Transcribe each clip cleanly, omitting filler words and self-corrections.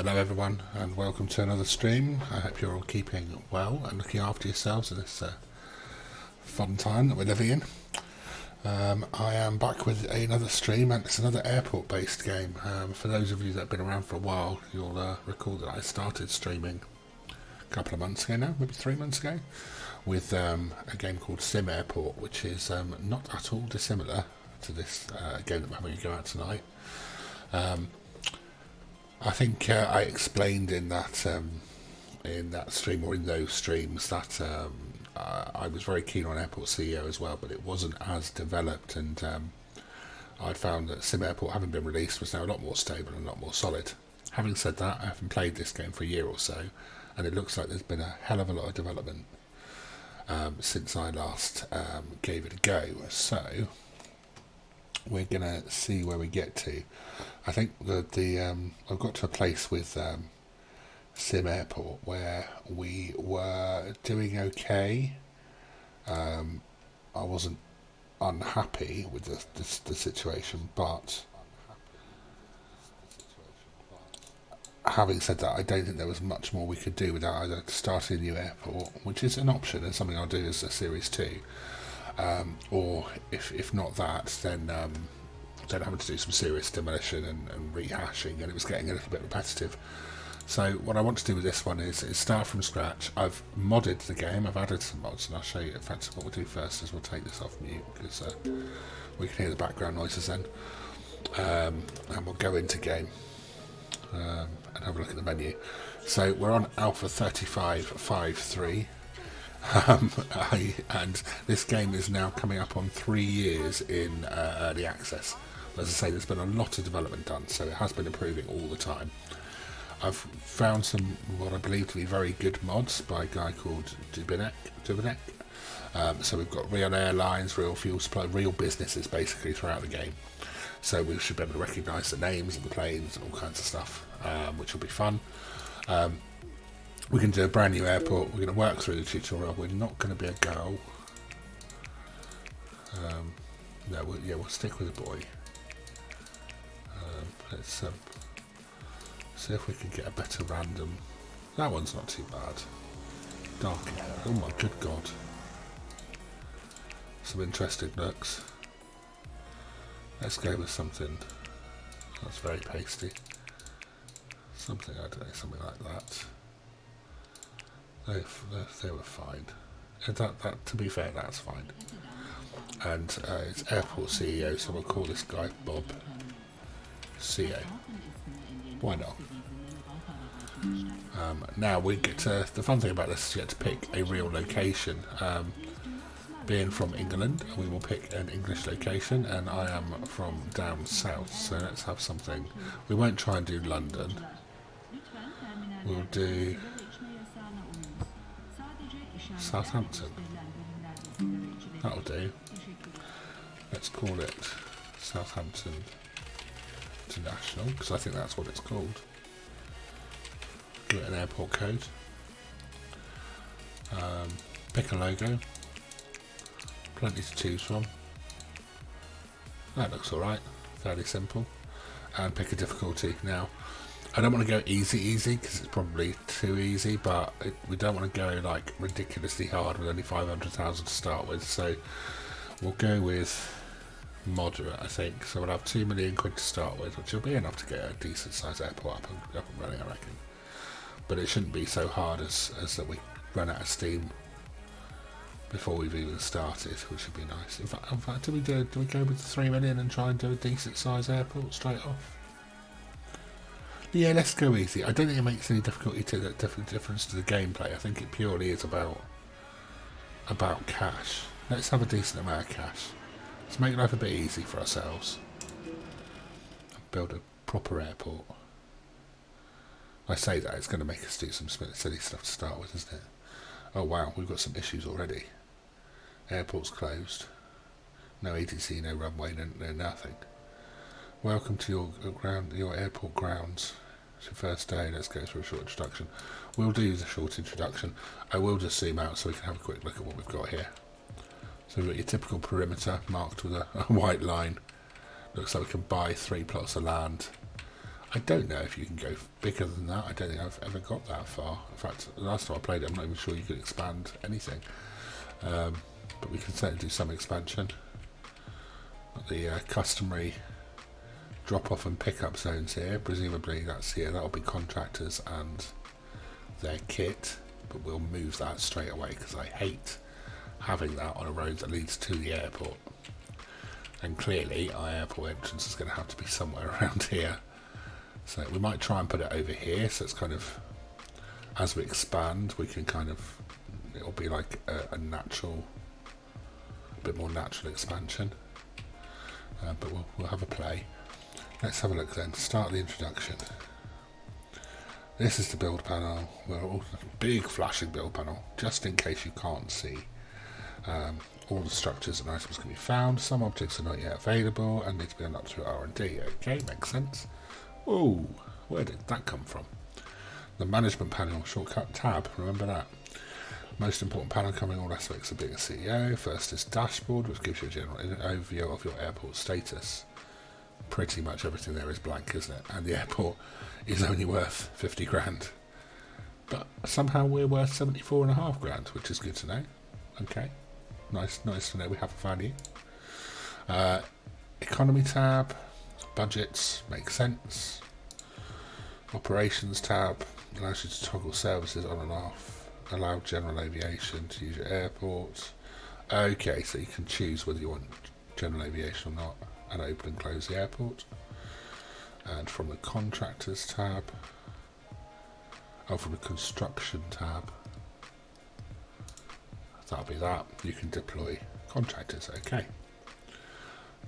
Hello everyone and welcome to another stream. I hope you're all keeping well and looking after yourselves in this fun time that we're living in. I am back with another stream, and it's another airport based game. For those of you that have been around for a while, you'll recall that I started streaming a couple of months ago now, maybe 3 months ago, with a game called Sim Airport, which is not at all dissimilar to this game that we're having a go at tonight. I think I explained in that stream, or in those streams, that I was very keen on Airport CEO as well, but it wasn't as developed, and I'd found that Sim Airport, having been released, was now a lot more stable and a lot more solid. Having said that, I haven't played this game for a year or so, and it looks like there's been a hell of a lot of development since I last gave it a go. So we're gonna see where we get to. I think that I've got to a place with Sim Airport where we were doing okay. I wasn't unhappy with the situation, but having said that, I don't think there was much more we could do without either starting a new airport, which is an option and something I'll do as a Series 2, or if not that, then having to do some serious demolition and rehashing, and it was getting a little bit repetitive. So what I want to do with this one is start from scratch. I've modded the game, I've added some mods, and I'll show you. In fact, what we'll do first is we'll take this off mute, because we can hear the background noises then, and we'll go into game and have a look at the menu. So we're on Alpha 3553. And this game is now coming up on 3 years in early access. As I say, there's been a lot of development done, so it has been improving all the time. I've found some what I believe to be very good mods by a guy called Dubinek. So we've got real airlines, real fuel supply, real businesses basically throughout the game. So we should be able to recognise the names of the planes and all kinds of stuff, which will be fun. We can do a brand new airport. We're going to work through the tutorial. We're not going to be a girl. No, we'll stick with a boy. Let's see if we can get a better random. That one's not too bad. Dark hair. Oh my good god. Some interesting looks. Let's go with something that's very pasty. Something, I don't know, something like that. They were fine. That, to be fair, that's fine. And it's Airport CEO, so we'll call this guy Bob CEO. Why not? Now we get to, the fun thing about this is you get to pick a real location. Being from England, we will pick an English location, and I am from down south, so let's have something. We won't try and do London. We'll do Southampton. That'll do. Let's call it Southampton International, because I think that's what it's called. Give it an airport code. Pick a logo. Plenty to choose from. That looks alright. Fairly simple. And pick a difficulty. Now, I don't want to go easy because it's probably too easy, but we don't want to go like ridiculously hard with only 500,000 to start with, so we'll go with moderate, I think. So we'll have 2 million quid to start with, which will be enough to get a decent sized airport up and running, I reckon. But it shouldn't be so hard as that we run out of steam before we've even started, which would be nice. In fact, do we go with the 3 million and try and do a decent sized airport straight off? Yeah, let's go easy. I don't think it makes any difficulty to that difference to the gameplay. I think it purely is about cash. Let's have a decent amount of cash. Let's make life a bit easy for ourselves. Build a proper airport. I say that, it's going to make us do some silly stuff to start with, isn't it? Oh wow, we've got some issues already. Airport's closed. No ATC, no runway, no nothing. Welcome to your airport grounds. It's your first day. Let's go through a short introduction. We'll do the short introduction. I will just zoom out so we can have a quick look at what we've got here. So we've got your typical perimeter marked with a white line. Looks like we can buy 3 plots of land. I don't know if you can go bigger than that. I don't think I've ever got that far. In fact, the last time I played it, I'm not even sure you could expand anything. But we can certainly do some expansion. The customary drop-off and pick-up zones here. Presumably that's here. That'll be contractors and their kit. But we'll move that straight away because I hate having that on a road that leads to the airport. And clearly our airport entrance is going to have to be somewhere around here. So we might try and put it over here, so it's kind of, as we expand, we can kind of, it'll be like a natural, a bit more natural expansion. But we'll have a play. Let's have a look then. Start the introduction. This is the build panel. Well, big flashing build panel, just in case you can't see. All the structures and items can be found. Some objects are not yet available and need to be unlocked through R&D. Okay, makes sense. Oh, where did that come from? The management panel, shortcut tab, remember that. Most important panel covering all aspects of being a CEO. First is dashboard, which gives you a general overview of your airport status. Pretty much everything there is blank, isn't it? And the airport is only worth 50 grand. But somehow we're worth 74.5 grand, which is good to know. Okay, nice to know we have a value. Economy tab. Budgets, makes sense. Operations tab allows you to toggle services on and off. Allow general aviation to use your airport. Okay, so you can choose whether you want general aviation or not, and open and close the airport. And from the contractors tab, from the construction tab, that'll be that. You can deploy contractors. Okay.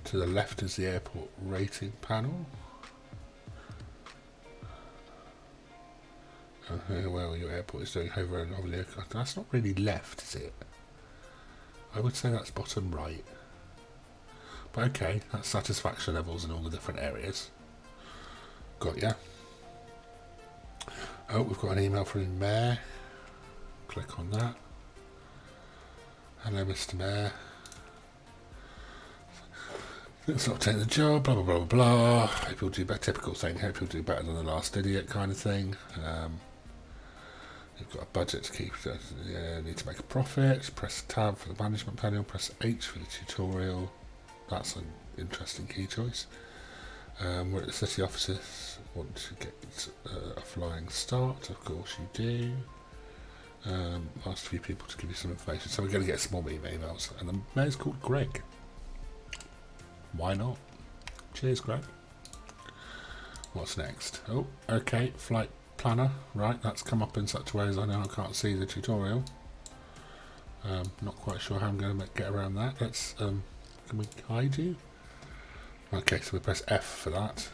To the left is the airport rating panel. Well, your airport is doing over and over. That's not really left, is it? I would say that's bottom right. But okay, that's satisfaction levels in all the different areas. Got ya. Oh, we've got an email from the mayor. Click on that. Hello, Mr. Mayor. Let's not take the job, blah, blah, blah, blah. Hope you'll do better. Typical thing. Hope you'll do better than the last idiot kind of thing. You've got a budget to keep. Need to make a profit. Press tab for the management panel. Press H for the tutorial. That's an interesting key choice. We're at the city offices. Want to get a flying start. Of course you do. Asked a few people to give you some information. So we're going to get some more emails. And the mayor's called Greg. Why not? Cheers, Greg. What's next? Oh, okay, flight planner. Right, that's come up in such a way as I know I can't see the tutorial. Not quite sure how I'm going to get around that. Let's, can we hide you? Okay, so we press F for that.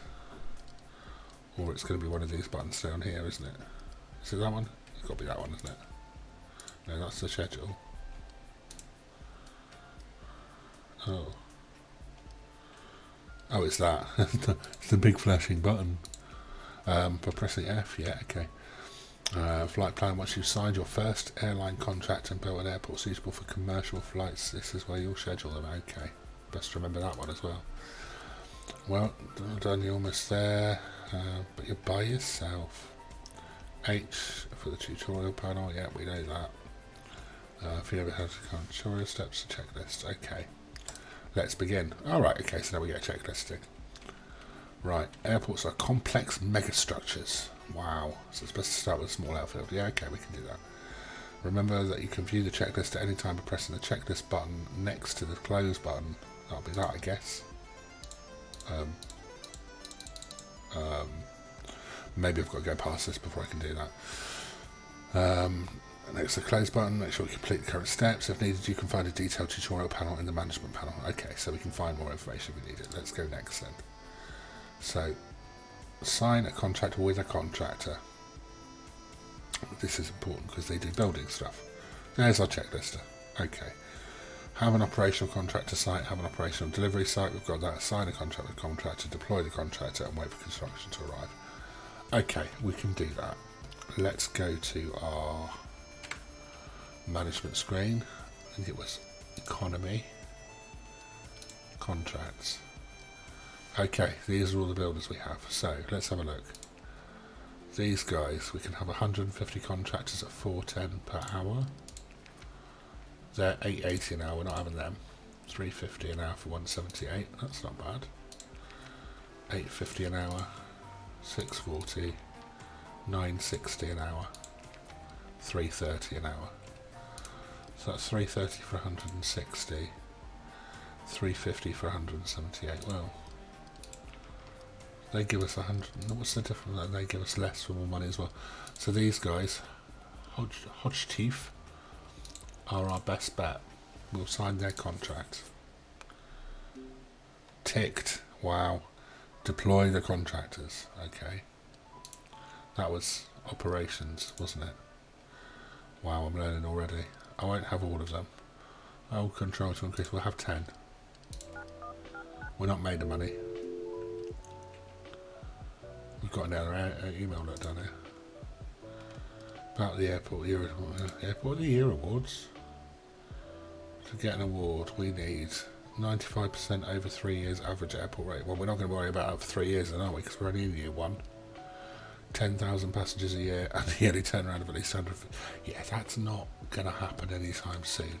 Or it's going to be one of these buttons down here, isn't it? Is it that one? It's got to be that one, isn't it? No, that's the schedule. Oh. Oh, it's that. It's the big flashing button. By pressing F, yeah, okay. Flight plan, once you've signed your first airline contract and built an airport suitable for commercial flights, this is where you'll schedule them. Okay, best remember that one as well. Well, done, you're almost there, but you're by yourself. H for the tutorial panel, yeah, we know that. If you ever had tutorial steps, checklist, okay. Let's begin. Alright, okay, so now we get a checklisting. Right, airports are complex megastructures. Wow, so it's best to start with a small airfield. Yeah, okay, we can do that. Remember that you can view the checklist at any time by pressing the checklist button next to the close button. That'll be that, I guess. Maybe I've got to go past this before I can do that. Next to the close button, make sure you complete the current steps. If needed, you can find a detailed tutorial panel in the management panel. Okay, so we can find more information if we need it. Let's go next then. So, sign a contract with a contractor. This is important because they do building stuff. There's our checklister. Okay. Have an operational contractor site, have an operational delivery site. We've got that. Sign a contract with a contractor, deploy the contractor, and wait for construction to arrive. Okay, we can do that. Let's go to our management screen. I think it was economy, contracts. Okay, these are all the builders we have. So let's have a look. These guys, we can have 150 contractors at 410 per hour. They're 880 an hour. We're not having them. 350 an hour for 178. That's not bad. 850 an hour. 640. 960 an hour. 330 an hour. So that's 330 for 160. 350 for 178. Well, they give us 100. What's the difference? They give us less for more money as well. So these guys, Hodgetief, are our best bet. We'll sign their contract. Ticked. Wow. Deploy the contractors. Okay. That was operations, wasn't it? Wow, I'm learning already. I won't have all of them. Oh, control to increase. We'll have 10. We're not made of money. We've got another email note down here. About the airport of the year awards. To get an award, we need 95% over 3 years average airport rate. Well, we're not going to worry about that for 3 years, then, are we? Because we're only in year 1. 10,000 passengers a year and a yearly turnaround of at least 100. Yeah, that's not going to happen anytime soon.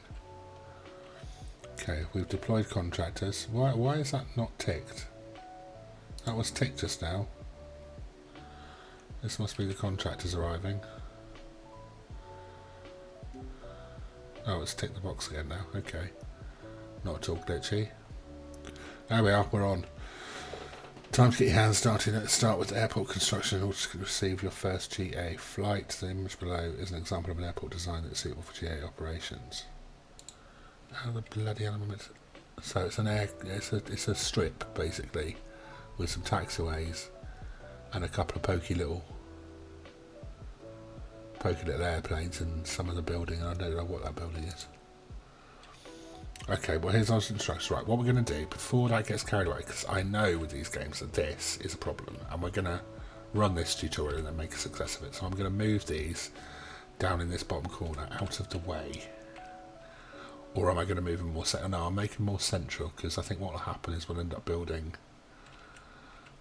Okay, we've deployed contractors. Why is that not ticked? That was ticked just now. This must be the contractors arriving. Oh, it's ticked the box again now. Okay. Not at all glitchy. There we are, we're on. Time to get your hands started. Start with airport construction in order to receive your first GA flight. The image below is an example of an airport design that's suitable for GA operations. How the bloody element? So it's it's a strip basically, with some taxiways and a couple of pokey little airplanes and some of the building, and I don't know what that building is. Okay, well here's our instructions. Right, what we're going to do before that gets carried away, because I know with these games that this is a problem, and we're going to run this tutorial and then make a success of it. So I'm going to move these down in this bottom corner out of the way. Or am I going to move them more central? No, I'm making them more central, because I think what will happen is we'll end up building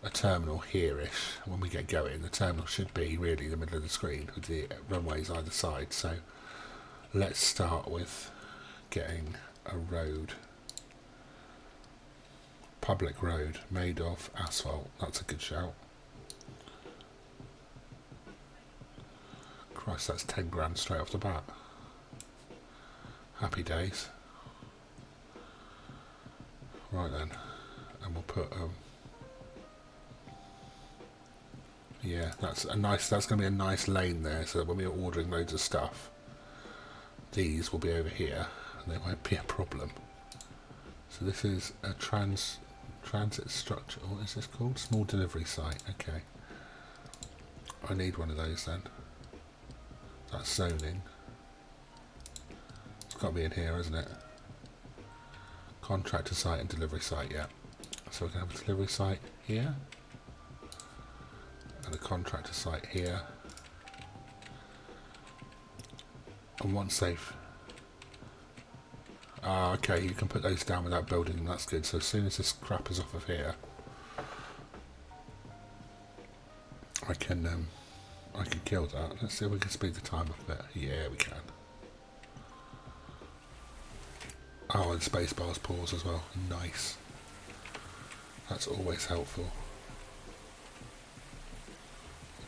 a terminal here-ish. When we get going, the terminal should be really the middle of the screen with the runways either side. So let's start with getting a road, public road made of asphalt. That's a good shout. Christ, that's 10 grand straight off the bat. Happy days. Right then, and we'll put yeah, that's going to be a nice lane there, so that when we're ordering loads of stuff, these will be over here and they won't be a problem. So this is a transit structure. What is this called? Small delivery site. Okay, I need one of those then. That's zoning. It's got to be in here, isn't it? Contractor site and delivery site. Yeah. So we can have a delivery site here and a contractor site here. And once they've okay, you can put those down without building them, that's good. So as soon as this crap is off of here, I can kill that. Let's see if we can speed the time up a bit. Yeah, we can. Oh, and spacebar's pause as well. Nice. That's always helpful.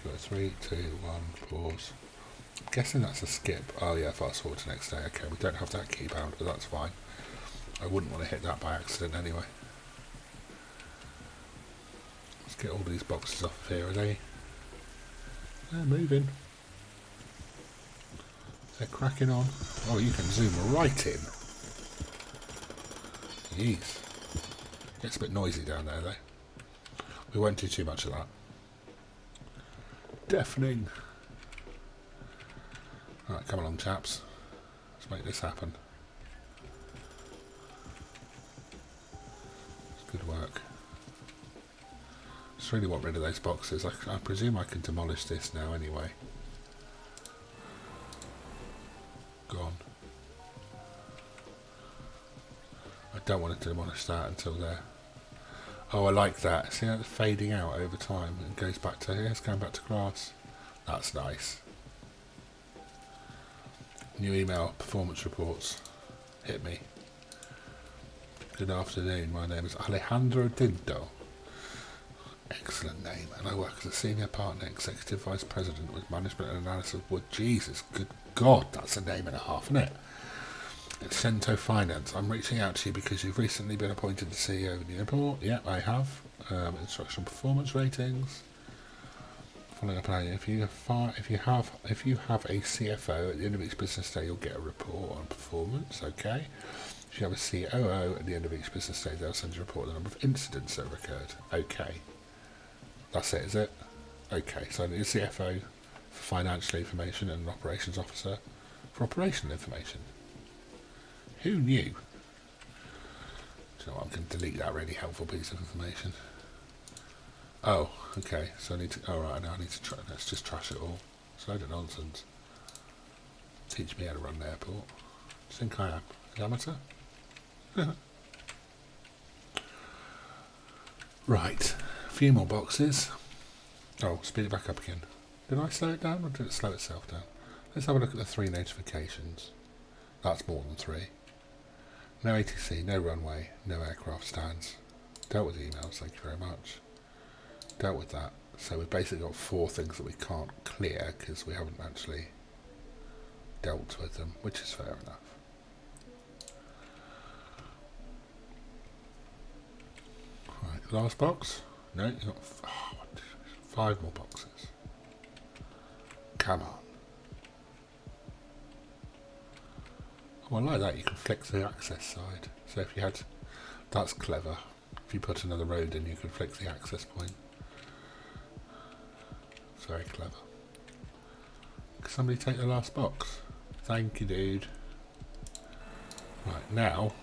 We've got 3, 2, 1, pause. I'm guessing that's a skip. Oh yeah, fast forward to next day. Okay, we don't have that key bound, but that's fine. I wouldn't want to hit that by accident anyway. Let's get all these boxes off of here. Are they? They're moving. They're cracking on. Oh, you can zoom right in. Jeez. Gets a bit noisy down there though. We won't do too much of that. Deafening. Right, come along chaps. Let's make this happen. It's good work. Just really want rid of those boxes. I presume I can demolish this now anyway. Gone. I don't want to demolish that until there. Oh, I like that. See how it's fading out over time and goes back to here. It's going back to grass. That's nice. New email, performance reports. Hit me. Good afternoon. My name is Alejandro Tinto. Excellent name. And I work as a senior partner, executive vice president with management and analysis of wood. Jesus, good God, that's a name and a half, isn't it? It's Cento Finance. I'm reaching out to you because you've recently been appointed the CEO of the airport. Yep, I have. Instructional performance ratings. Following a plan. If you have a CFO at the end of each business day, you'll get a report on performance. Okay. If you have a COO at the end of each business day, they'll send you a report on the number of incidents that have occurred. Okay. That's it, is it? Okay. So I need a CFO for financial information and an operations officer for operational information. Who knew? Do you know what? I'm going to delete that really helpful piece of information. Oh, okay. So I need to. Oh, right. Now I need to try. Let's just trash it all. It's a load of nonsense. Teach me how to run an airport. Do you think I am? An amateur? Right. A few more boxes. Oh, speed it back up again. Did I slow it down or did it slow itself down? Let's have a look at the 3 notifications. That's more than 3. No ATC, no runway, no aircraft stands. Dealt with emails, thank you very much. Dealt with that. So we've basically got 4 things that we can't clear because we haven't actually dealt with them, which is fair enough. Right, last box. No, you've got 5 more boxes. Come on. Oh, I like that. You can flick the access side. So if you had... That's clever. If you put another road in, you can flick the access point. It's very clever. Can somebody take the last box? Thank you, dude. Right, now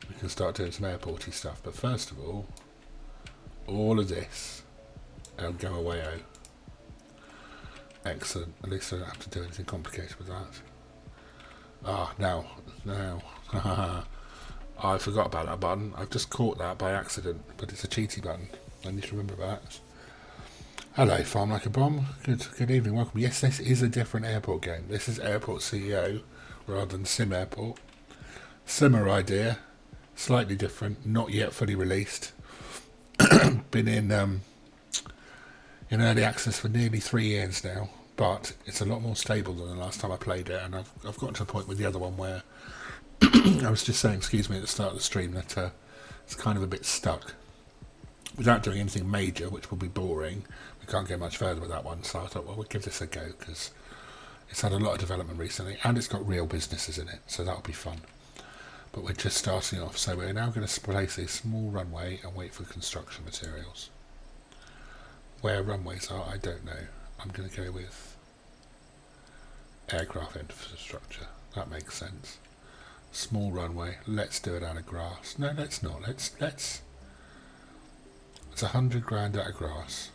we can start doing some airporty stuff. But first of all of this go away out. Excellent. At least I don't have to do anything complicated with that. Ah, now. I forgot about that button. I've just caught that by accident, but it's a cheaty button. I need to remember that. Hello, Farm Like a Bomb. Good evening, welcome. Yes, this is a different airport game. This is Airport CEO rather than Sim Airport. Similar idea, slightly different, not yet fully released. Been in early access for nearly 3 years now, but it's a lot more stable than the last time I played it, and I've gotten to the point with the other one where I was just saying, excuse me, at the start of the stream that it's kind of a bit stuck. Without doing anything major, which will be boring, we can't go much further with that one, so I thought, well, we'll give this a go, because it's had a lot of development recently, and it's got real businesses in it, so that'll be fun. But we're just starting off, so we're now going to place a small runway and wait for construction materials. Where runways are, I don't know. I'm going to go with aircraft infrastructure. That makes sense. Small runway. Let's do it out of grass. No, let's not. Let's. It's 100 grand out of grass,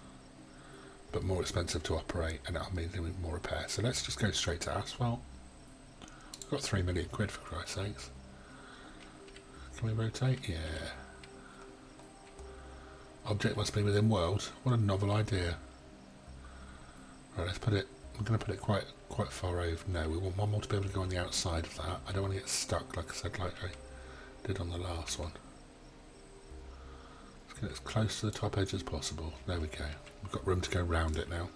but more expensive to operate, and it'll mean doing more repair. So let's just go straight to asphalt. We've got 3 million quid for Christ's sakes. Can we rotate? Yeah. Object must be within world. What a novel idea. Right, let's put it. I'm going to put it quite far over. No, we want one more to be able to go on the outside of that. I don't want to get stuck, like I said, like I did on the last one. Let's get as close to the top edge as possible. There we go. We've got room to go round it now.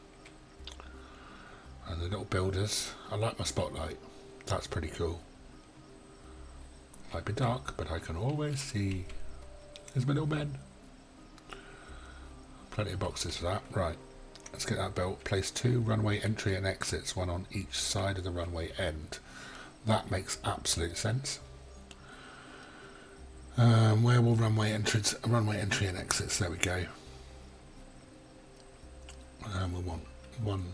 And the little builders. I like my spotlight. That's pretty cool. Might be dark, but I can always see. There's my little men. Plenty of boxes for that. Right. Let's get that built. Place 2 runway entry and exits, one on each side of the runway end. That makes absolute sense. Where will runway entry and exits? There we go. We want one.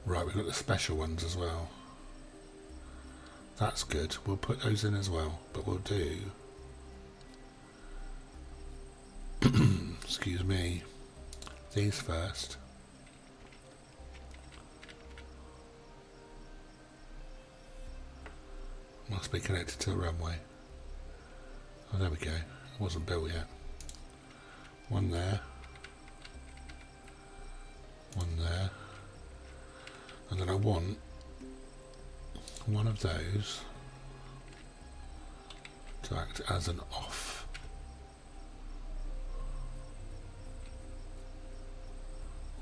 Right, we've got the special ones as well. That's good. We'll put those in as well, but we'll do. Excuse me. These first. Must be connected to the runway. Oh, there we go. wasn't built yet. One there. One there. And then I want one of those to act as an off.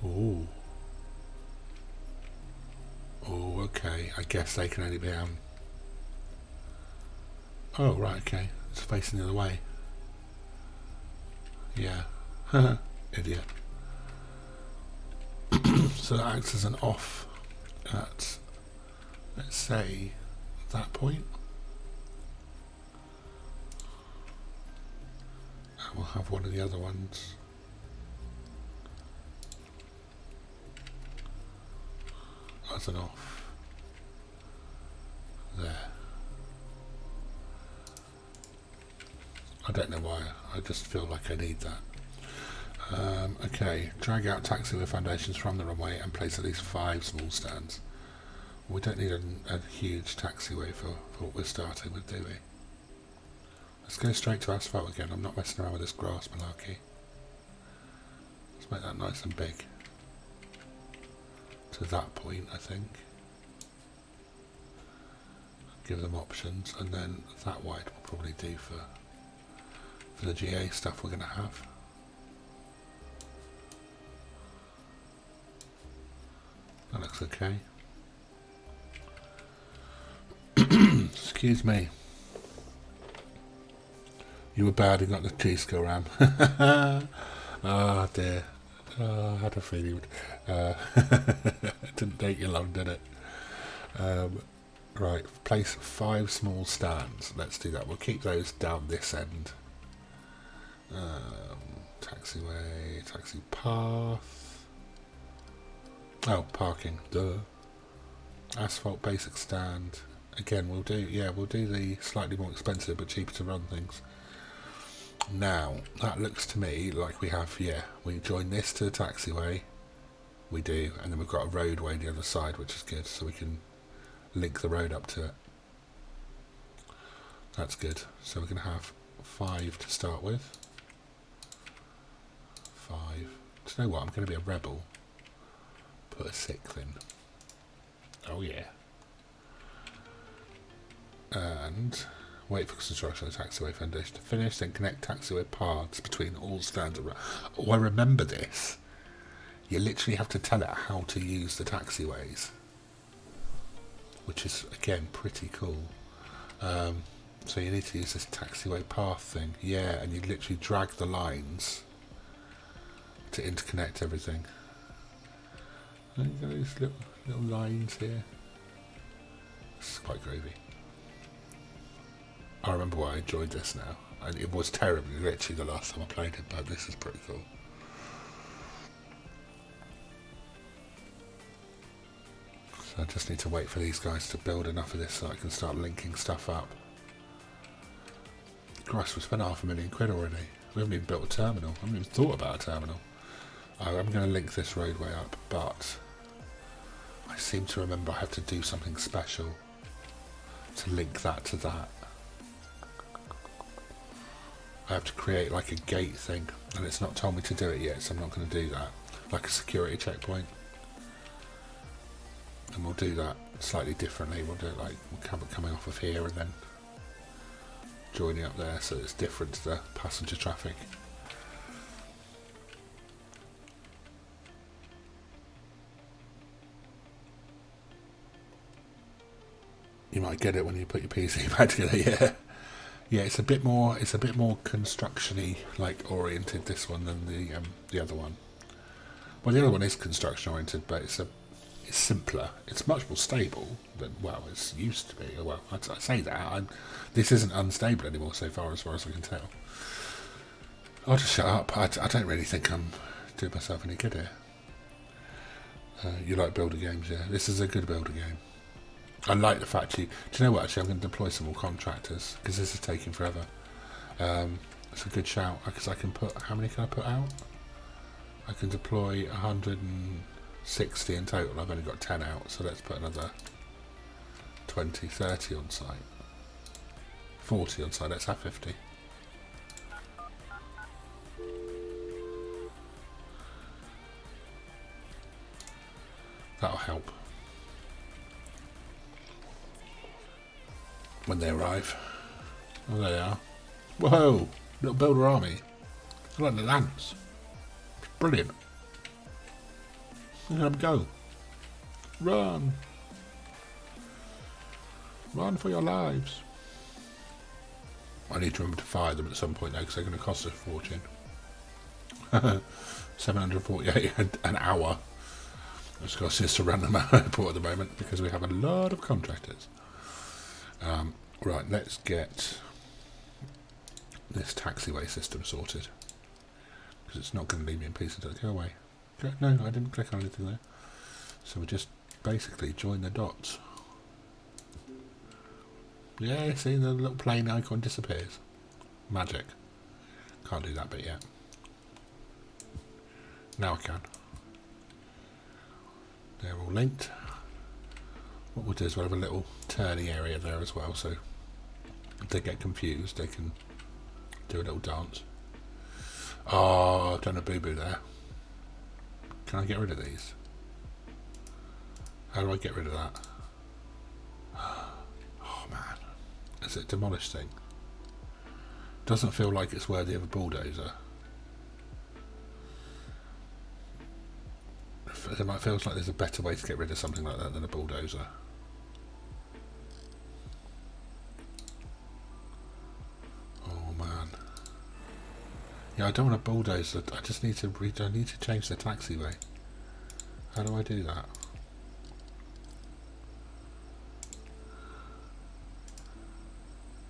Ooh. Oh, okay. I guess they can only be oh, right, okay. It's facing the other way. Yeah. Idiot. So that acts as an off at, let's say, that point. And we'll have one of the other ones as an off there. I don't know why, I just feel like I need that. Okay, drag out taxiway foundations from the runway and place at least 5 small stands. We don't need a huge taxiway for what we're starting with, do we? Let's go straight to asphalt again. I'm not messing around with this grass malarkey. Let's make that nice and big. To that point, I think. Give them options, and then that wide will probably do for the GA stuff we're going to have. That looks okay. Excuse me. You were bad, you got the T-Skill RAM. Oh dear. Oh, I had a feeling it didn't take you long, did it? Right, place 5 small stands. Let's do that. We'll keep those down this end. Taxiway, taxi path. Oh, parking, duh. Asphalt basic stand. Again, we'll do the slightly more expensive but cheaper to run things. Now, that looks to me like we have, we join this to the taxiway. We do, and then we've got a roadway on the other side, which is good, so we can link the road up to it. That's good. So we're going to have 5 to start with. 5. Do you know what? I'm going to be a rebel. Put a 6th in. Oh yeah. And wait for construction of the taxiway foundation to finish, then connect taxiway paths between all stands. Oh, I remember this. You literally have to tell it how to use the taxiways, which is again pretty cool. So you need to use this taxiway path thing, and you literally drag the lines to interconnect everything. And you've got these little lines here. This is quite groovy. I remember why I enjoyed this now. And it was terribly glitchy the last time I played it, but this is pretty cool. So I just need to wait for these guys to build enough of this so I can start linking stuff up. Christ, we spent £500,000 already. We haven't even built a terminal. I haven't even thought about a terminal. I'm going to link this roadway up, but I seem to remember I have to do something special to link that to that. I have to create like a gate thing, and it's not told me to do it yet, so I'm not going to do that. Like a security checkpoint. And we'll do that slightly differently. We'll do it like we'll have it coming off of here and then joining up there, so it's different to the passenger traffic. You might get it when you put your PC back together, yeah. It's a bit more construction-y like oriented, this one, than the other one. Well, the other one is construction oriented, but it's simpler. It's much more stable than, well, it's used to be. Well, I say that this isn't unstable anymore so far as I can tell. I'll just shut up. I don't really think I'm doing myself any good here. You like builder games, yeah? This is a good builder game. I like the fact do you know what, actually I'm going to deploy some more contractors, because this is taking forever. It's a good shout, because I can put, how many can I put out? I can deploy 160 in total. I've only got 10 out, so let's put another 20, 30 on site. 40 on site, let's have 50. That'll help when they arrive. Oh, there they are. Whoa! Little builder army. I like the lance. It's brilliant. Look at them go. Run! Run for your lives. I need to remember to fire them at some point though, because they're going to cost us a fortune. 748 an hour. It's cost us to run them out of the airport at the moment because we have a lot of contractors. Right, let's get this taxiway system sorted, because it's not going to leave me in peace until go away. No, I didn't click on anything there. So we just basically join the dots. Yeah, see, the little plane icon disappears. Magic. Can't do that bit yet. Now I can. They're all linked. What we'll do is we'll have a little turny area there as well, so if they get confused they can do a little dance. Oh, I've done a boo-boo there. Can I get rid of these? How do I get rid of that? Oh man. Is it a demolished thing? Doesn't feel like it's worthy of a bulldozer. It feels like there's a better way to get rid of something like that than a bulldozer. Oh man. Yeah, I don't want a bulldozer. I just need to change the taxiway. How do I do that?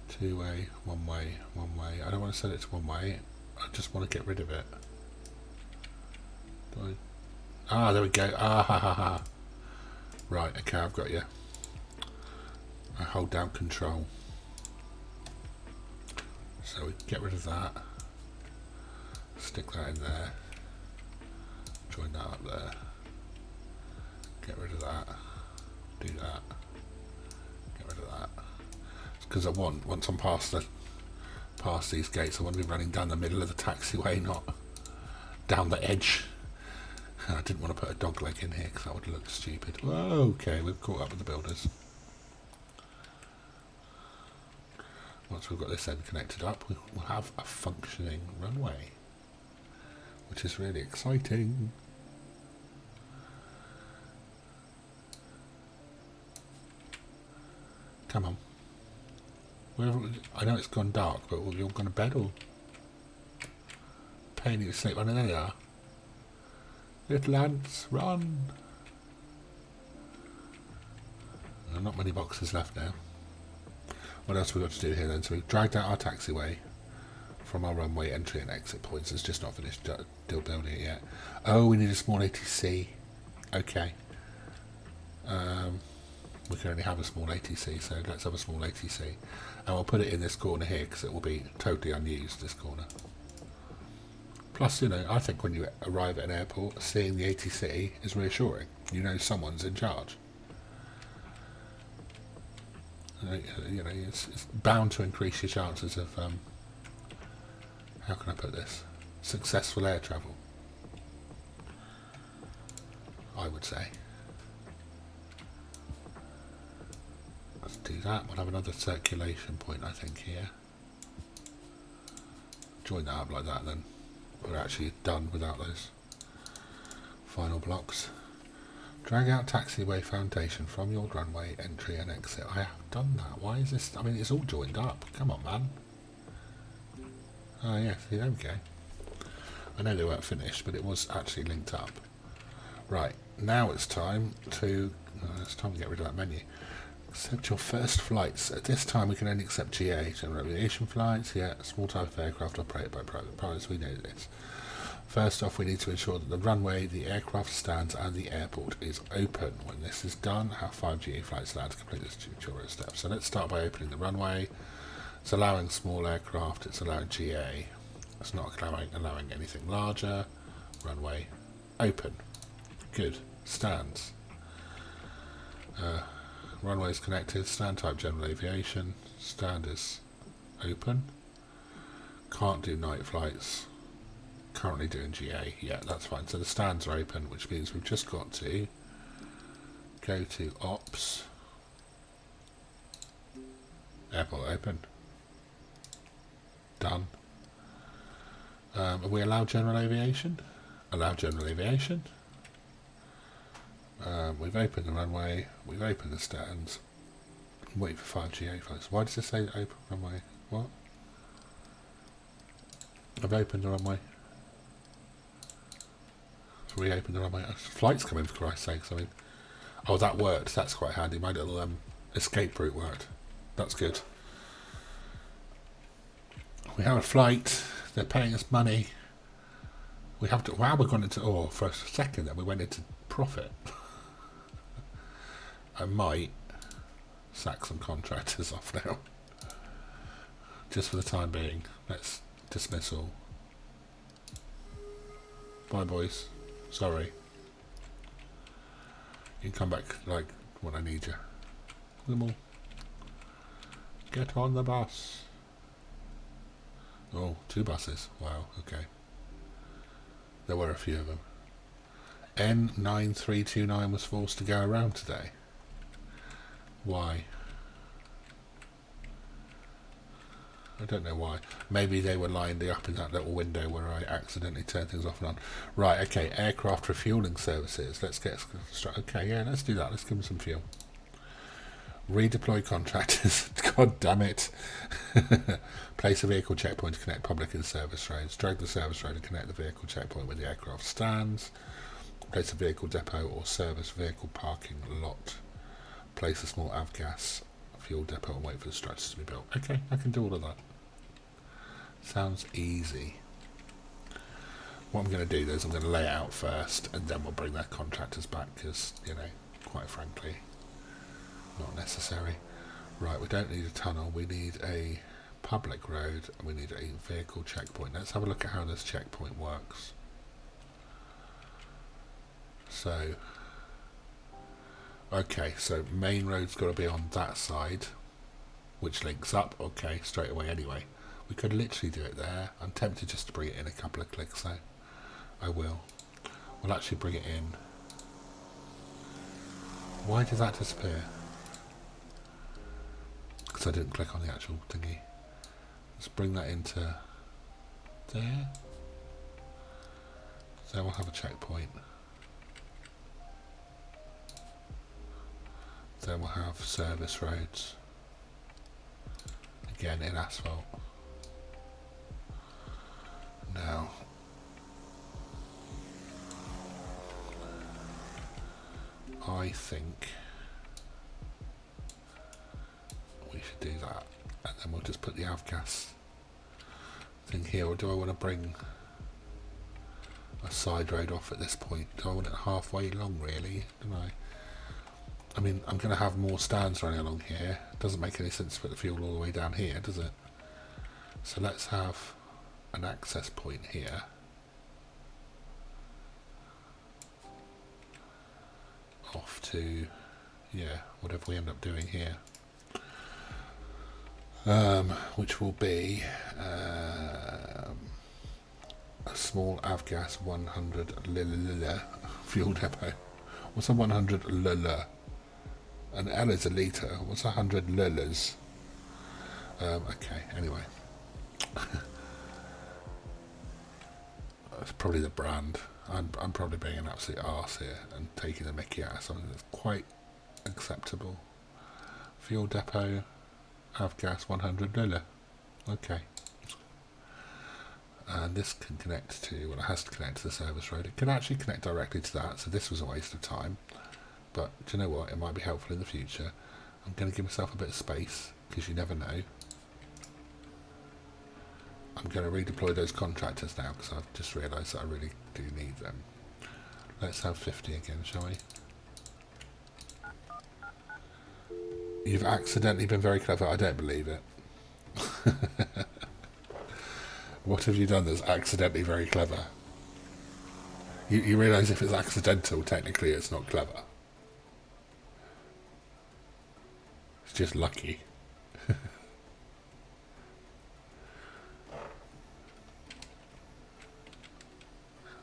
Two-way, one-way, one-way. I don't want to set it to one-way. I just want to get rid of it. Do I? Ah, there we go. Ah, ha, ha, ha. Right, okay, I've got you. I hold down control. So we get rid of that. Stick that in there. Join that up there. Get rid of that. Do that. Get rid of that. Because I want, once I'm past these gates, I want to be running down the middle of the taxiway, not down the edge. I didn't want to put a dog leg in here because that would look stupid. Whoa, okay, we've caught up with the builders. Once we've got this end connected up, we'll have a functioning runway, which is really exciting. Come on. I know it's gone dark, but have you all gone to bed or paying you to sleep? Oh, no, there they are. Little ants, run! There are not many boxes left now. What else have we got to do here then? So we've dragged out our taxiway from our runway entry and exit points. It's just not finished still building it yet. Oh, we need a small ATC. Okay. We can only have a small ATC, so let's have a small ATC. And we'll put it in this corner here because it will be totally unused, this corner. Plus, you know, I think when you arrive at an airport, seeing the ATC is reassuring. You know someone's in charge. You know, it's bound to increase your chances of, how can I put this? Successful air travel, I would say. Let's do that. We'll have another circulation point, I think, here. Join that up like that, then we're actually done without those final blocks. Drag out taxiway foundation from your runway entry and exit. I have done that. Why is this? I mean, it's all joined up. Come on, man. Oh, yeah, see, there we go. I know they weren't finished, but it was actually linked up. Right, now it's time to get rid of that menu. Accept your first flights. At this time, we can only accept GA, general aviation flights. Yeah, small type of aircraft operated by private pilots. We know this. First off, we need to ensure that the runway, the aircraft stands, and the airport is open. When this is done, have 5 GA flights allowed to complete this tutorial step. So let's start by opening the runway. It's allowing small aircraft. It's allowing GA. It's not allowing anything larger. Runway open. Good. Stands. Runway is connected. Stand type general aviation. Stand is open. Can't do night flights. Currently doing GA. Yeah, that's fine. So the stands are open, which means we've just got to go to Ops. Airport open. Done. Are we allowed general aviation? Allow general aviation. We've opened the runway. We've opened the stands. Wait for 5GA flights. Why does it say open runway? What? I've opened the runway. Reopened the runway. Flight's coming, for Christ's sake. I mean, oh, that worked. That's quite handy. My little escape route worked. That's good. We have a flight. They're paying us money. We have to. Wow, we're going into. Oh, for a second then we went into profit. I might sack some contractors off now. Just for the time being. Let's dismiss all. Bye, boys. Sorry. You can come back like when I need you. Them all. Get on the bus. Oh, 2 buses. Wow, okay. There were a few of them. N9329 was forced to go around today. Why? I don't know why. Maybe they were lined up in that little window where I accidentally turned things off and on. Right, okay, aircraft refueling services. Let's get... Okay, yeah, let's do that. Let's give them some fuel. Redeploy contractors. God damn it. Place a vehicle checkpoint to connect public and service roads. Drag the service road and connect the vehicle checkpoint with the aircraft stands. Place a vehicle depot or service vehicle parking lot. Place a small avgas fuel depot and wait for the structures to be built. Okay, I can do all of that. Sounds easy. What I'm going to do though is I'm going to lay it out first and then we'll bring their contractors back because, you know, quite frankly, not necessary. Right, we don't need a tunnel, we need a public road and we need a vehicle checkpoint. Let's have a look at how this checkpoint works. So, okay, so main road's got to be on that side, which links up, okay, straight away anyway. We could literally do it there. I'm tempted just to bring it in a couple of clicks though. I will. We'll actually bring it in. Why did that disappear? Because I didn't click on the actual thingy. Let's bring that into there. So we'll have a checkpoint. Then we'll have service roads. Again in asphalt. Now, I think we should do that, and then we'll just put the avgas thing here. Or do I want to bring a side road off at this point? Do I want it halfway long, really? Don't I? I mean, I'm going to have more stands running along here. It doesn't make any sense to put the fuel all the way down here, does it? So let's have an access point here. Off to, yeah, whatever we end up doing here. Which will be a small avgas 100 L fuel depot. What's a 100 L? An L is a litre. What's 100 L's? Okay, anyway. That's probably the brand. I'm probably being an absolute arse here and taking the mickey out of something that's quite acceptable. Fuel depot, avgas 100 L. Okay. And this can connect to, well, it has to connect to the service road. It can actually connect directly to that, so this was a waste of time. But do you know what? It might be helpful in the future. I'm going to give myself a bit of space, because you never know. I'm going to redeploy those contractors now, because I've just realised that I really do need them. Let's have 50 again, shall we? You've accidentally been very clever. I don't believe it. What have you done that's accidentally very clever? You realise if it's accidental, technically it's not clever. It's just lucky.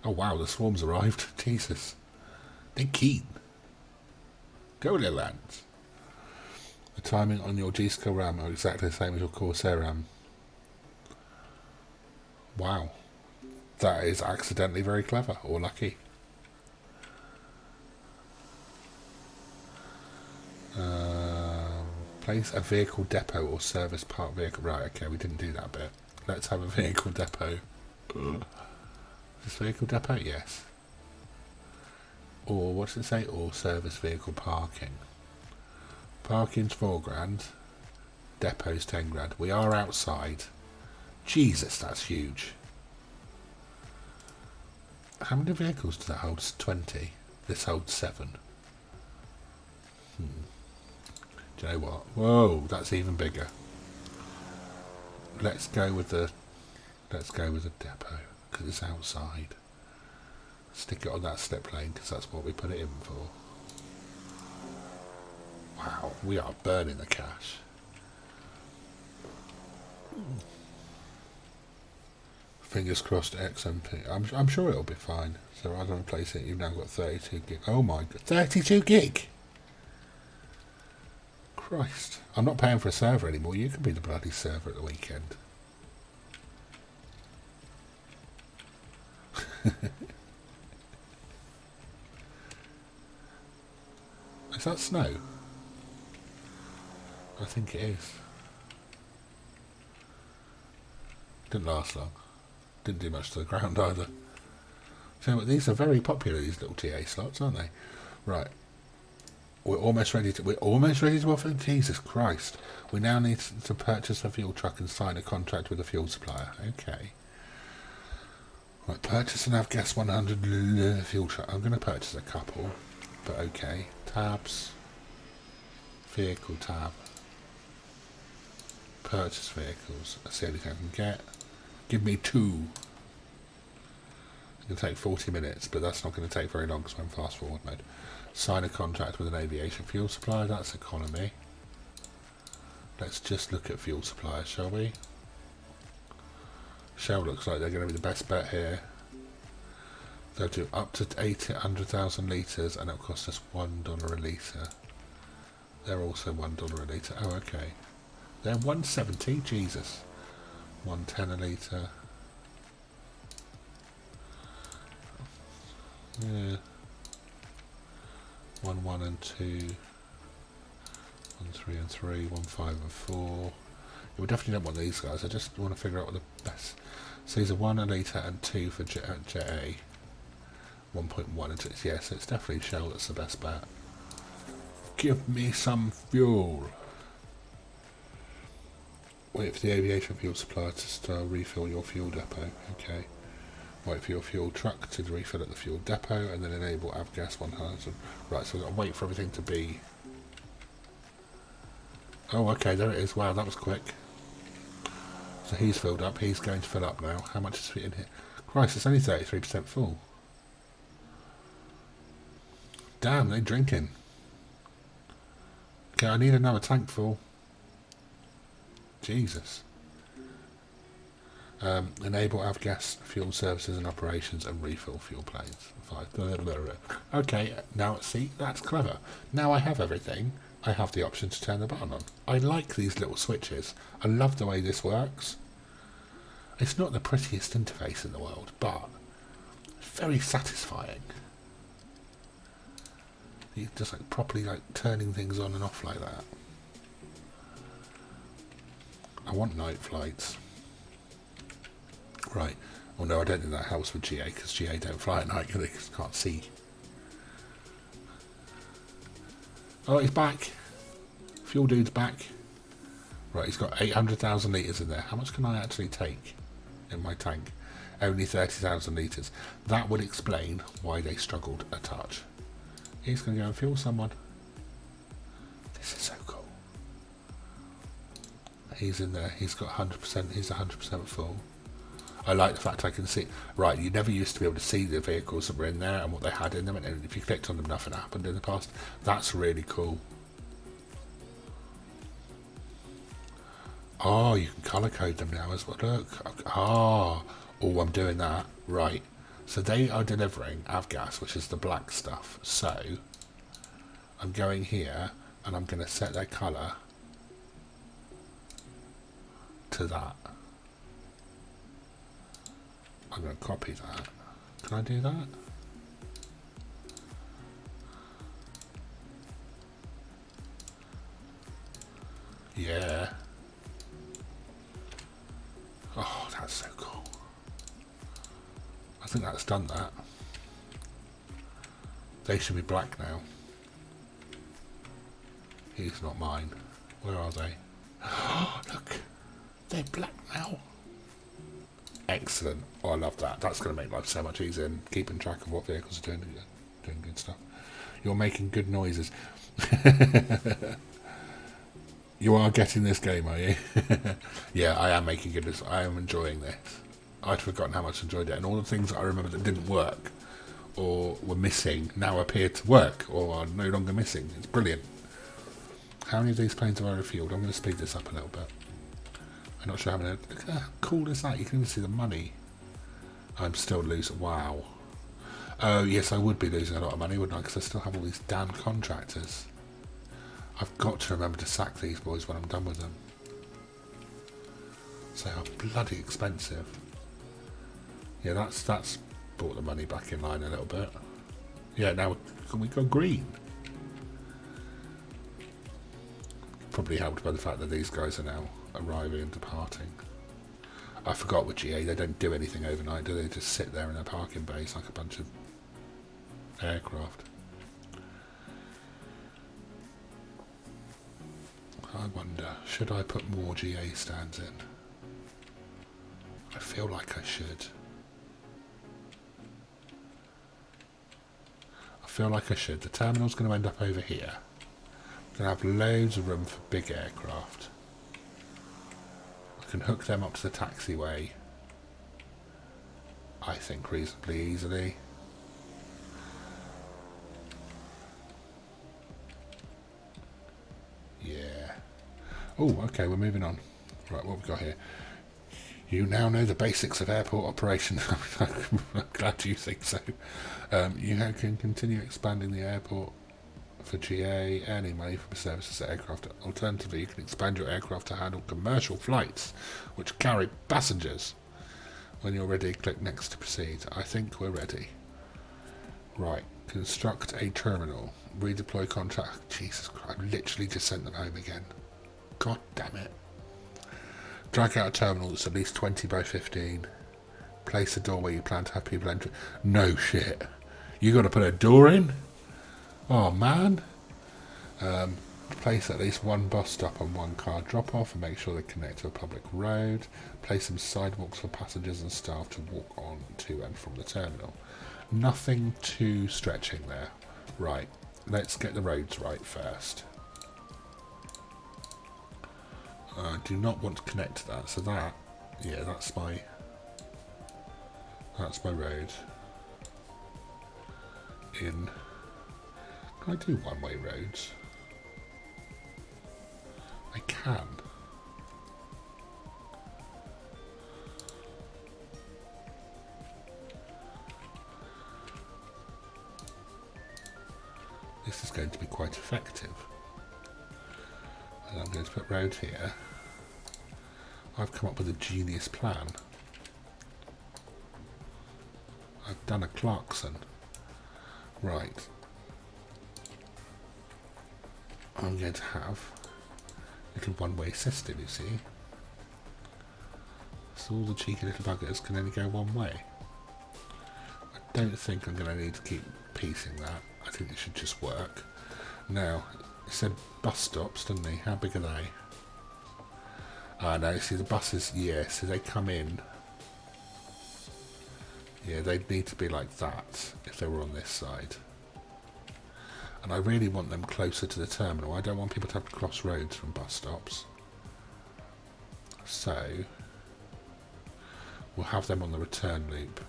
Oh wow, the swarm's arrived. Jesus. They're keen. Golands. The timing on your G-Skill RAM are exactly the same as your Corsair RAM. Wow. That is accidentally very clever, or lucky. Place a vehicle depot or service park vehicle. Right, okay, we didn't do that bit. Let's have a vehicle depot. Is this vehicle depot? Yes. Or, what does it say? Or service vehicle parking. Parking's £4,000. Depot's 10 grand. We are outside. Jesus, that's huge. How many vehicles does that hold? 20. This holds 7. Do you know what? Whoa, that's even bigger. Let's go with the depot because it's outside. Stick it on that slip lane because that's what we put it in for. Wow, we are burning the cash. Fingers crossed XMP. I'm sure it'll be fine. So rather than replace it, you've now got 32 gig. Oh my god, 32 gig! Christ. I'm not paying for a server anymore. You can be the bloody server at the weekend. Is that snow? I think it is. Didn't last long. Didn't do much to the ground either. So these are very popular, these little TA slots, aren't they? Right. We're almost ready to offer. Jesus Christ. We now need to purchase a fuel truck and sign a contract with a fuel supplier. Okay. Right, purchase an Avgas 100 fuel truck. I'm going to purchase a couple, but okay. Tabs. Vehicle tab. Purchase vehicles. That's the only thing I can get. Give me 2. It's going to take 40 minutes, but that's not going to take very long because I'm fast forward mode. Sign a contract with an aviation fuel supplier. That's economy. Let's just look at fuel suppliers, shall we? Shell looks like they're going to be the best bet here. They'll do up to 800,000 litres and it'll cost us $1 a litre. They're also $1 a litre. Oh, okay. They're 170. Jesus. 110 a litre. Yeah. 1, 1 and 2. 1, 3 and 3. 1, 5 and 4. Yeah, we definitely don't want these guys. I just want to figure out what the best. So these are 1 a litre and 2 for Jet A. 1.1 and 2. Yeah, so it's definitely Shell that's the best bet. Give me some fuel. Wait for the aviation fuel supplier to refill your fuel depot. Okay. Wait for your fuel truck to refill at the fuel depot and then enable Avgas 100. Right, so we've got to wait for everything to be... Oh, okay, there it is. Wow, that was quick. So he's filled up. He's going to fill up now. How much is in here? Christ, it's only 33% full. Damn, they're drinking. Okay, I need another tank full. Jesus. Enable Avgas fuel services and operations and refill fuel planes. 5. Okay, now see, that's clever. Now I have everything. I have the option to turn the button on. I like these little switches. I love the way this works. It's not the prettiest interface in the world, but it's very satisfying. You're just like properly like turning things on and off like that. I want night flights. Right. Oh no, I don't think that helps with GA because GA don't fly at night because they can't see. Oh, he's back. Fuel dude's back. Right, he's got 800,000 litres in there. How much can I actually take in my tank? Only 30,000 litres. That would explain why they struggled a touch. He's going to go and fuel someone. This is so cool. He's in there. He's got 100%. He's 100% full. I like the fact I can see. Right, you never used to be able to see the vehicles that were in there and what they had in them, and if you clicked on them, nothing happened in the past. That's really cool. Oh, you can colour code them now as well. Look. Ah. Oh, I'm doing that. Right. So they are delivering Avgas, which is the black stuff. So I'm going here and I'm going to set their colour to that. I'm going to copy that. Can I do that? Yeah. Oh, that's so cool. I think that's done that. They should be black now. He's not mine. Where are they? Oh, look. They're black now. Excellent. Oh, I love that. That's going to make life so much easier and keeping track of what vehicles are doing good stuff. You're making good noises. You are getting this game, are you? Yeah, I am making good noises. I am enjoying this. I'd forgotten how much I enjoyed it, and all the things that I remember that didn't work or were missing now appear to work or are no longer missing. It's brilliant. How many of these planes have I refueled? I'm going to speed this up a little bit. I'm not sure how many. Look at how cool is that? You can even see the money. I'm still losing. Wow. Oh, yes, I would be losing a lot of money, wouldn't I? Because I still have all these damn contractors. I've got to remember to sack these boys when I'm done with them. They are bloody expensive. Yeah, that's brought the money back in line a little bit. Yeah, now can we go green? Probably helped by the fact that these guys are now arriving and departing. I forgot with GA, they don't do anything overnight, do they? They just sit there in their parking bays like a bunch of aircraft. I wonder, should I put more GA stands in? I feel like I should. I feel like I should. The terminal's going to end up over here. We're going to have loads of room for big aircraft. I can hook them up to the taxiway, I think, reasonably easily. Yeah. Oh, okay, we're moving on. Right, what have we got here? You now know the basics of airport operation. I'm glad you think so. You can continue expanding the airport for GA, earning money from services to aircraft. Alternatively, you can expand your aircraft to handle commercial flights which carry passengers. When you're ready, click next to proceed. I think we're ready. Right, construct a terminal. Redeploy contract. Jesus Christ, I've literally just sent them home again. God damn it. Drag out a terminal that's at least 20 by 15. Place a door where you plan to have people enter. No shit. You got to put a door in? Oh man. Place at least one bus stop and one car drop off and make sure they connect to a public road. Place some sidewalks for passengers and staff to walk on to and from the terminal. Nothing too stretching there. Right. Let's get the roads right first. I do not want to connect to that, so that, yeah, that's my road. In, can I do one-way roads? I can. This is going to be quite effective. And I'm going to put road here. I've come up with a genius plan. I've done a Clarkson. Right. I'm going to have a little one-way system, you see. So all the cheeky little buggers can only go one way. I don't think I'm going to need to keep piecing that. I think it should just work. Now, he said bus stops, didn't he? How big are they? No, see the buses, yeah, so they come in. Yeah, they'd need to be like that if they were on this side. And I really want them closer to the terminal. I don't want people to have to cross roads from bus stops. So, we'll have them on the return loop.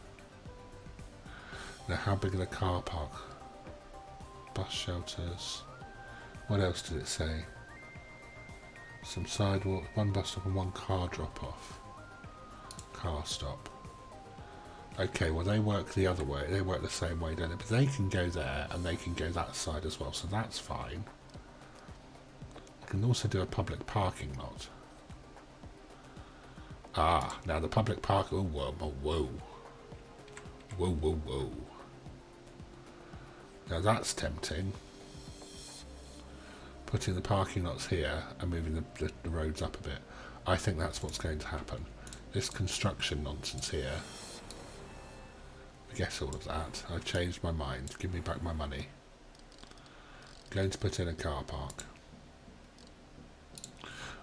Now, how big are the car park? Bus shelters. What else did it say? Some sidewalk, one bus stop and one car drop off. Car stop. Okay, well they work the other way. They work the same way, don't they? But they can go there and they can go that side as well, so that's fine. You can also do a public parking lot. Ah, now the public park. Oh, whoa, whoa, whoa. Whoa, whoa, whoa. Now that's tempting. Putting the parking lots here and moving the roads up a bit. I think that's what's going to happen. This construction nonsense here. Forget all of that. I changed my mind. Give me back my money. Going to put in a car park.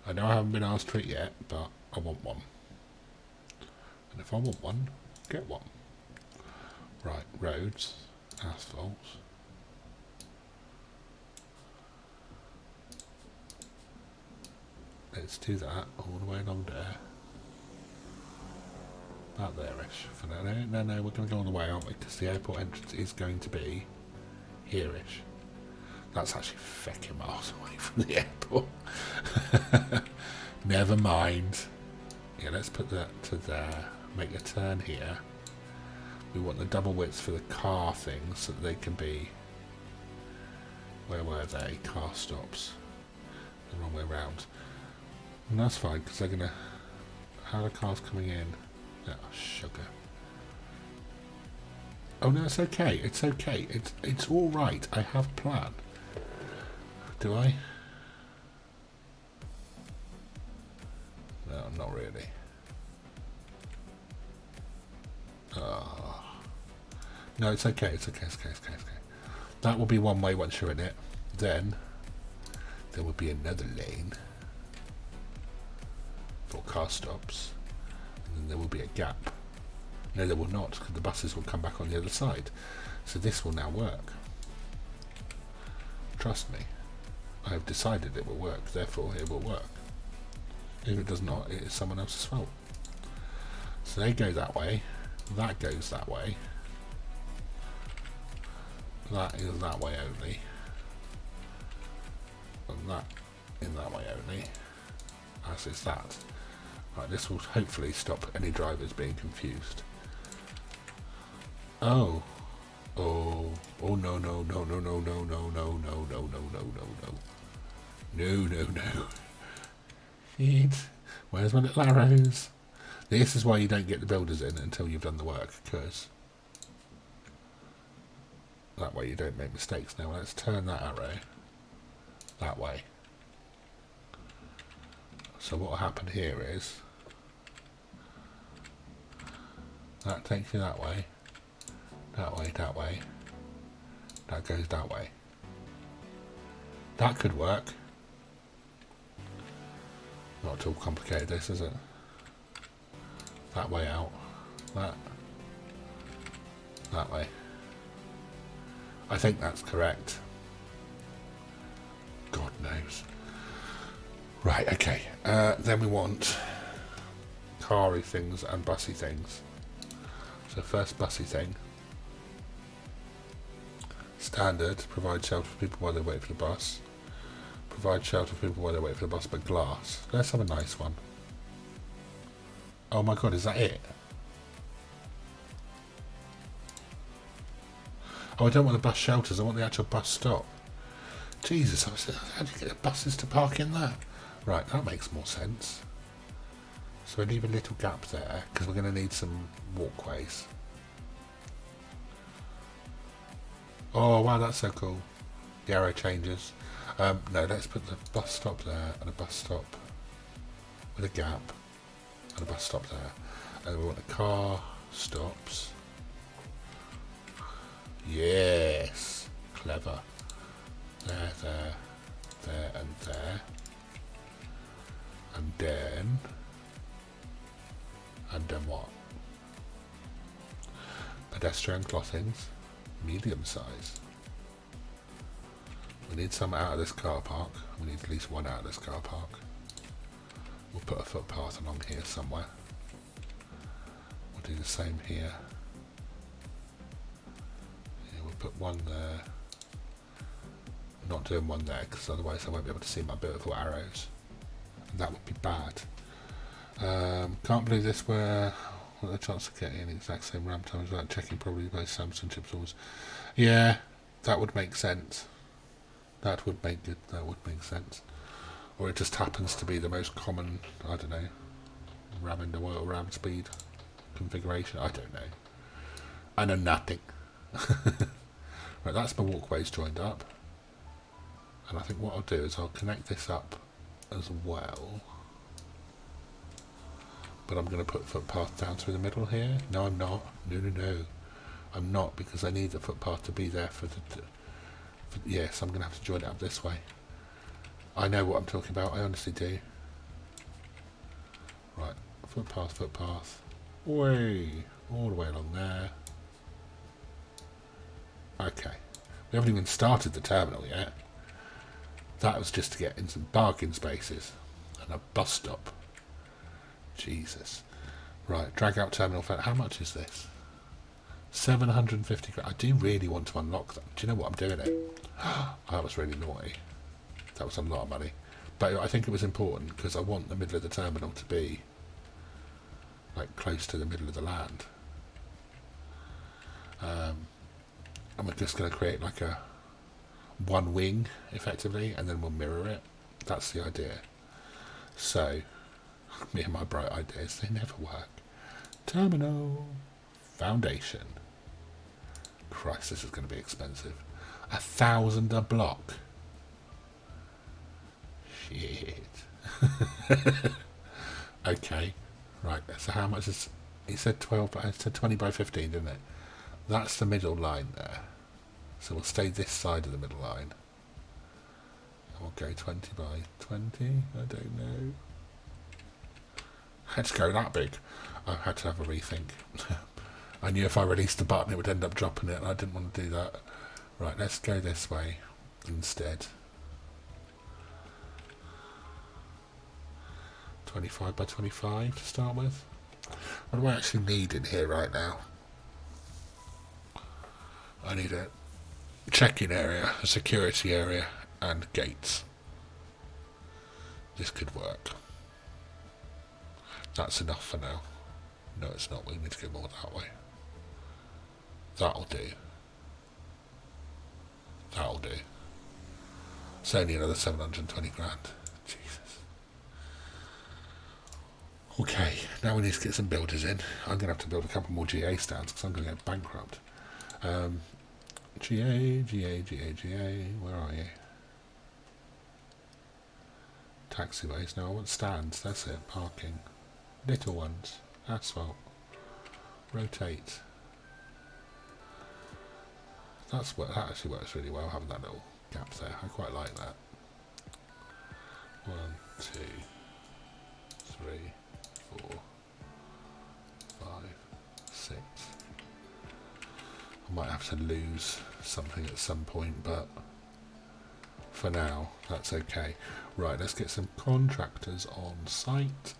I know I haven't been asked for it yet, but I want one. And if I want one, get one. Right, roads, asphalt. Let's do that all the way along there. About there-ish. For now. No, we're going to go all the way, aren't we? Because the airport entrance is going to be here-ish. That's actually feckin' miles away from the airport. Never mind. Yeah, let's put that to there. Make a turn here. We want the double width for the car things so that they can be... Where were they? Car stops. The wrong way around. And that's fine, because they're going to... How are the cars coming in? Oh, sugar. Oh no, it's okay. It's okay. It's all right. I have a plan. Do I? No, not really. Oh. No, it's okay. It's okay. It's okay. It's okay. It's okay. That will be one way once you're in it. Then there will be another lane for car stops. And there will be a gap. No, there will not, because the buses will come back on the other side. So this will now work. Trust me. I have decided it will work, therefore it will work. If it does not, it is someone else's fault. So they go that way. That goes that way. That is that way only. And that in that way only. As is that. Right, this will hopefully stop any drivers being confused. Oh. Oh. Oh no no no no no no no no no no no no no no. No no no. Shit. Where's my little arrows? This is why you don't get the builders in until you've done the work, because that way you don't make mistakes. Now let's turn that arrow that way. So what will happen here is that takes you that way, that way, that way, that goes that way. That could work. Not too complicated this, is it? That way out, that way. I think that's correct. God knows. Right, okay. Then we want car-y things and bussy things. So first bussy thing. Standard, provide shelter for people while they wait for the bus. Provide shelter for people while they wait for the bus, but glass. Let's have a nice one. Oh my god, is that it? Oh, I don't want the bus shelters, I want the actual bus stop. Jesus, how do you get the buses to park in that? Right, that makes more sense. So we leave a little gap there, because we're going to need some walkways. Oh wow, that's so cool. The arrow changes. No, let's put the bus stop there, and a bus stop with a gap, and a bus stop there. And we want the car stops. Yes, clever. There, there, there, and there. And then what? Pedestrian crossings, medium size. We need some out of this car park. We need at least one out of this car park. We'll put a footpath along here somewhere. We'll do the same here. Yeah, we'll put one there. Not doing one there because otherwise I won't be able to see my beautiful arrows. And that would be bad. Can't believe this where What are the chances of getting the exact same RAM times without checking? Probably both Samsung chipsets. Yeah, that would make sense. That would make sense. Or it just happens to be the most common, I don't know, RAM in the world, RAM speed configuration. I don't know. I know nothing. Right, that's my walkways joined up. And I think what I'll do is I'll connect this up as well. But I'm going to put footpath down through the middle here. No, I'm not. No. I'm not, because I need the footpath to be there for the... yes, I'm going to have to join it up this way. I know what I'm talking about. I honestly do. Right, footpath. Way, all the way along there. Okay. We haven't even started the terminal yet. That was just to get in some parking spaces and a bus stop. Jesus. Right, drag out terminal. How much is this? 750 grand. I do really want to unlock that. Do you know what? I'm doing it. Oh, that was really naughty. That was a lot of money. But I think it was important because I want the middle of the terminal to be like close to the middle of the land. And we're just going to create like a one wing effectively, and then we'll mirror it. That's the idea. So me and my bright ideas, they never work. Terminal foundation. Christ, this is going to be expensive. 1,000 a block. Shit. Okay, right, so how much is... he said 12, but I said 20 by 15, didn't it? That's the middle line there. So we'll stay this side of the middle line. And we'll go 20 by 20, I don't know. Had to go that big. I had to have a rethink. I knew if I released the button it would end up dropping it, and I didn't want to do that. Right, let's go this way instead. 25 by 25 to start with. What do I actually need in here right now? I need a check-in area, a security area, and gates. This could work. That's enough for now. No, it's not. We need to go more that way. That'll do. That'll do. It's only another 720 grand. Jesus. Okay, now we need to get some builders in. I'm going to have to build a couple more GA stands because I'm going to get bankrupt. GA, where are you? Taxiways. No, I want stands. That's it. Parking. Little ones. Asphalt. Rotate. That actually works really well, having that little gap there. I quite like that. 1, 2, 3, 4, 5, 6. I might have to lose something at some point, but for now, that's okay. Right, let's get some contractors on site.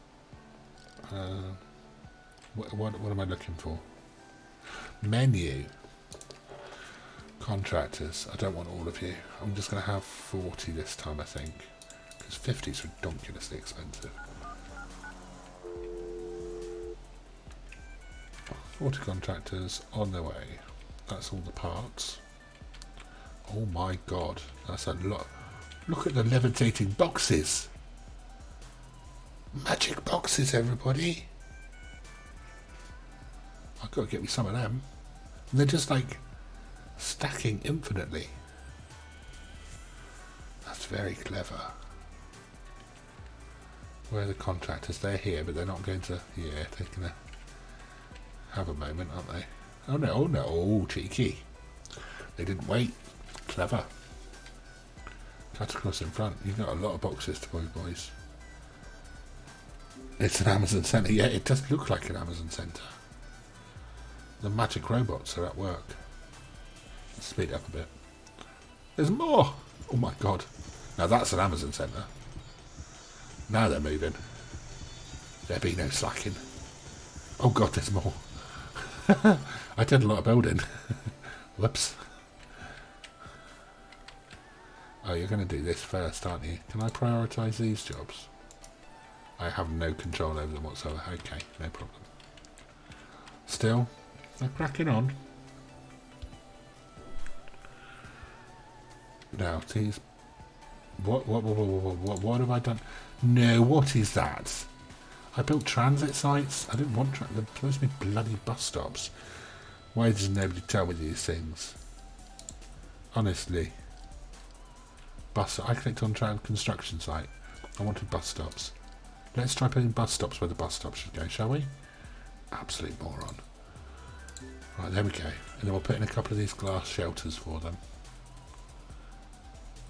What am I looking for? Menu. Contractors. I don't want all of you. I'm just going to have 40 this time, I think. Because 50 is ridiculously expensive. 40 contractors on their way. That's all the parts. Oh my god. That's a lot. Look at the levitating boxes. Magic boxes, everybody. I've got to get me some of them. And they're just like stacking infinitely. That's very clever. Where are the contractors? They're here, but they're not going to... yeah, they're going to have a moment, aren't they? Oh no, oh no, oh cheeky. They didn't wait. Clever. Cut across in front. You've got a lot of boxes to move, boys. It's an Amazon Centre. Yeah, it does look like an Amazon Centre. The magic robots are at work. Let's speed it up a bit. There's more! Oh my god. Now that's an Amazon Centre. Now they're moving. There be no slacking. Oh god, there's more. I did a lot of building. Whoops. Oh, you're going to do this first, aren't you? Can I prioritise these jobs? I have no control over them whatsoever. Okay, no problem. Still, they're cracking on. Now, these... What have I done? No, what is that? I built transit sites. I didn't want... They're supposed to be bloody bus stops. Why does nobody tell me these things? Honestly. I clicked on construction site. I wanted bus stops. Let's try putting bus stops where the bus stops should go, shall we? Absolute moron. Right, there we go. And then we'll put in a couple of these glass shelters for them.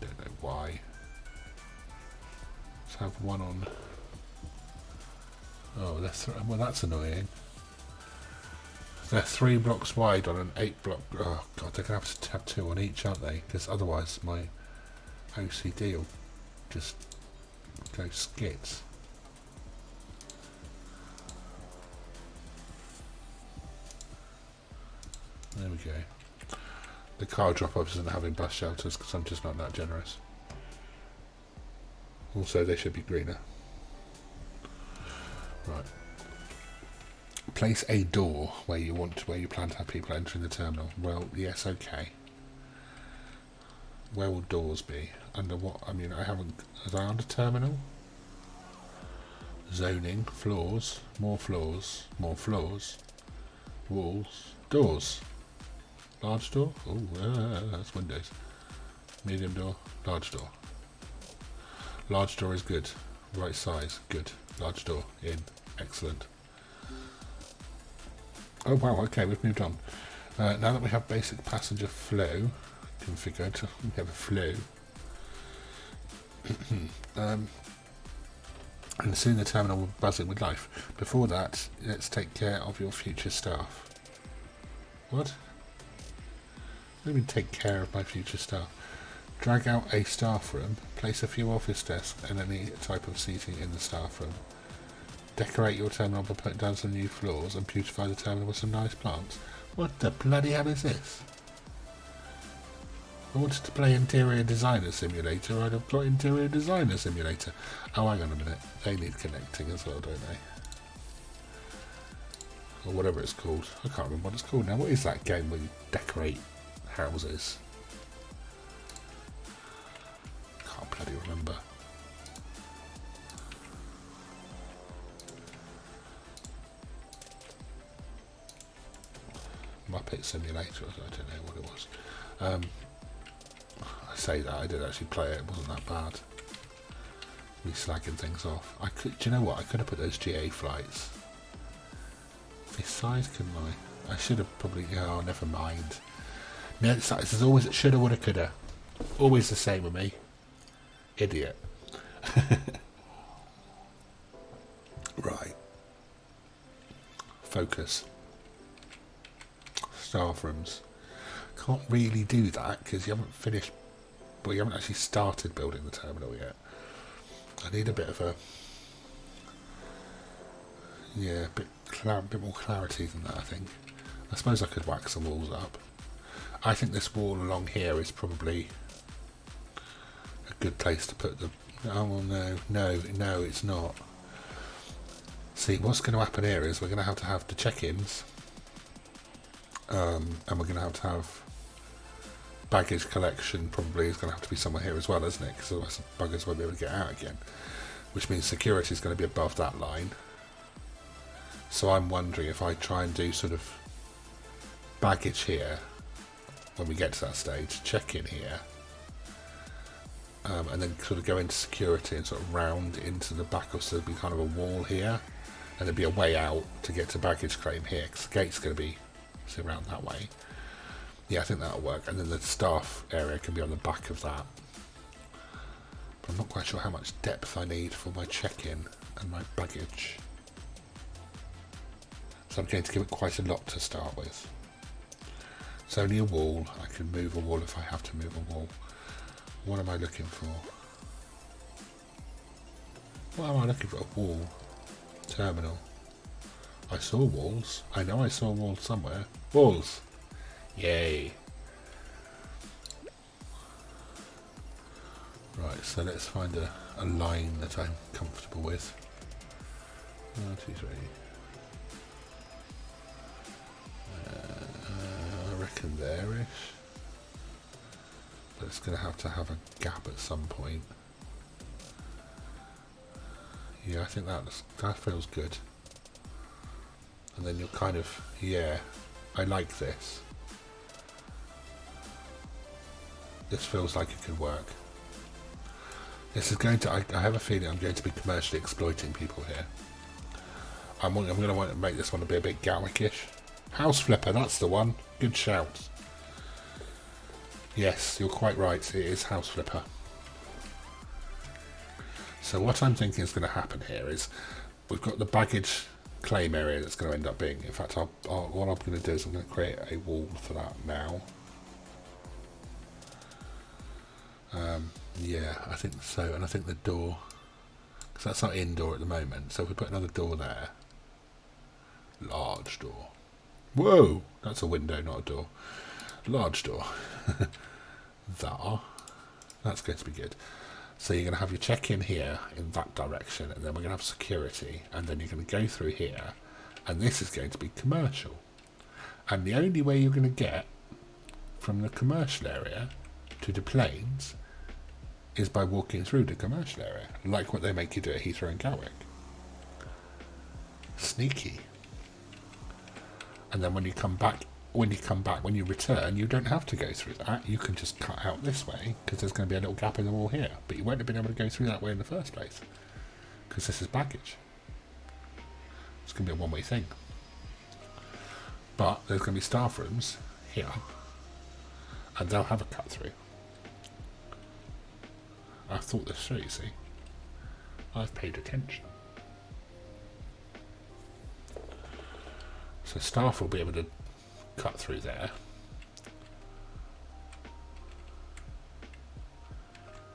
Don't know why. Let's have one on... Oh, well, that's annoying. They're 3 blocks wide on an 8 block... Oh, God, they're going to have to have 2 on each, aren't they? Because otherwise my OCD will just go skits. There we go. The car drop-off isn't having bus shelters because I'm just not that generous. Also, they should be greener. Right. Place a door where you plan to have people entering the terminal. Well, yes, okay. Where will doors be? Under what? I mean, I haven't... Is I under terminal? Zoning, floors, more floors, walls, doors. Large door? Oh, that's windows. Medium door, large door. Large door is good. Right size, good. Large door, in. Excellent. Oh wow, okay, we've moved on. Now that we have basic passenger flow configured, we have a flow. And soon the terminal will be buzzing with life. Before that, let's take care of your future staff. What? What do you mean take care of my future staff? Drag out a staff room, place a few office desks and any type of seating in the staff room. Decorate your terminal by putting down some new floors and beautify the terminal with some nice plants. What the bloody hell is this? I wanted to play Interior Designer Simulator, I'd have got Interior Designer Simulator. Oh, hang on a minute. They need connecting as well, don't they? Or whatever it's called. I can't remember what it's called now. What is that game where you decorate houses? Can't bloody remember. Muppet Simulator, I don't know what it was. I say that, I did actually play it, it wasn't that bad. Me slagging things off. Do you know what, I could have put those GA flights. This size, couldn't I? I should have probably, oh, never mind. No, there's always shoulda, woulda, coulda. Always the same with me. Idiot. Right. Focus. Staff rooms. Can't really do that because you haven't finished, well, you haven't actually started building the terminal yet. I need a bit of a, yeah, a bit more clarity than that, I think. I suppose I could whack some walls up. I think this wall along here is probably a good place to put the, oh well, no, it's not. See, what's going to happen here is we're going to have the check-ins. And we're going to have baggage collection probably is going to have to be somewhere here as well, isn't it? Because otherwise the buggers won't be able to get out again. Which means security is going to be above that line. So I'm wondering if I try and do sort of baggage here when we get to that stage, check in here, and then sort of go into security and sort of round into the back of, so there'll be kind of a wall here, and there'll be a way out to get to baggage claim here, because the gate's going to be around that way. Yeah, I think that'll work. And then the staff area can be on the back of that. But I'm not quite sure how much depth I need for my check-in and my baggage. So I'm going to give it quite a lot to start with. It's only a wall. I can move a wall if I have to move a wall. What am I looking for? What am I looking for? A wall. Terminal. I saw walls. I know I saw walls somewhere. Walls! Yay! Right, so let's find a line that I'm comfortable with. 1, 2, 3. in there-ish. But it's going to have a gap at some point. Yeah, I think that feels good. And then you're kind of, yeah, I like this. This feels like it could work. This is going to, I have a feeling I'm going to be commercially exploiting people here. I'm going to want to make this one a bit Gatwick-ish. House Flipper, that's the one. Good shout. Yes, you're quite right, it is House Flipper. So what I'm thinking is going to happen here is we've got the baggage claim area that's going to end up being, in fact, what I'm going to do is I'm going to create a wall for that now. Yeah, I think so, and I think the door, because that's not indoor at the moment, so if we put another door there, large door. Whoa, that's a window, not a door. Large door. That's going to be good. So you're going to have your check-in here in that direction, and then we're going to have security, and then you're going to go through here, and this is going to be commercial. And the only way you're going to get from the commercial area to the planes is by walking through the commercial area, like what they make you do at Heathrow and Gatwick. Sneaky. And then when you return, you don't have to go through that. You can just cut out this way, because there's going to be a little gap in the wall here. But you won't have been able to go through that way in the first place, because this is baggage. It's going to be a one-way thing. But there's going to be staff rooms here, and they'll have a cut through. I've thought this through, you see. I've paid attention. So staff will be able to cut through there.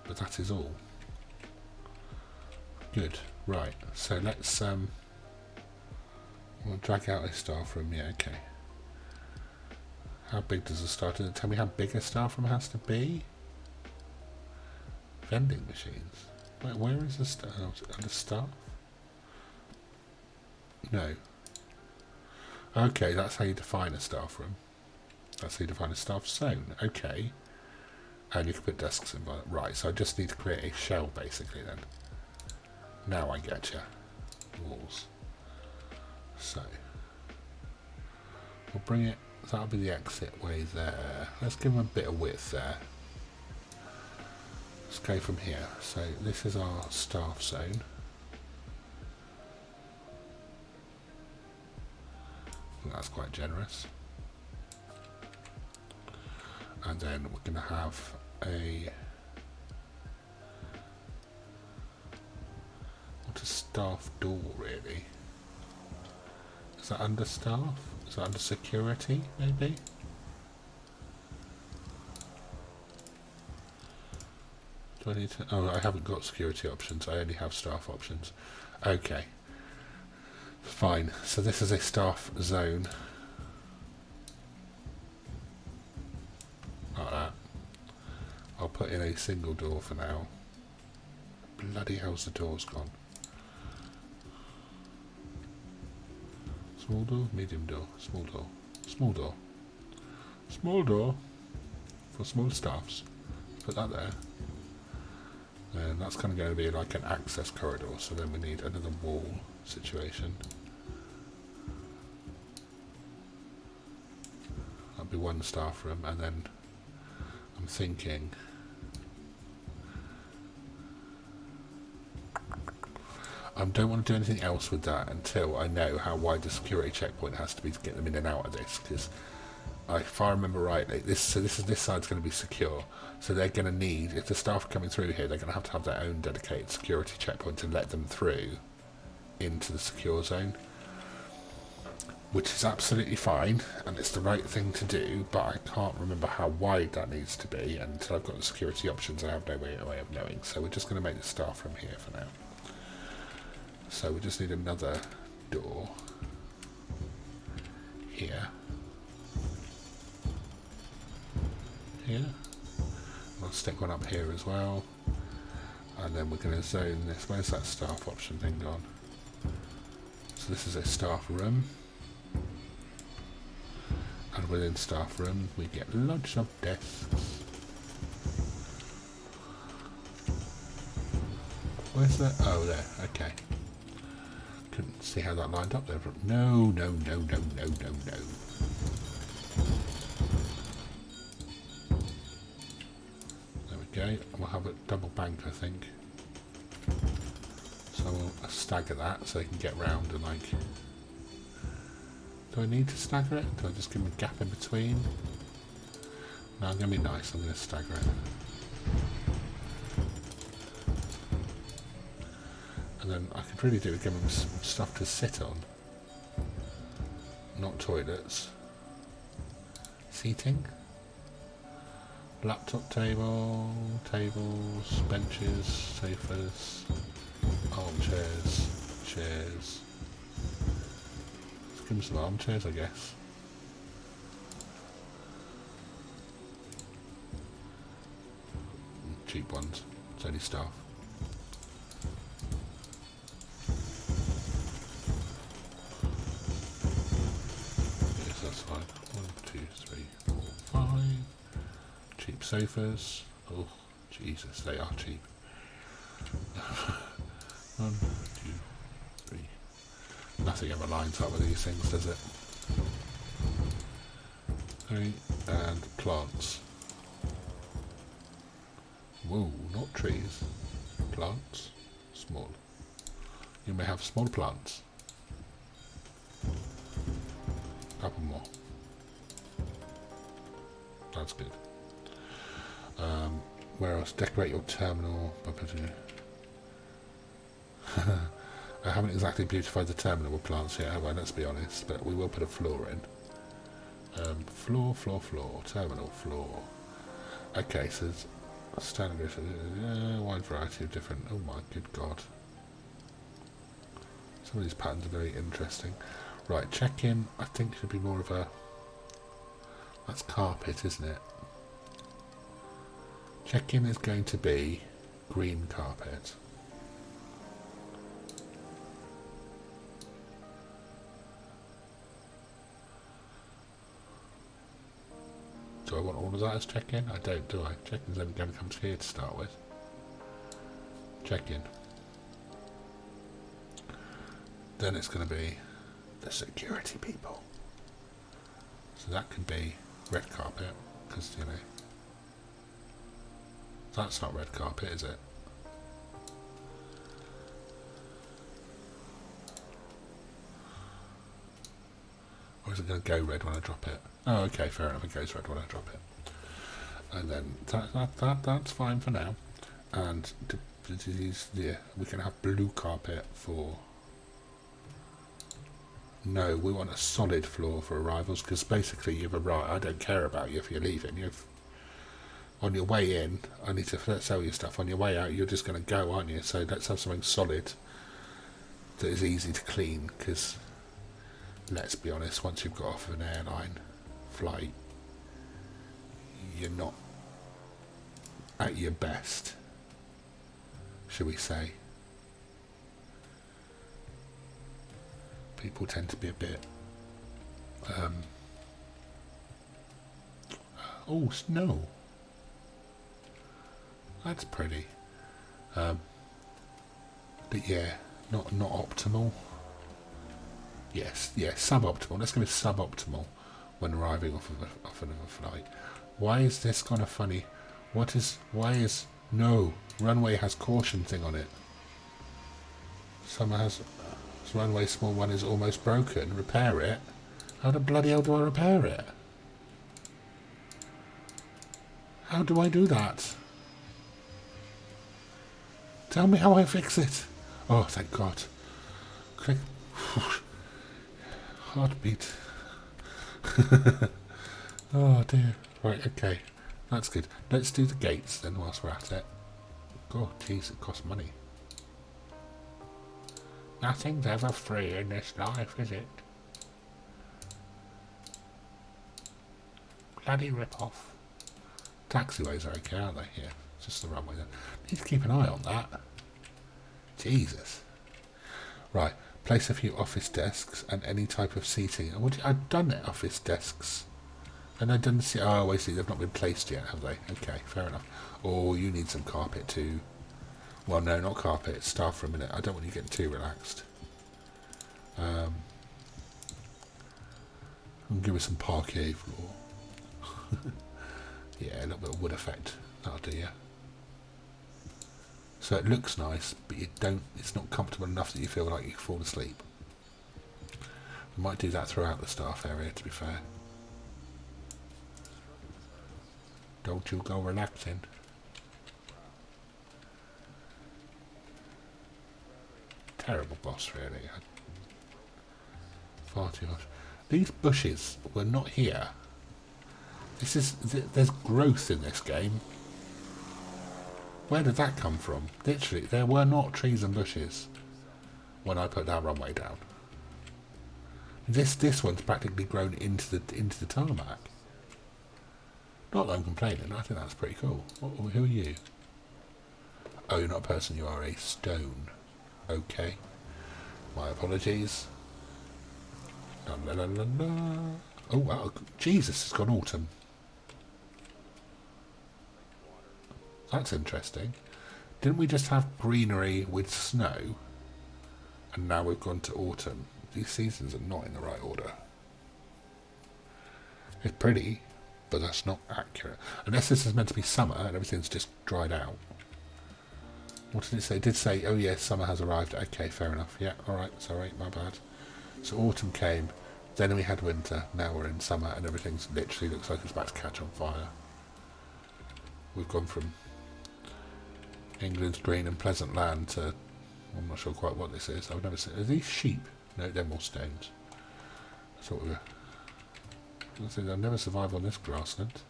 But that is all. Good. Right. So let's we'll drag out a staff room. Yeah, okay. How big does the staff? Does it tell me how big a staff room has to be? Vending machines. Wait, where is the staff? Under staff? No. Okay, that's how you define a staff room. That's how you define a staff zone. Okay. And you can put desks in. Right, so I just need to create a shell, basically, then. Now I get you. Walls. So. We'll bring it. That'll be the exit way there. Let's give them a bit of width there. Let's go from here. So this is our staff zone. I think that's quite generous. And then we're going to have what a staff door, really. Is that under staff? Is that under security, maybe? Do I need to? Oh, I haven't got security options. I only have staff options. Okay. Fine. So this is a staff zone. Like that. I'll put in a single door for now. Bloody hell's the door's gone. Small door, medium door, small door, small door. Small door for small staffs. Put that there. And that's kind of going to be like an access corridor, so then we need another wall situation. That'll be one staff room, and then I'm thinking I don't want to do anything else with that until I know how wide the security checkpoint has to be to get them in and out of this, because if I remember rightly, this side's going to be secure, so they're going to need, if the staff are coming through here, they're going to have their own dedicated security checkpoint to let them through into the secure zone, which is absolutely fine, and it's the right thing to do, but I can't remember how wide that needs to be, and until I've got the security options I have no way of knowing, so we're just going to make the staff room here for now. So we just need another door here. Here. I'll stick one up here as well. And then we're going to zone this. Where's that staff option thing gone? So this is a staff room. And within staff room we get lots of desks. Where's that? Oh, there. Okay. Couldn't see how that lined up there. But no. There we go. We'll have a double bank, I think. So we'll stagger that so they can get round and like... Do I need to stagger it? Do I just give them a gap in between? No, I'm going to be nice. I'm going to stagger it. And then I could really do with giving them some stuff to sit on. Not toilets. Seating. Laptop table, tables, benches, sofas, armchairs, chairs. Let's give them some armchairs, I guess. Cheap ones. It's only staff. Yes, that's fine. 1, 2, 3, 4, 5. Cheap sofas. Oh, Jesus, they are cheap. 1, 2, 3. Nothing ever lines up with these things, does it? 3. And plants. Whoa, not trees. Plants. Small. You may have small plants. Couple more. That's good. Where else? Decorate your terminal. I haven't exactly beautified the terminal with plants yet, have I? Let's be honest. But we will put a floor in. Floor. Terminal floor. Okay, so there's a standard, wide variety of different... Oh my good God. Some of these patterns are very interesting. Right, check-in, I think should be more of a... That's carpet, isn't it? Check-in is going to be green carpet. Do I want all of that as check-in? I don't, do I? Check-in's only going to come to here to start with. Check-in. Then it's going to be the security people. So that could be red carpet, because, you know, that's not red carpet, is it? Or is it going to go red when I drop it? Oh, okay, fair enough, it goes red when I drop it. And then that's fine for now. And yeah, we can have blue carpet for... No, we want a solid floor for arrivals, because basically you've arrived. I don't care about you if you're leaving. You've on your way in, I need to sell you stuff. On your way out, you're just going to go, aren't you? So let's have something solid that is easy to clean, because let's be honest, once you've got off of an airline flight, you're not at your best, shall we say. People tend to be a bit... oh, snow. That's pretty. But yeah, not optimal. Yes, suboptimal. Let's go with suboptimal when arriving off of a flight. Why is this kind of funny? No, runway has caution thing on it. Some has... runway small one is almost broken. Repair it. How the bloody hell do I repair it? How do I do that? Tell me how I fix it. Oh, thank God. Click. Heartbeat. Oh dear. Right, okay. That's good. Let's do the gates then whilst we're at it. God, jeez, it costs money. Nothing's ever free in this life, is it? Bloody rip-off. Taxiways are okay, aren't they? Yeah, just the runway there. Need to keep an eye on that. Jesus. Right, place a few office desks and any type of seating. I've done it, office desks. And I didn't see. Oh, I see. They've not been placed yet, have they? Okay, fair enough. Or you need some carpet too. Well, no, not carpet. Staff for a minute. I don't want you getting too relaxed. And give us some parquet floor. Yeah, a little bit of wood effect. That'll do you. So it looks nice, but you don't. It's not comfortable enough that you feel like you can fall asleep. We might do that throughout the staff area, to be fair. Don't you go relaxing. Terrible boss, really. Far too much. These bushes were not here. There's growth in this game. Where did that come from? Literally, there were not trees and bushes when I put that runway down. This one's practically grown into the tarmac. Not that I'm complaining. I think that's pretty cool. Who are you? Oh, you're not a person. You are a stone. Okay. My apologies. La, la, la, la, la. Oh wow! Jesus, it's gone autumn. That's interesting. Didn't we just have greenery with snow? And now we've gone to autumn. These seasons are not in the right order. It's pretty, but that's not accurate. Unless this is meant to be summer and everything's just dried out. What did it say? It did say, oh yes, summer has arrived. Okay, fair enough. Yeah, alright, sorry, my bad. So autumn came, then we had winter, now we're in summer and everything's literally looks like it's about to catch on fire. We've gone from England's green and pleasant land to, I'm not sure quite what this is. I've never seen, are these sheep? No, they're more stones. I thought we were, they'll never survive on this grassland.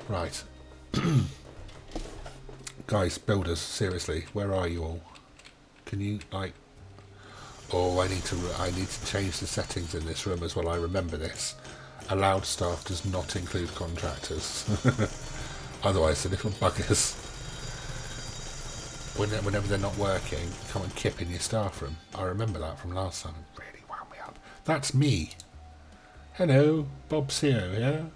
Right. Guys, builders, seriously, where are you all? Can you, like... Oh, I need to change the settings in this room as well. I remember this. Allowed staff does not include contractors. Otherwise, the little buggers, whenever they're not working, come and kip in your staff room. I remember that from last time. It really wound me up. That's me. Hello, Bob CEO here.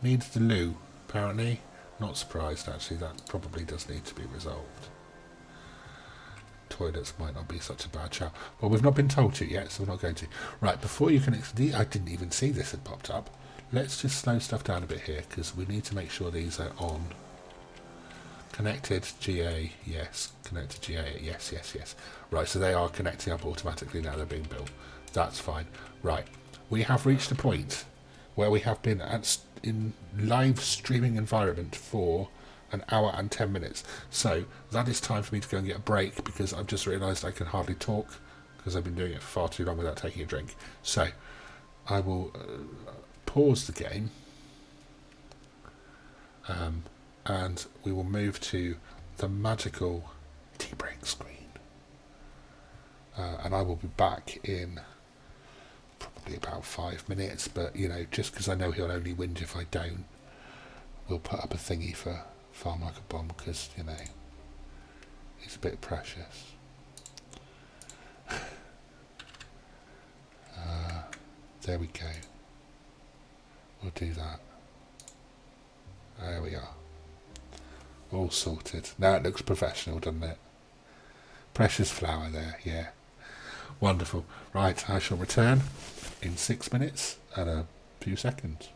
Needs the loo, apparently. Not surprised, actually. That probably does need to be resolved. Toilets might not be such a bad shout. Well, we've not been told to yet, so we're not going to. Right, before you can... I didn't even see this had popped up. Let's just slow stuff down a bit here, because we need to make sure these are on. Connected, GA, yes. Connected, GA, yes, yes, yes. Right, so they are connecting up automatically now they're being built. That's fine. Right, we have reached a point where we have been in live streaming environment for an hour and 10 minutes. So that is time for me to go and get a break, because I've just realised I can hardly talk because I've been doing it for far too long without taking a drink. So I will pause the game and we will move to the magical tea break screen. And I will be back in probably about 5 minutes, but you know, just because I know he'll only whinge if I don't, we'll put up a thingy for Farm Like a Bomb, because, you know, he's a bit precious. There we go. We'll do that. There we are. All sorted. Now it looks professional, doesn't it? Precious flower there, yeah. Wonderful. Right, I shall return in 6 minutes and a few seconds.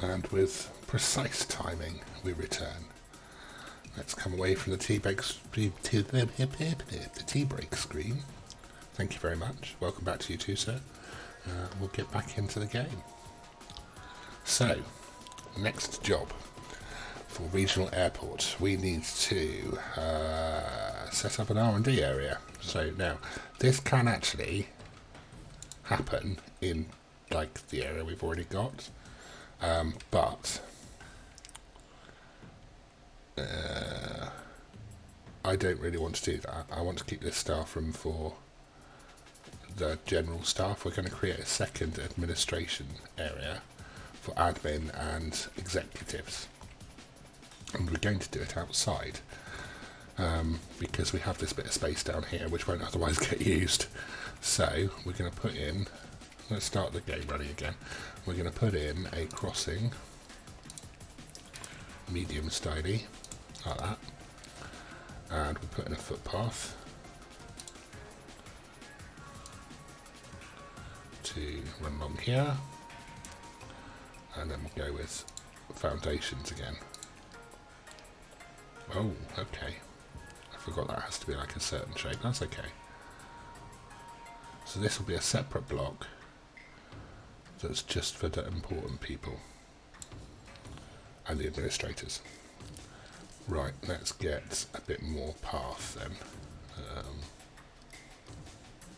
And with precise timing, we return. Let's come away from the tea break screen. Thank you very much. Welcome back to you too, sir. We'll get back into the game. So, next job for regional airport, we need to set up an R&D area. So now, this can actually happen in like the area we've already got, but I don't really want to do that. I want to keep this staff room for the general staff. We're going to create a second administration area for admin and executives, and we're going to do it outside because we have this bit of space down here which won't otherwise get used. So we're going to put in, let's start the game running again, we're going to put in a crossing, medium styly, like that, and we'll put in a footpath to run along here, and then we'll go with foundations again. Oh, okay. I forgot that has to be like a certain shape. That's okay. So this will be a separate block that's just for the important people and the administrators. Right, let's get a bit more path then.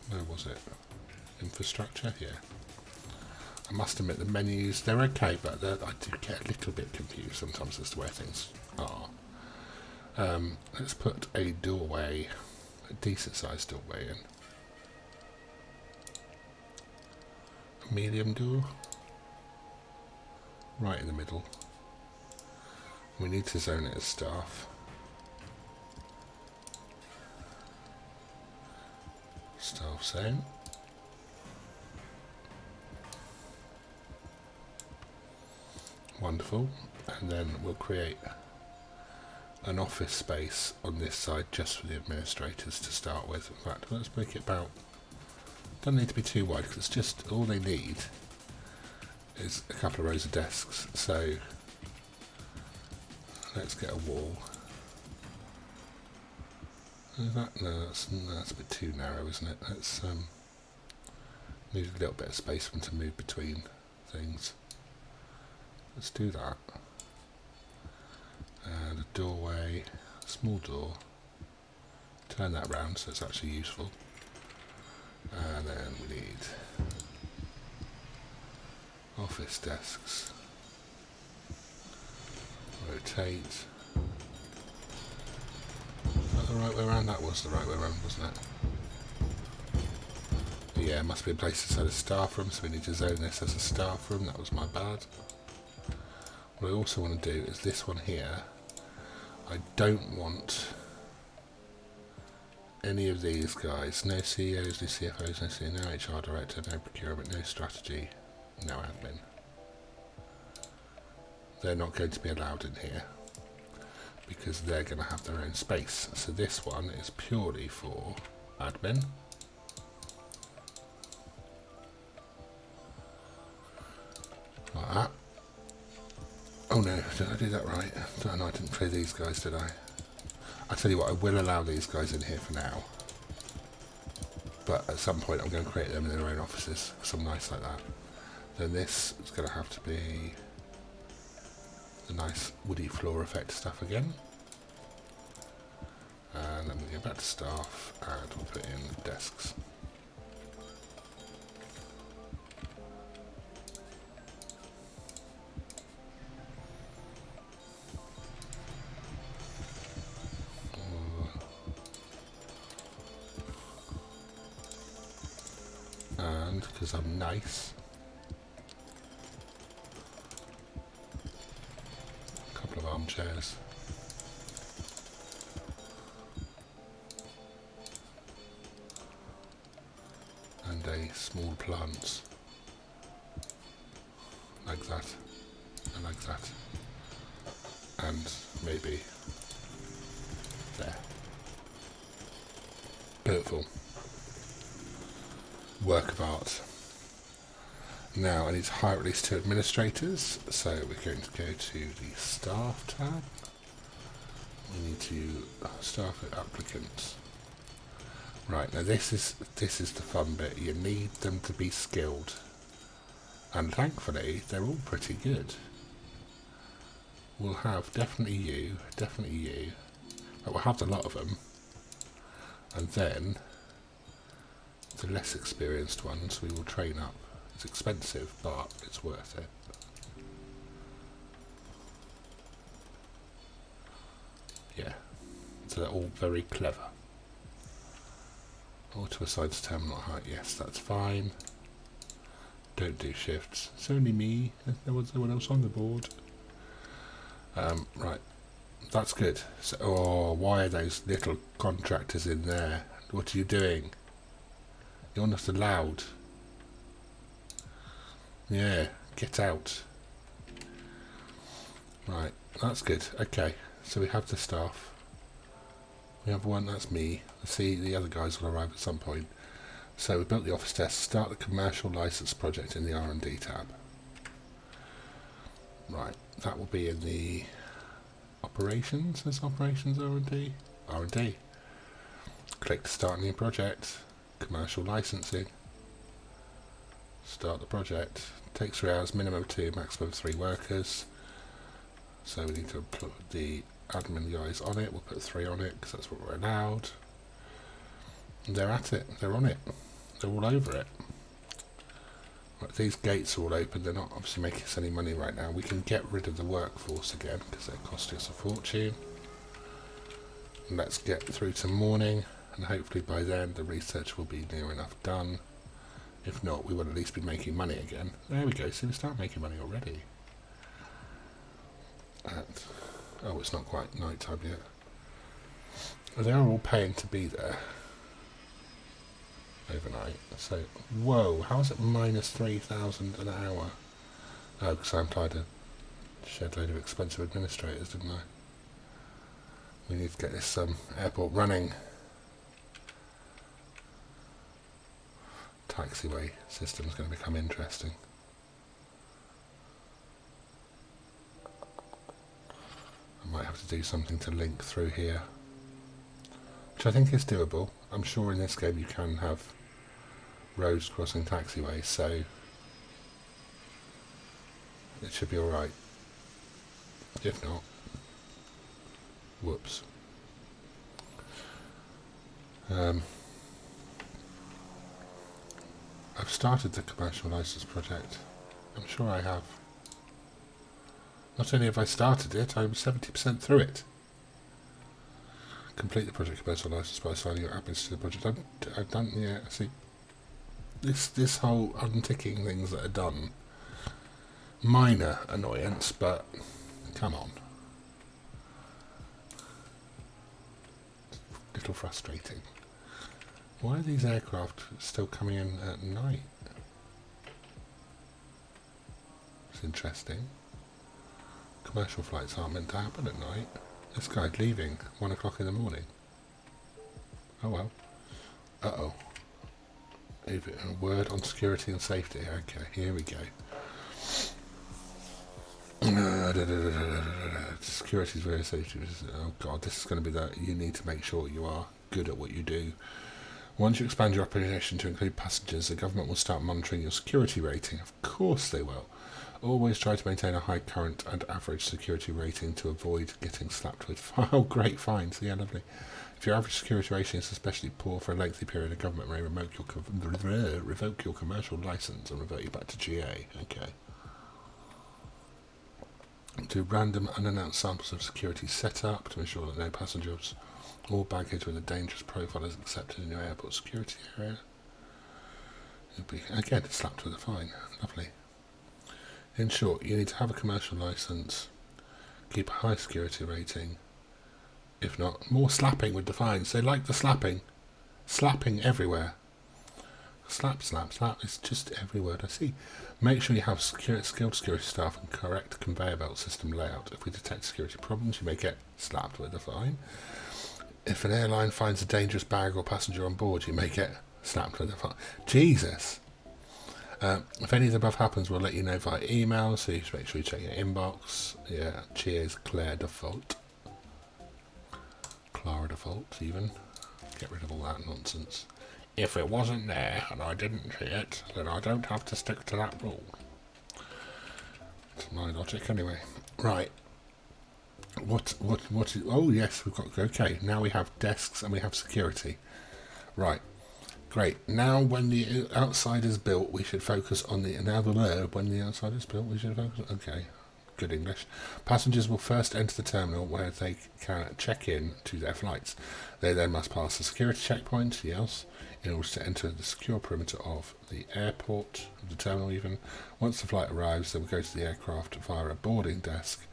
Where was it? Infrastructure? Yeah. I must admit the menus, they're okay, but I do get a little bit confused sometimes as to where things are. Let's put a doorway, a decent sized doorway in. A medium door, right in the middle. We need to zone it as staff. Staff zone. Wonderful. And then we'll create an office space on this side just for the administrators to start with. In fact, let's make it about, doesn't need to be too wide because it's just, all they need is a couple of rows of desks. So let's get a wall. Is that, no, that's a bit too narrow, isn't it? Let's need a little bit of space for them to move between things. Let's do that. And a doorway, small door. Turn that round so it's actually useful. And then we need office desks. Rotate. Is that the right way around? That was the right way around, wasn't it? Yeah, it must be a place to set a staff room, so we need to zone this as a staff room. That was my bad. What I also want to do is this one here. I don't want any of these guys. No CEOs, no CFOs, no CEO, no HR director, no procurement, no strategy, no admin. They're not going to be allowed in here because they're going to have their own space. So this one is purely for admin. Like that. Oh no, did I do that right? No, I didn't clear these guys, did I? I tell you what, I will allow these guys in here for now. But at some point I'm going to create them in their own offices, some nice like that. Then this is going to have to be the nice woody floor effect stuff again. And then we go back to staff and we'll put in desks. And because I'm nice, a couple of armchairs. And a small plant, like that, and like that, and maybe there. Beautiful. Work of art. Now I need to hire at least 2 administrators, so we're going to go to the staff tab. We need to staff applicants. Right, now this is the fun bit. You need them to be skilled, and thankfully they're all pretty good. We'll have definitely you, but we'll have a lot of them, and then the less experienced ones we will train up. It's expensive, but it's worth it. Yeah, so they're all very clever. Auto-assigns terminal height, yes, that's fine. Don't do shifts. It's only me, there was no one else on the board. Right, that's good. So, oh, why are those little contractors in there? What are you doing? You're not allowed. Yeah, get out. Right, that's good. Okay, so we have the staff. We have one, that's me. Let's see, the other guys will arrive at some point. So we built the office desk, start the commercial license project in the R&D tab. Right, that will be in the operations. There's operations R&D. R&D. Click to start a new project. Commercial licensing. Start the project. Takes 3 hours, minimum of 2, maximum of 3 workers. So we need to put the admin guys on it. We'll put 3 on it because that's what we're allowed. And they're at it. They're on it. They're all over it. Right, these gates are all open. They're not obviously making us any money right now. We can get rid of the workforce again because they're costing us a fortune. And let's get through to morning, and hopefully by then the research will be near enough done. If not, we will at least be making money again. There we go. See, we start making money already. Oh, it's not quite night time yet. They are all paying to be there overnight. So, whoa, how is it minus 3,000 an hour? Oh, because I implied a shed load of expensive administrators, didn't I? We need to get this airport running. Taxiway system is going to become interesting. I might have to do something to link through here, which I think is doable. I'm sure in this game you can have roads crossing taxiways, so it should be alright. If not, whoops. I've started the commercial license project. I'm sure I have. Not only have I started it, I'm 70% through it. Complete the project commercial license by assigning your admins to the project. I've done, yeah, see, this whole unticking things that are done, minor annoyance, but come on. Little frustrating. Why are these aircraft still coming in at night? It's interesting. Commercial flights aren't meant to happen at night. This guy's leaving 1 o'clock in the morning. Oh well. Uh-oh. A word on security and safety. Okay, here we go. Security is very safety. Oh god, this is going to be that. You need to make sure you are good at what you do. Once you expand your operation to include passengers, the government will start monitoring your security rating. Of course they will. Always try to maintain a high current and average security rating to avoid getting slapped with great fines. Yeah, lovely. If your average security rating is especially poor for a lengthy period, the government may revoke your commercial license and revert you back to GA. Okay. Do random unannounced samples of security setup to ensure that no passengers or baggage with a dangerous profile is accepted in your airport security area. You'll be again slapped with a fine. Lovely. In short, you need to have a commercial license, keep a high security rating. If not, more slapping with the fines. They like the slapping. Slapping everywhere. Slap, slap, slap. It's just every word I see. Make sure you have skilled security staff and correct conveyor belt system layout. If we detect security problems, you may get slapped with a fine. If an airline finds a dangerous bag or passenger on board, you may get slapped with a fine. Jesus. If any of the above happens, we'll let you know via email, so you should make sure you check your inbox. Yeah, cheers, Claire Default. Clara Default, even. Get rid of all that nonsense. If it wasn't there and I didn't see it, then I don't have to stick to that rule. It's my logic anyway. Right. Oh yes, we've got, okay, now we have desks and we have security. Right. Great. Now when the outside is built, we should focus on the, when the outside is built, we should focus, okay. Good English. Passengers will first enter the terminal where they can check in to their flights. They then must pass a security checkpoint, yes, in order to enter the secure perimeter of the airport, of the terminal even. Once the flight arrives, they will go to the aircraft via a boarding desk.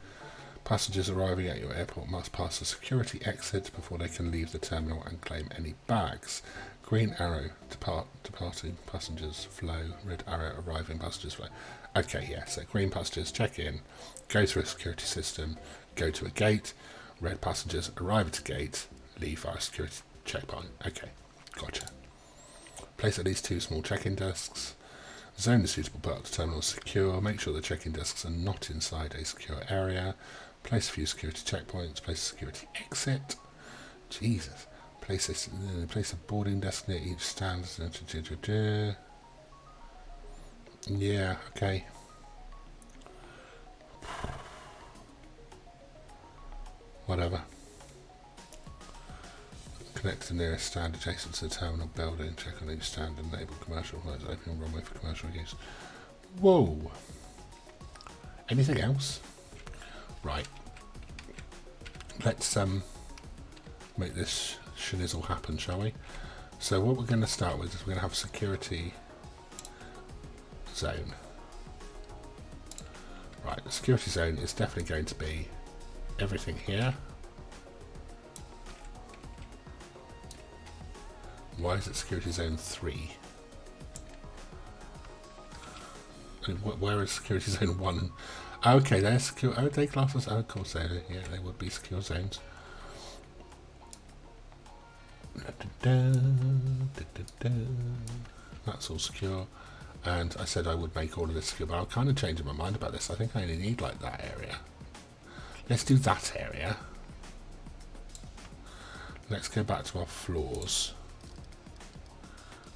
Passengers arriving at your airport must pass a security exit before they can leave the terminal and claim any bags. Green arrow, departing passengers flow. Red arrow, arriving passengers flow. Okay, yeah, so green passengers check in, go through a security system, go to a gate. Red passengers arrive at a gate, leave via a security checkpoint. Okay, gotcha. Place at least 2 small check-in desks. Zone the suitable part of the terminal secure. Make sure the check-in desks are not inside a secure area. Place a few security checkpoints. Place a security exit. Jesus. Place a boarding desk near each stand. Yeah, okay. Whatever. Connect to the nearest stand adjacent to the terminal building. Check on each stand and enable commercial flights. Open runway for commercial use. Whoa. Anything else? Right. Let's make this schnizzle happen, shall we? So what we're going to start with is we're going to have a security zone. Right, the security zone is definitely going to be everything here. Why is it security zone 3? Where is security zone 1? Okay, they're secure. Oh, they class as, oh, of course they would be secure zones. That's all secure. And I said I would make all of this secure, but I'm kind of changing my mind about this. I think I only need like that area. Let's do that area. Let's go back to our floors.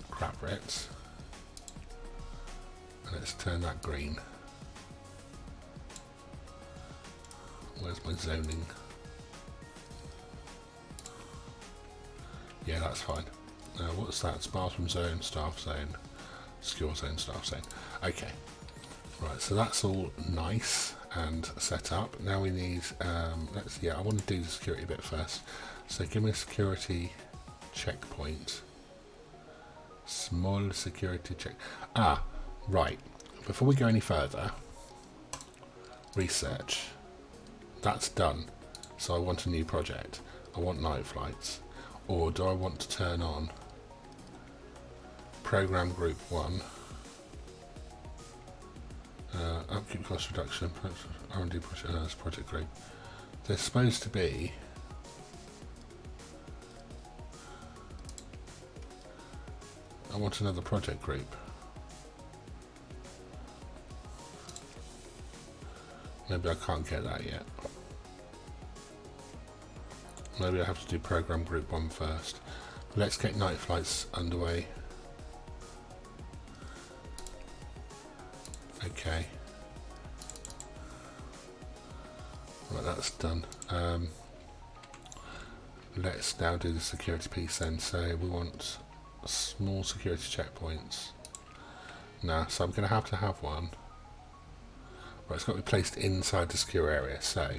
Crap Reds. And let's turn that green. Where's my zoning? Yeah, that's fine. What's that? It's bathroom zone, staff zone, secure zone, staff zone. Okay. Right, so that's all nice and set up. Now we need, I want to do the security bit first. So give me a security checkpoint. Small security check. Ah, right. Before we go any further, research. That's done. So I want a new project. I want night flights. Or do I want to turn on program group 1? Upkeep cost reduction, R&D project group. There's supposed to be I want another project group. Maybe I can't get that yet. Maybe I have to do program group 1 first. Let's get night flights underway. Okay. Right, that's done. Let's now do the security piece then. So we want small security checkpoints. So I'm going to have one. Right, it's got to be placed inside the secure area, so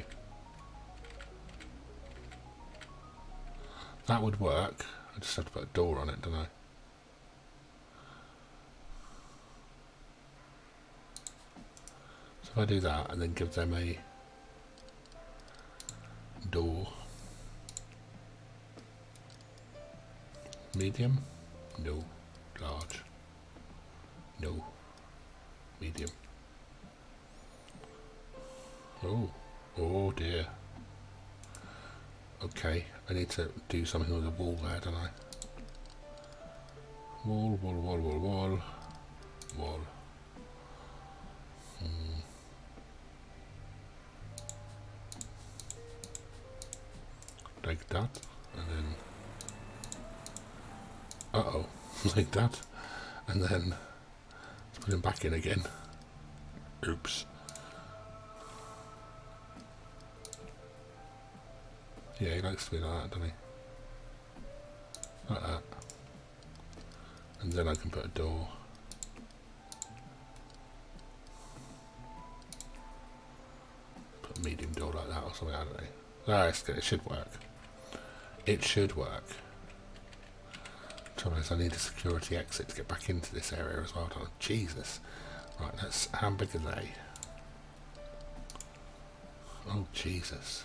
that would work. I just have to put a door on it, don't I? So if I do that and then give them a door. Medium? No. Large? No. Medium. Oh dear. Okay, I need to do something with the wall there, don't I? Wall. that, and then like that, and then let's put him back in again. Oops. Yeah, he likes to be like that, doesn't he? Like that. And then I can put a door. Put a medium door like that or something, I don't know. Ah, it's good. It should work. It should work. The trouble is I need a security exit to get back into this area as well. Oh, Jesus. Right, how big are they? Oh, Jesus.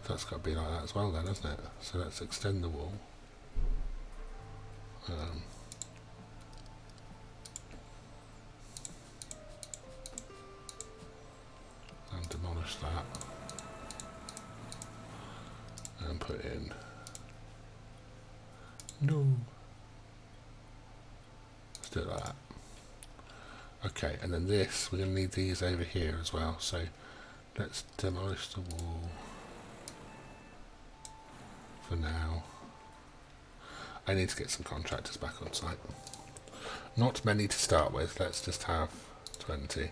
That's got to be like that as well then, hasn't it? So let's extend the wall. And demolish that. And put in... No! Let's do it like that. Okay, and then this, we're going to need these over here as well. So let's demolish the wall for now. I need to get some contractors back on site. Not many to start with, let's just have 20.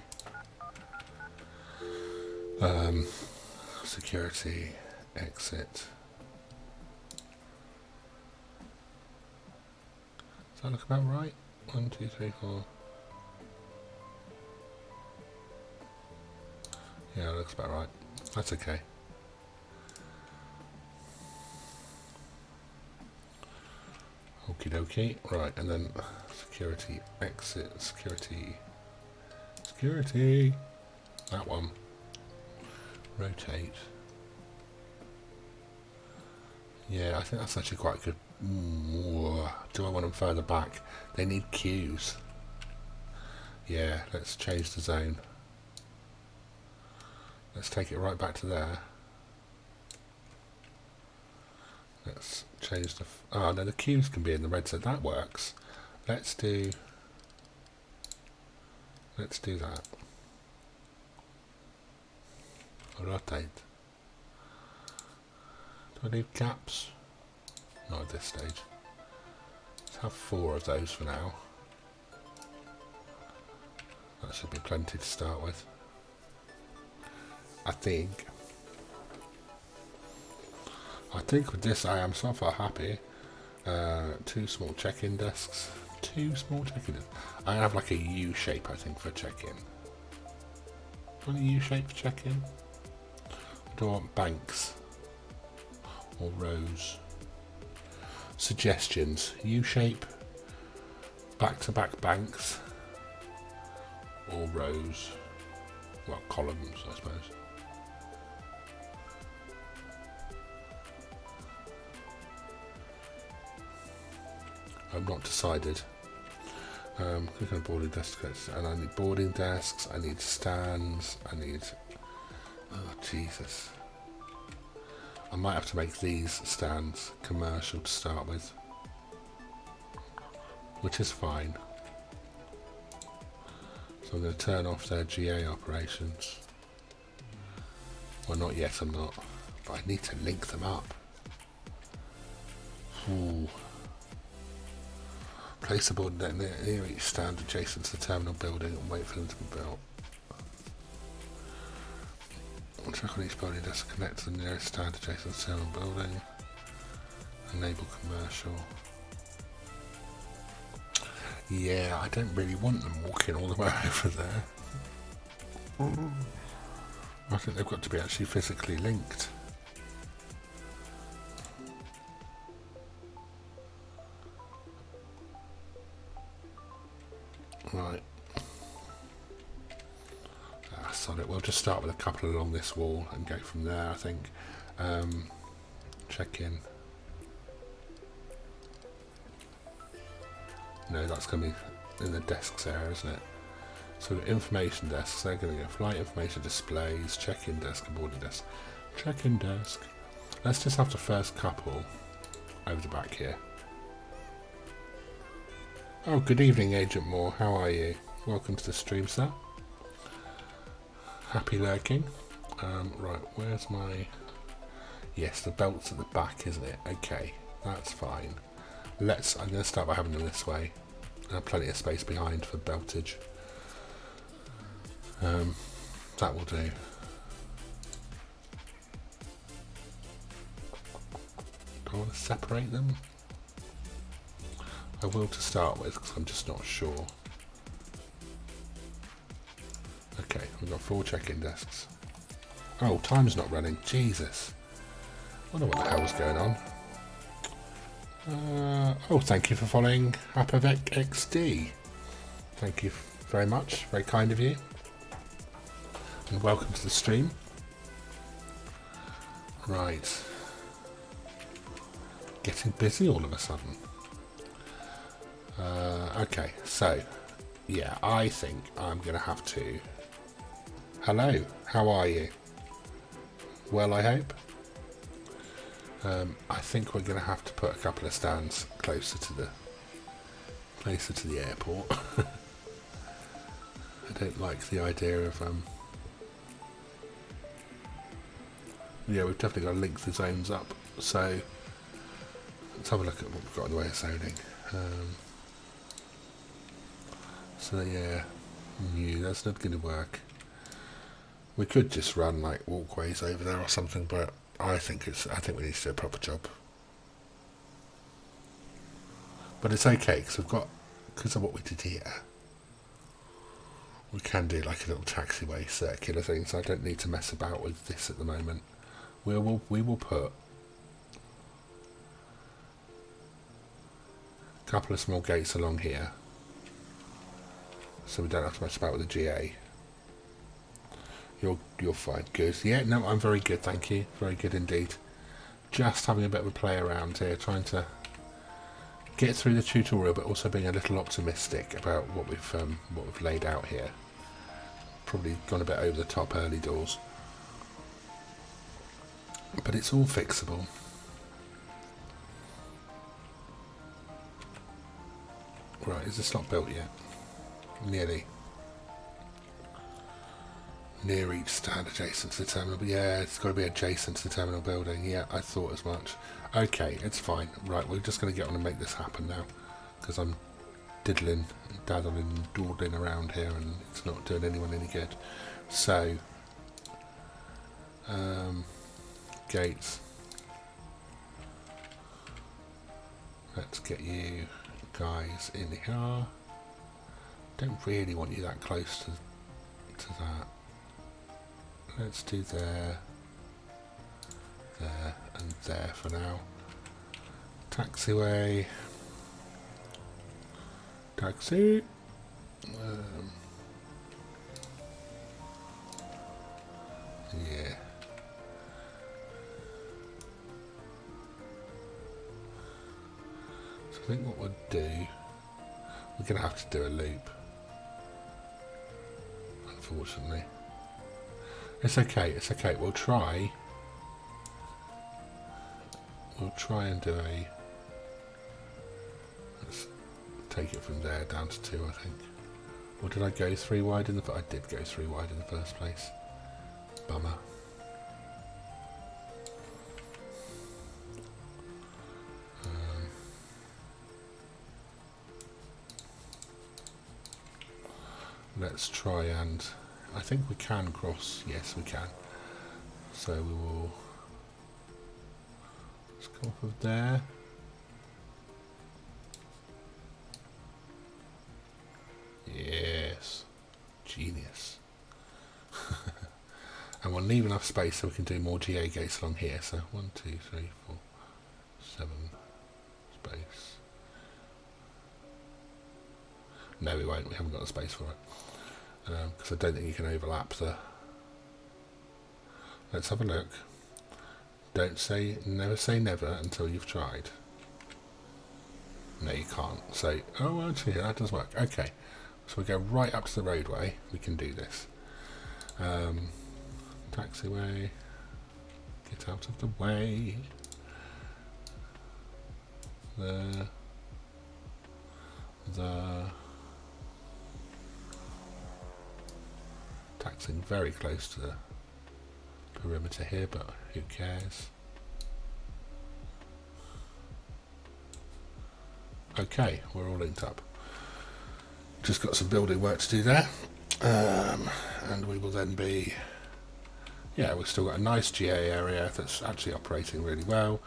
Security, exit. Does that look about right? 1, 2, 3, 4. Yeah, it looks about right. That's okay. Okie dokie. Right, and then security, exit, security. That one. Rotate. Yeah, I think that's actually quite good. Do I want them further back? They need queues. Yeah, let's change the zone. Let's take it right back to there. Let's change the... no, the queues can be in the red, so that works. Let's do that. Rotate. Do I need gaps? Not at this stage. Let's have 4 of those for now. That should be plenty to start with. I think with this I am so far happy. 2 small check-in desks. 2 small check-in desks. I have like a U shape, I think, for check-in. Do I want a U shape for check-in? Or do I want banks? Or rows? Suggestions. U shape, back-to-back banks, or rows. Well, columns, I suppose. I'm not decided. Click on boarding desks, and I need boarding desks, I need stands, I need... Oh, Jesus. I might have to make these stands commercial to start with. Which is fine. So I'm going to turn off their GA operations. Well, not yet, I'm not. But I need to link them up. Ooh. Place a board near each stand adjacent to the terminal building and wait for them to be built. Check on each boarding desk to connect to the nearest stand adjacent to the terminal building. Enable commercial. Yeah, I don't really want them walking all the way over there. I think they've got to be actually physically linked. Right. Solid. We'll just start with a couple along this wall and go from there, I think. Check in. No, that's going to be in the desks area, isn't it? So information desks, they're going to go flight information displays, check-in desk and boarding desk. Check-in desk. Let's just have the first couple over the back here. Oh, good evening, Agent Moore. How are you? Welcome to the stream, sir. Happy lurking. Right, where's my... Yes, the belt's at the back, isn't it? Okay, that's fine. I'm going to start by having them this way. I have plenty of space behind for beltage. That will do. Do I want to separate them? I will to start with, because I'm just not sure. Okay, we've got 4 check-in desks. Oh, time's not running. Jesus. I wonder what the hell's going on. Oh, thank you for following Apavec XD. Thank you very much. Very kind of you. And welcome to the stream. Right. Getting busy all of a sudden. Okay, so, yeah, I think I'm going to have to... Hello, how are you? Well, I hope. I think we're going to have to put a couple of stands closer to the airport. I don't like the idea of yeah, we've definitely got to link the zones up. So let's have a look at what we've got in the way of zoning. So yeah, that's not going to work. We could just run like walkways over there or something, but I think we need to do a proper job. But it's okay because of what we did here. We can do like a little taxiway circular thing, so I don't need to mess about with this at the moment. We will put a couple of small gates along here, so we don't have to mess about with the GA. You're fine. Good. Yeah, no, I'm very good, thank you. Very good indeed. Just having a bit of a play around here, trying to get through the tutorial, but also being a little optimistic about what we've laid out here. Probably gone a bit over the top early doors, but it's all fixable. Right, is this not built yet? Nearly. Near each stand adjacent to the terminal. But yeah, it's got to be adjacent to the terminal building. Yeah, I thought as much. Okay, it's fine. Right, we're just going to get on and make this happen now, because I'm diddling, daddling, dawdling around here, and it's not doing anyone any good. So, gates. Let's get you guys in here. Don't really want you that close to that. Let's do there, and there for now. Taxiway. Taxi. Yeah. So I think what we'll do, we're going to have to do a loop, unfortunately. It's okay, we'll try and do a, let's take it from there down to 2, I think. Or did I go 3 wide in I did go 3 wide in the first place. Bummer. Let's try and, I think we can cross, yes we can. So we will, let's go off of there. Yes, genius. And we'll leave enough space so we can do more GA gates along here. So 1, 2, 3, 4, 7 space. No, we won't. We haven't got the space for it because I don't think you can overlap the. Let's have a look. Never say never until you've tried. No, you can't. So, oh, actually, that does work. Okay, so we go right up to the roadway. We can do this. Taxiway. Get out of the way. There. Taxing very close to the perimeter here, but who cares? Okay, we're all linked up. Just got some building work to do there. And we will then be... Yeah, we've still got a nice GA area that's actually operating really well.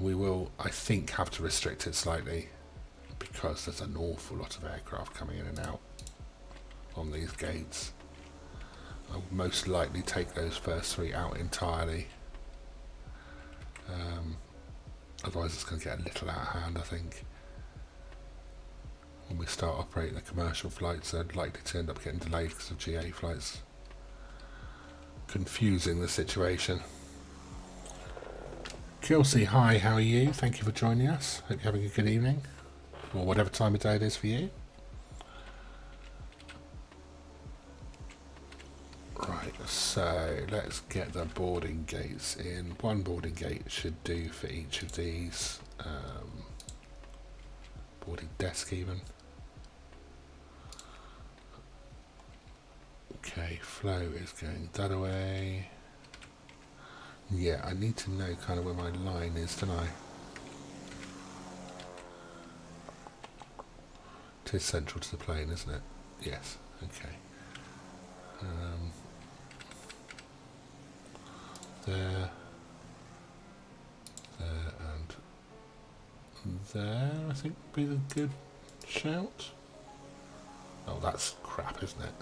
We will, I think, have to restrict it slightly because there's an awful lot of aircraft coming in and out on these gates. I'll most likely take those first 3 out entirely. Otherwise it's going to get a little out of hand, I think. When we start operating the commercial flights, they're likely to end up getting delayed because of GA flights. Confusing the situation. Kelsey, hi, how are you? Thank you for joining us. Hope you're having a good evening, or whatever time of day it is for you. Right, so let's get the boarding gates in. 1 boarding gate should do for each of these. Boarding desk even. Okay, flow is going that away. Yeah, I need to know kind of where my line is, don't I? It is central to the plane, isn't it? Yes, okay. There, and there, I think would be the good shout. Oh, that's crap, isn't it?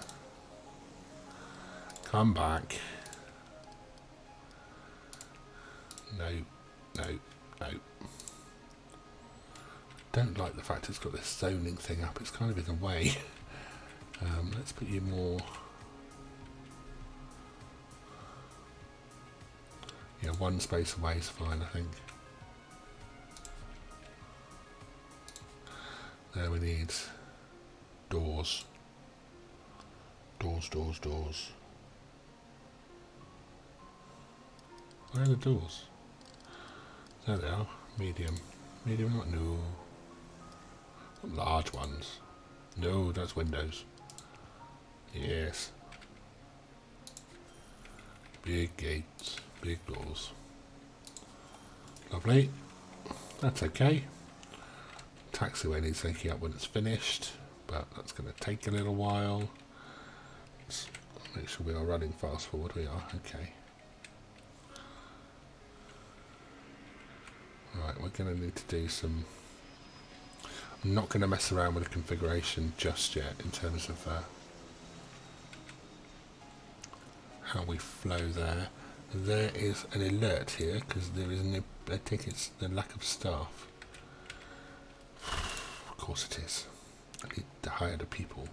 Come back. No, no, no. Don't like the fact it's got this zoning thing up. It's kind of in the way. Let's put you more... Yeah, 1 space away is fine, I think. There we need doors. Doors, doors, doors. Where are the doors? There they are. Medium. Medium, not no. Not large ones. No, that's windows. Yes. Big gates. Big doors. Lovely. That's okay. Taxiway needs taking up when it's finished, but that's going to take a little while. Let's make sure we are running fast forward. We are. Okay. Right, we're going to need to do some... I'm not going to mess around with the configuration just yet in terms of how we flow there. There is an alert here because there is no... I think it's the lack of staff. Of course it is. I need to hire the people.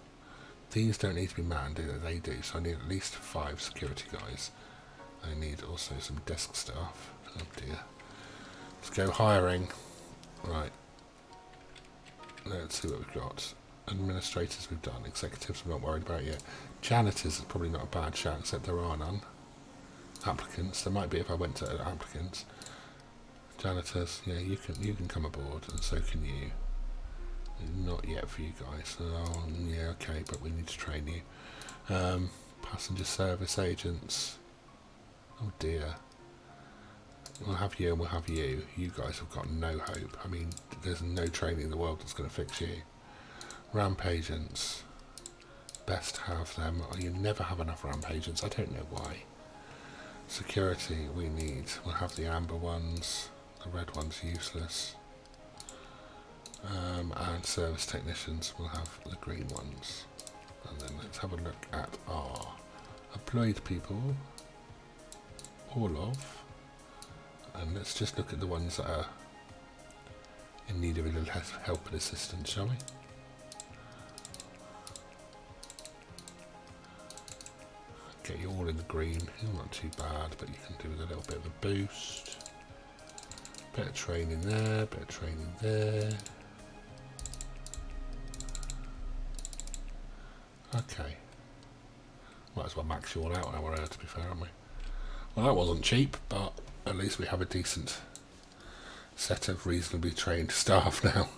These don't need to be manned, they do, so I need at least 5 security guys. I need also some desk staff. Oh dear. Let's go hiring. Right. Let's see what we've got. Administrators we've done. Executives I'm not worried about yet. Janitors is probably not a bad shout, except there are none. Applicants. There might be if I went to applicants. Janitors, yeah, you can come aboard, and so can you. Not yet for you guys. Oh, yeah, okay, but we need to train you. Passenger service agents. Oh dear. We'll have you and we'll have you. You guys have got no hope. I mean, there's no training in the world that's going to fix you. Ramp agents. Best have them. Oh, you never have enough ramp agents. I don't know why. Security we need. We'll have the amber ones. The red ones useless. And service technicians will have the green ones. And then let's have a look at our employed people. All of. And let's just look at the ones that are in need of a little help and assistance, shall we? Get you all in the green. Not too bad, but you can do with a little bit of a boost. Bit of training there, bit of training there. Okay. Might as well max you all out now we're out, to be fair, aren't we? Well, that wasn't cheap, but at least we have a decent set of reasonably trained staff now.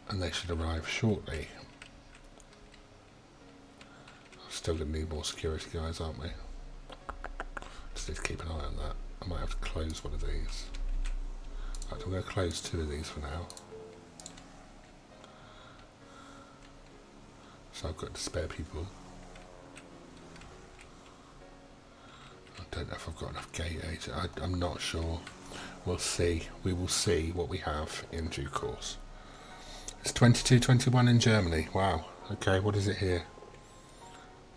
And they should arrive shortly. Still going to need more security guys, aren't we? Just need to keep an eye on that. I might have to close one of these. In fact, I'm going to close 2 of these for now. So I've got to spare people. I don't know if I've got enough gate age. I'm not sure. We'll see. We will see what we have in due course. It's 22:21 in Germany. Wow. Okay, what is it here?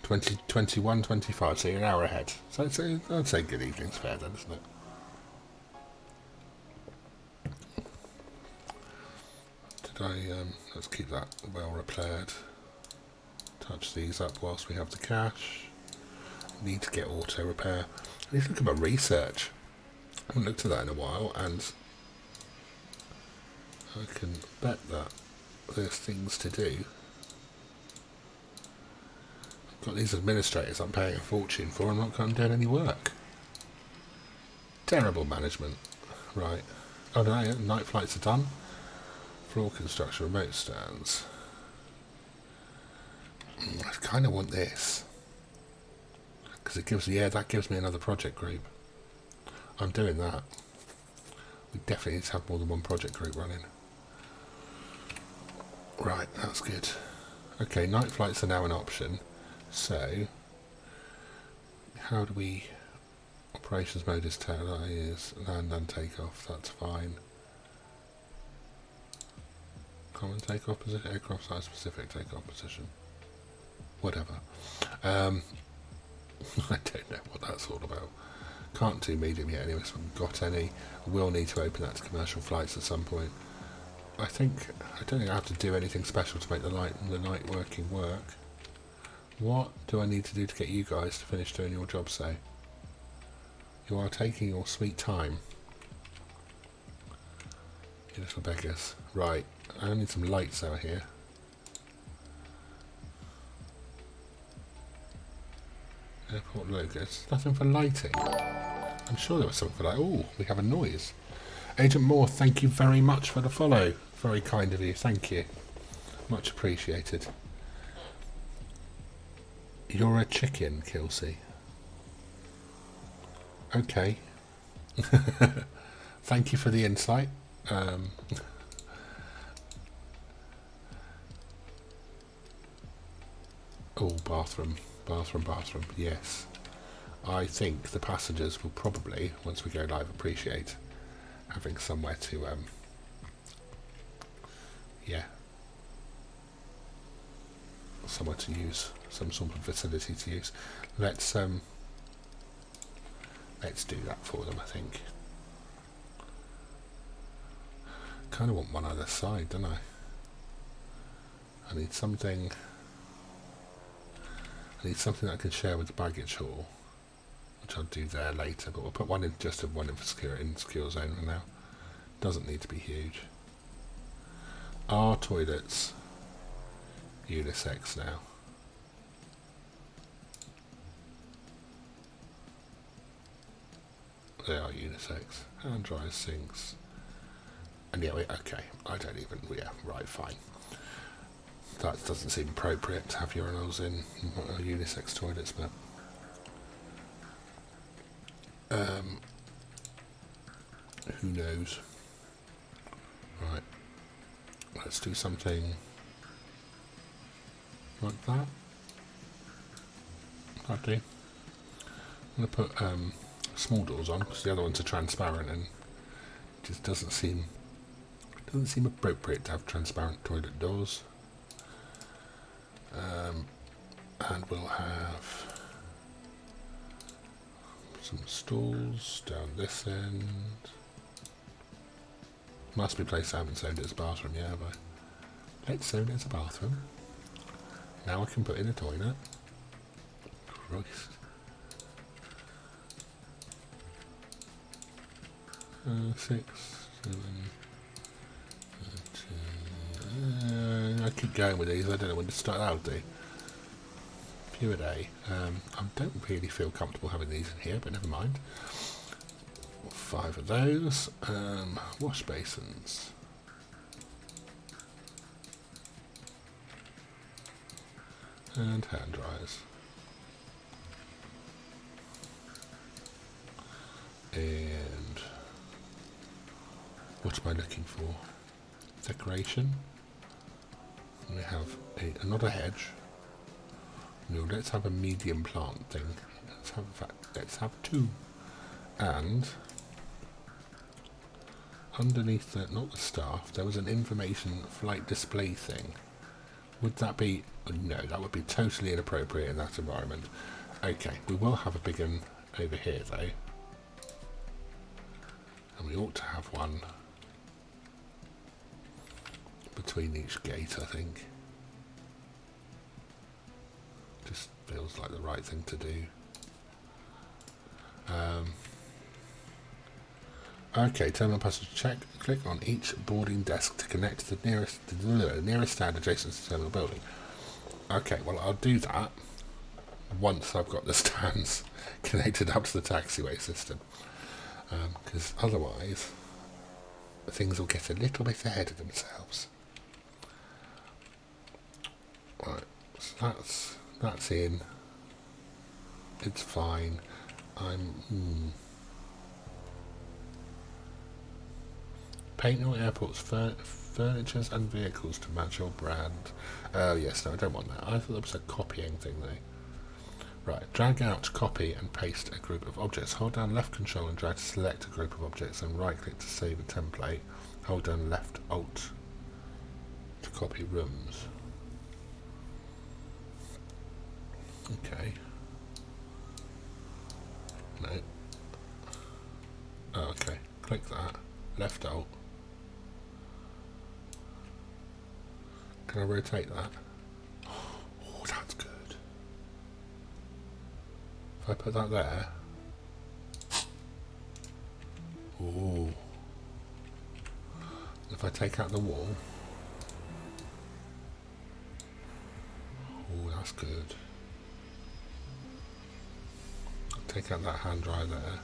21:25. So you're an hour ahead. So I'd say good evening's fair then, isn't it? Did I? Let's keep that well repaired. Touch these up whilst we have the cash. Need to get auto repair. I need to look at my research. I haven't looked at that in a while, and I can bet that there's things to do. I've got these administrators I'm paying a fortune for. I'm not going to do any work. Terrible management. Right. Oh no, yeah, night flights are done. Floor construction, remote stands. I kind of want this. Because it gives me, that gives me another project group. I'm doing that. We definitely need to have more than one project group running. Right, that's good. Okay, night flights are now an option. So, how do we... Operations mode is land and takeoff, that's fine. Common takeoff position, aircraft size specific takeoff position. Whatever. I don't know what that's all about. Can't do medium yet anyway, so I haven't got any. Will need to open that to commercial flights at some point. I don't think I have to do anything special to make the night working work. What do I need to do to get you guys to finish doing your job, say? You are taking your sweet time. You little beggars. Right, I need some lights out here. Airport logos. Nothing for lighting. I'm sure there was something for lighting. Oh, we have a noise. Agent Moore, thank you very much for the follow. Very kind of you. Thank you. Much appreciated. You're a chicken, Kelsey. Okay. Thank you for the insight. Oh, bathroom. Bathroom. Yes. I think the passengers will probably, once we go live, appreciate having somewhere to, somewhere to use, some sort of facility to use. Let's do that for them, I think. Kind of want one other side, don't I? I need something that I can share with the baggage hall, which I'll do there later, but we'll put one in, just one in for secure zone for now. Doesn't need to be huge. Our toilets unisex now? They are unisex. Hand dryers, sinks. And yeah, okay. I don't even, right, fine. That doesn't seem appropriate to have urinals in unisex toilets, but who knows? Right, let's do something like that. That'd do. I'm going to put small doors on because the other ones are transparent and it just doesn't seem appropriate to have transparent toilet doors. And we'll have some stalls down this end. Must be placed I haven't zoned it as a bathroom, yeah, have I? Let's zone it as a bathroom. Now I can put in a toilet. Christ. 6, 7, I keep going with these, I don't know when to start out, do. Few a day. I don't really feel comfortable having these in here, but never mind. 5 of those. Wash basins. And hand dryers. And What am I looking for? Decoration. We have another hedge. No, let's have a medium plant thing. Let's have two. And underneath the, not the staff, there was an information flight display thing. Would that be... no, that would be totally inappropriate in that environment. Okay, we will have a big one over here though. And we ought to have one between each gate, I think. Just feels like the right thing to do. Okay, terminal passage check. Click on each boarding desk to connect to the nearest stand adjacent to the terminal building. Okay, well I'll do that once I've got the stands connected up to the taxiway system. Because otherwise things will get a little bit ahead of themselves. Right, so that's in. It's fine. Paint your airport's furnitures and vehicles to match your brand. Oh yes, no, I don't want that. I thought that was a copying thing though. Right, drag out, copy and paste a group of objects. Hold down left control and drag to select a group of objects and right click to save a template. Hold down left alt to copy rooms. Okay. No. Oh, okay. Click that. Left alt. Can I rotate that? Oh, that's good. If I put that there. Oh. If I take out the wall. Oh, that's good. Take out that hand dryer there.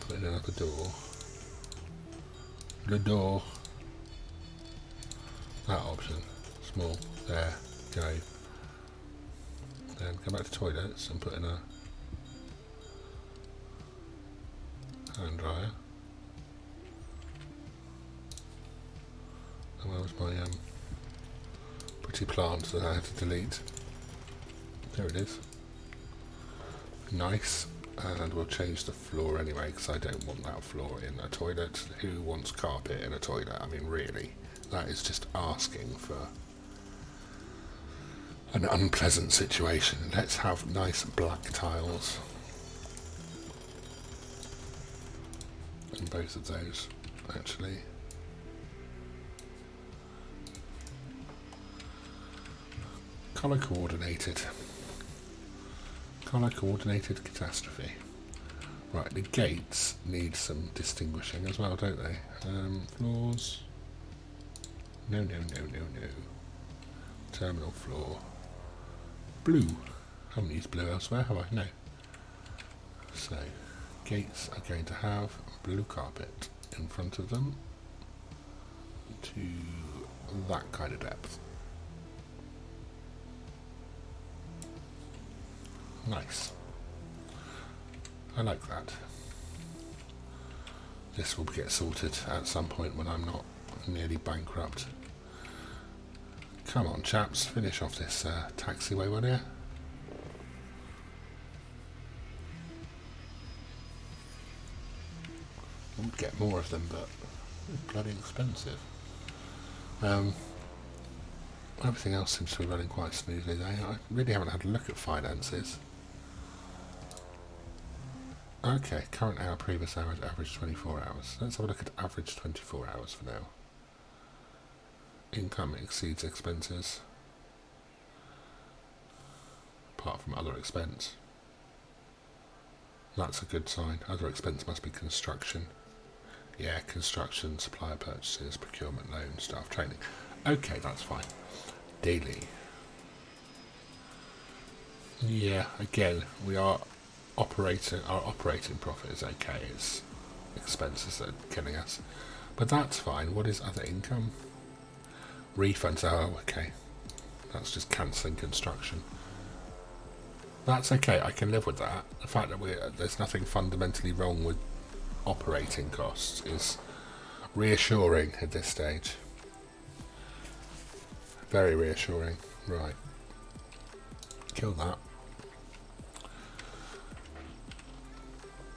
Put in another door. The door. That option. Small. There. Go. Then go back to toilets and put in a hand dryer. And where was my pretty plant that I had to delete? There it is. Nice. And we'll change the floor anyway, because I don't want that floor in a toilet. Who wants carpet in a toilet? I mean, really, that is just asking for an unpleasant situation. Let's have nice black tiles in both of those, actually. Colour coordinated. Colour coordinated catastrophe. Right, the gates need some distinguishing as well, don't they? Floors. No. Terminal floor. Blue. Haven't used blue elsewhere, have I? No. So, gates are going to have blue carpet in front of them to that kind of depth. Nice. I like that. This will get sorted at some point when I'm not nearly bankrupt. Come on, chaps, finish off this taxiway, will you? Would get more of them, but it's bloody expensive. Everything else seems to be running quite smoothly though. I really haven't had a look at finances. Okay, current hour, previous hours, average 24 hours. Let's have a look at average 24 hours for now. Income exceeds expenses. Apart from other expense. That's a good sign. Other expense must be construction. Yeah, construction, supplier purchases, procurement, loan, staff training. Okay, that's fine. Daily. Yeah, again, we are operating, our operating profit is okay, it's expenses that are killing us. But that's fine. What is other income? Refunds, oh, okay. That's just cancelling construction. That's okay. I can live with that. The fact that there's nothing fundamentally wrong with operating costs is reassuring at this stage. Very reassuring. Right. Kill that.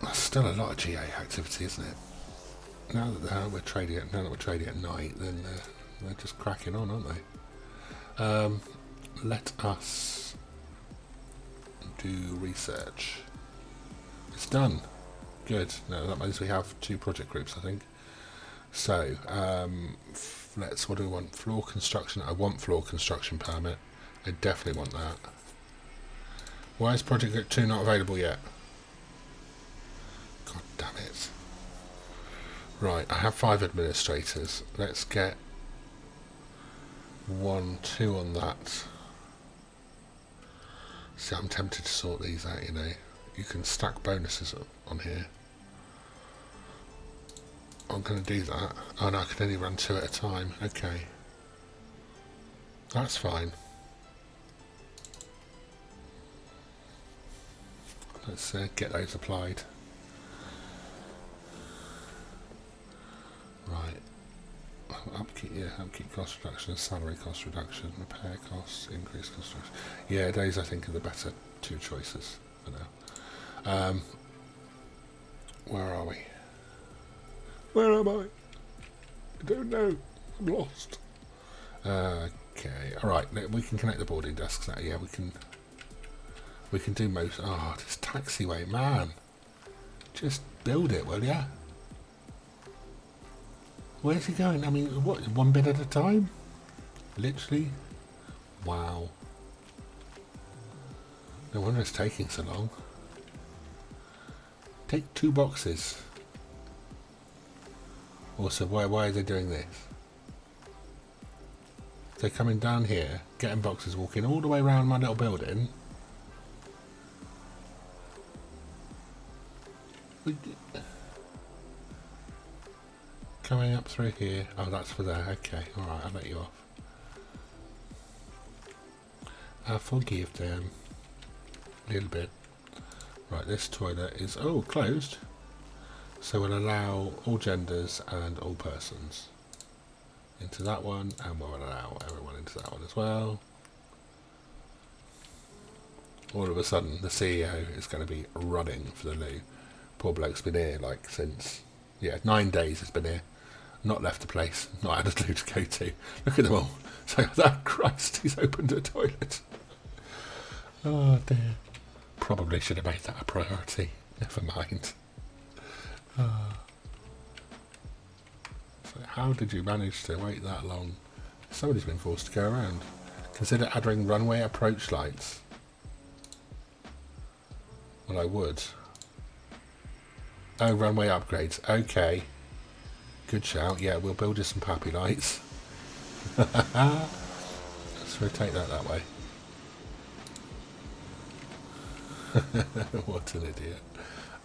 That's still a lot of GA activity, isn't it? Now that we're trading at night, then they're just cracking on, aren't they? Let us do research. It's done. Good. No, that means we have 2 project groups, I think. So, what do we want? Floor construction. I want floor construction permit. I definitely want that. Why is project group 2 not available yet? God damn it. Right, I have 5 administrators. Let's get 1, 2 on that. See, I'm tempted to sort these out, you know. You can stack bonuses on here. I'm going to do that. Oh no, I can only run 2 at a time. Okay. That's fine. Let's get those applied. Right. Upkeep cost reduction, salary cost reduction, repair costs, increase cost reduction. Yeah, those I think are the better 2 choices for now. Where are we? Where am I? I don't know. I'm lost. Okay. Alright, we can connect the boarding desks now. Yeah, we can do most. Oh, this taxiway, man. Just build it, will ya? Where's he going? I mean, what, 1 bit at a time? Literally? Wow. No wonder it's taking so long. Take 2 boxes. Also, why are they doing this? They're coming down here, getting boxes, walking all the way around my little building. Coming up through here. Oh, that's for there. Okay, alright, I'll let you off. I forgive them. A little bit. Right, this toilet is, closed. So we'll allow all genders and all persons into that one, and we'll allow everyone into that one as well. All of a sudden, the CEO is going to be running for the loo. Poor bloke's been here, like, since, 9 days he's been here. Not left the place, not had a loo to go to. Look at them all. So, that Christ, he's opened a toilet. Oh, dear. Probably should have made that a priority. Never mind. So how did you manage to wait that long? Somebody's been forced to go around. Consider adding runway approach lights. Well, I would. Oh, runway upgrades. Okay. Good shout. Yeah, we'll build you some pappy lights. Let's rotate that way. What an idiot.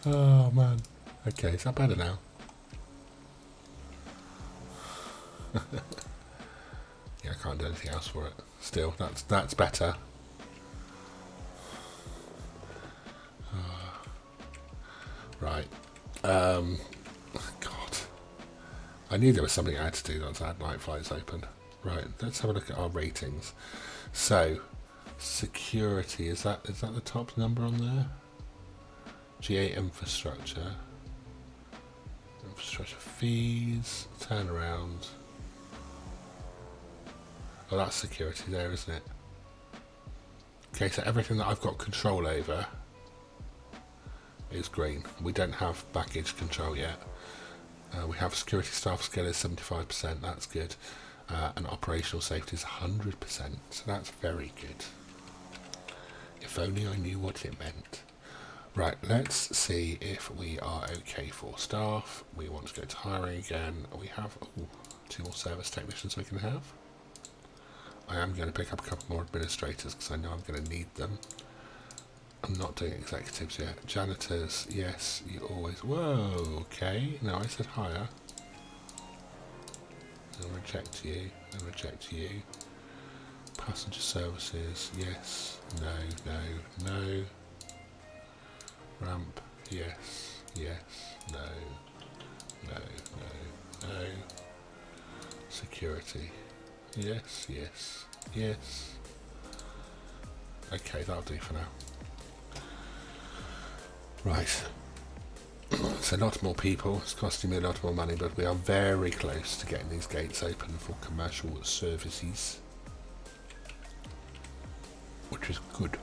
Oh, man. Okay, is that better now? Yeah, I can't do anything else for it. Still, that's better. Right. God. I knew there was something I had to do once I had night flights open. Right, let's have a look at our ratings. So, security, is that the top number on there? GA infrastructure. Infrastructure fees, turnaround. Oh, that's security there, isn't it? Okay, so everything that I've got control over is green. We don't have baggage control yet. We have security staff skill is 75%, that's good. And operational safety is 100%, so that's very good. If only I knew what it meant. Right, let's see if we are okay for staff. We want to go to hiring again. We have 2 more service technicians we can have. I am going to pick up a couple more administrators because I know I'm going to need them. I'm not doing executives yet. Janitors, yes, you always... Whoa, okay. No, I said hire. I'll reject you. I'll reject you. Passenger services, yes, no, no, no. Ramp, yes, yes, no, no, no, no. Security, yes, yes, yes. Okay, that'll do for now. Right. So a lot more people, it's costing me a lot more money, but we are very close to getting these gates open for commercial services, which is good.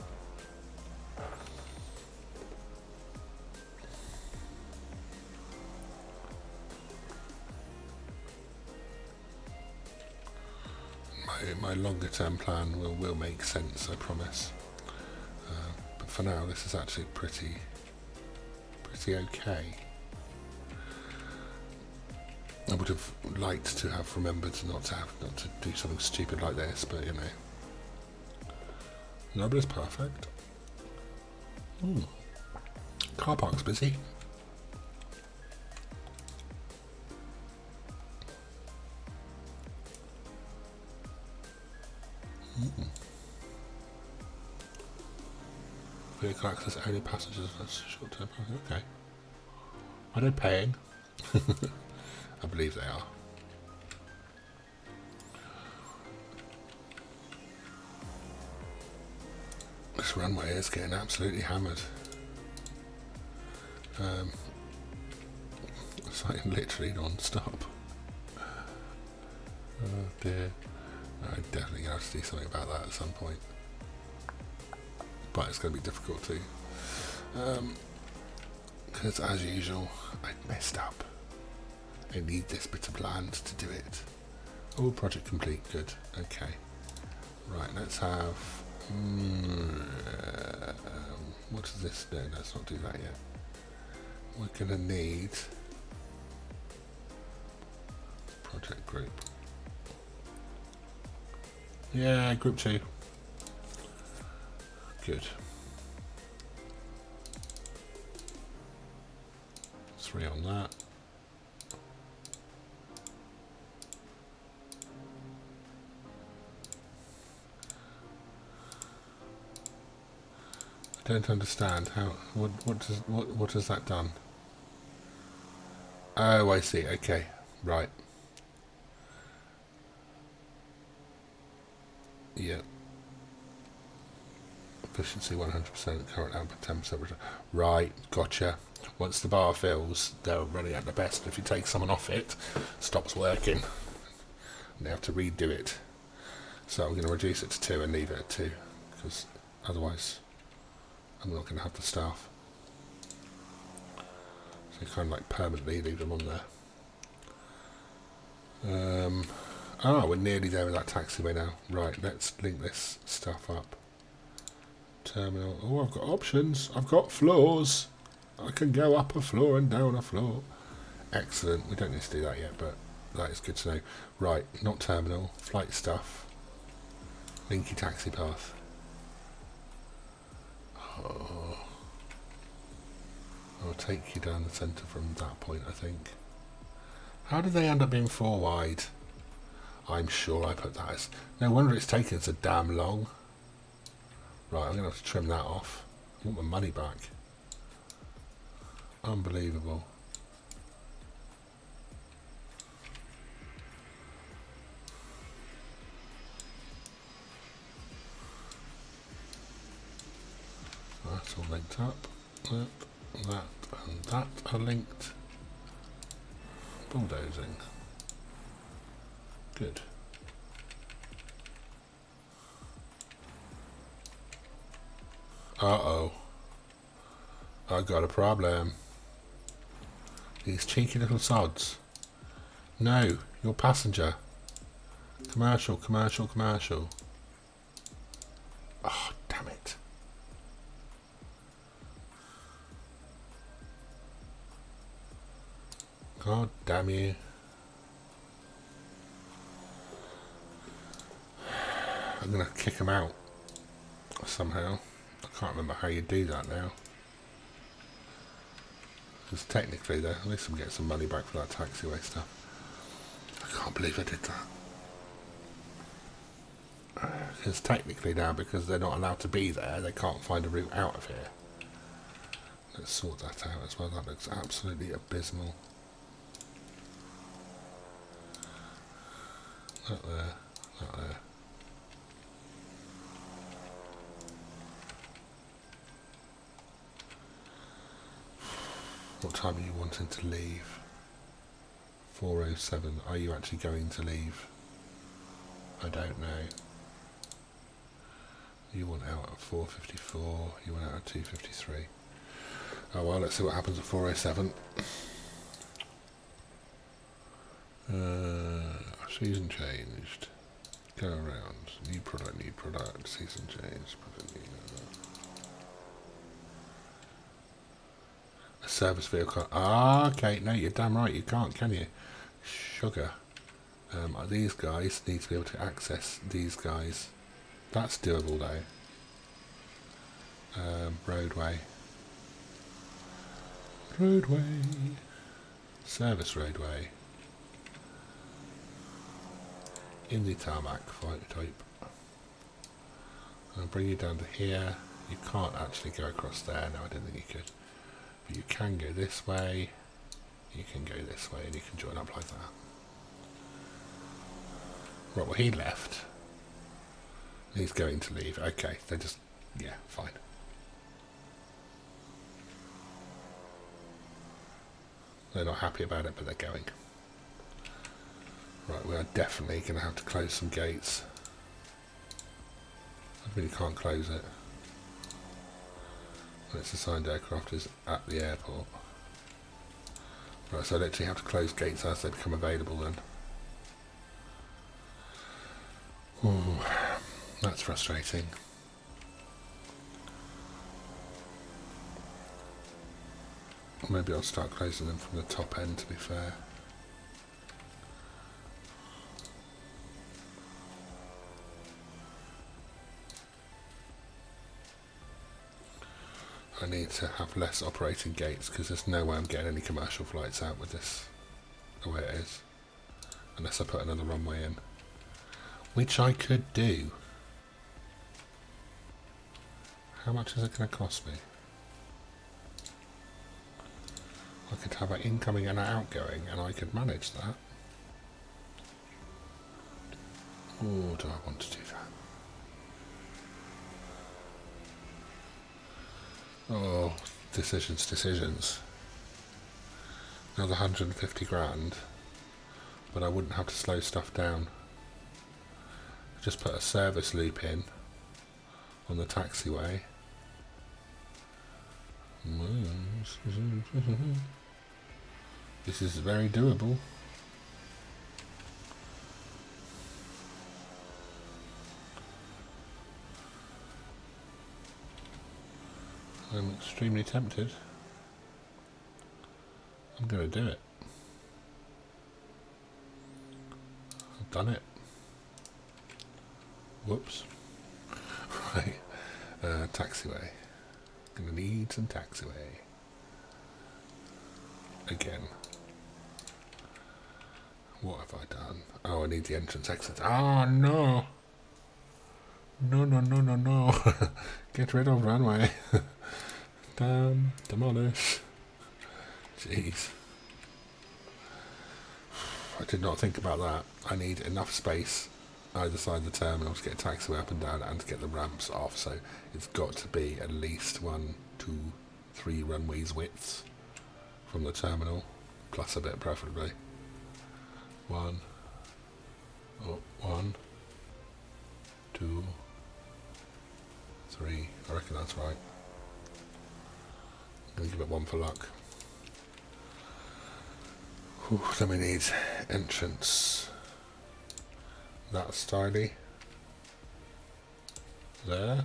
My longer term plan will make sense, I promise. But for now, this is actually pretty okay. I would have liked to have remembered not to do something stupid like this, but you know, nobody's perfect. Car park's busy. Vehicle access only passengers. That's short term. Okay. Are they paying? I believe they are. This runway is getting absolutely hammered. It's like literally non-stop. Oh dear. I'm definitely going to have to do something about that at some point. But it's going to be difficult too. Because as usual, I messed up. I need this bit of land to do it. Oh, project complete, good. Okay. Right, let's have... what is this? No, let's not do that yet. We're going to need... project group. Yeah, group 2. Good. 3 on that. I don't understand how. What has that done? Oh, I see. Okay, right. Yeah. Efficiency 100%, current output 10%. Right, gotcha. Once the bar fills, they're running at the best. If you take someone off it, it stops working. And they have to redo it. So I'm going to reduce it to 2 and leave it at 2, because otherwise I'm not going to have the staff. So kind of like permanently leave them on there. We're nearly there with that taxiway now. Right, let's link this stuff up. Terminal. Oh, I've got options. I've got floors. I can go up a floor and down a floor. Excellent. We don't need to do that yet, but that is good to know. Right, not terminal. Flight stuff. Linky taxi path. Oh. I'll take you down the centre from that point, I think. How did they end up being 4 wide? I'm sure I put that as... No wonder it's taken so damn long. Right, I'm going to have to trim that off. I want my money back. Unbelievable. That's all linked up. That and that are linked. Bulldozing. Good. Uh-oh. I got a problem. These cheeky little sods. No, you're passenger. Commercial, commercial, commercial. Oh, damn it. God damn you. I'm going to kick them out somehow. I can't remember how you do that now. Because technically, though, at least I'm getting some money back for that taxiway stuff. I can't believe I did that. Because technically now, because they're not allowed to be there, they can't find a route out of here. Let's sort that out as well. That looks absolutely abysmal. That there, that there. What time are you wanting to leave? 4:07. Are you actually going to leave? I don't know. You want out at 4:54. You want out at 2:53. Oh well, let's see what happens at 4:07. Season changed. Go around. New product. Season changed. A service vehicle. Ah, okay. No, you're damn right. You can't, can you? Sugar. These guys need to be able to access these guys. That's doable though. Roadway. Service roadway. In the tarmac type. I'll bring you down to here. You can't actually go across there. No, I didn't think you could. But you can go this way. You can go this way, and you can join up like that. Right, well, he left. He's going to leave. Okay, they're just... yeah, fine. They're not happy about it, but they're going. Right, we are definitely going to have to close some gates. I really can't close it. When it's assigned aircraft is at the airport. Right, so I literally have to close gates as they become available then. Ooh, that's frustrating. Maybe I'll start closing them from the top end, to be fair. I need to have less operating gates because there's no way I'm getting any commercial flights out with this the way it is. Unless I put another runway in. Which I could do. How much is it going to cost me? I could have an incoming and an outgoing and I could manage that. Or do I want to do that? Oh, decisions. Another 150 grand. But I wouldn't have to slow stuff down. Just put a service loop in on the taxiway. This is very doable. I'm extremely tempted. I'm going to do it. I've done it. Whoops. Right. Taxiway. Gonna need some taxiway. Again. What have I done? Oh, I need the entrance exit. Ah, no! No. Get rid of runway. Damn. Demolish. Jeez. I did not think about that. I need enough space either side of the terminal to get a taxiway up and down and to get the ramps off, so it's got to be at least 1, 2, 3 runways widths from the terminal, plus a bit preferably. 1, 2, 3, I reckon that's right. I'm going to give it 1 for luck. Whew, then we need entrance. That's tidy. There.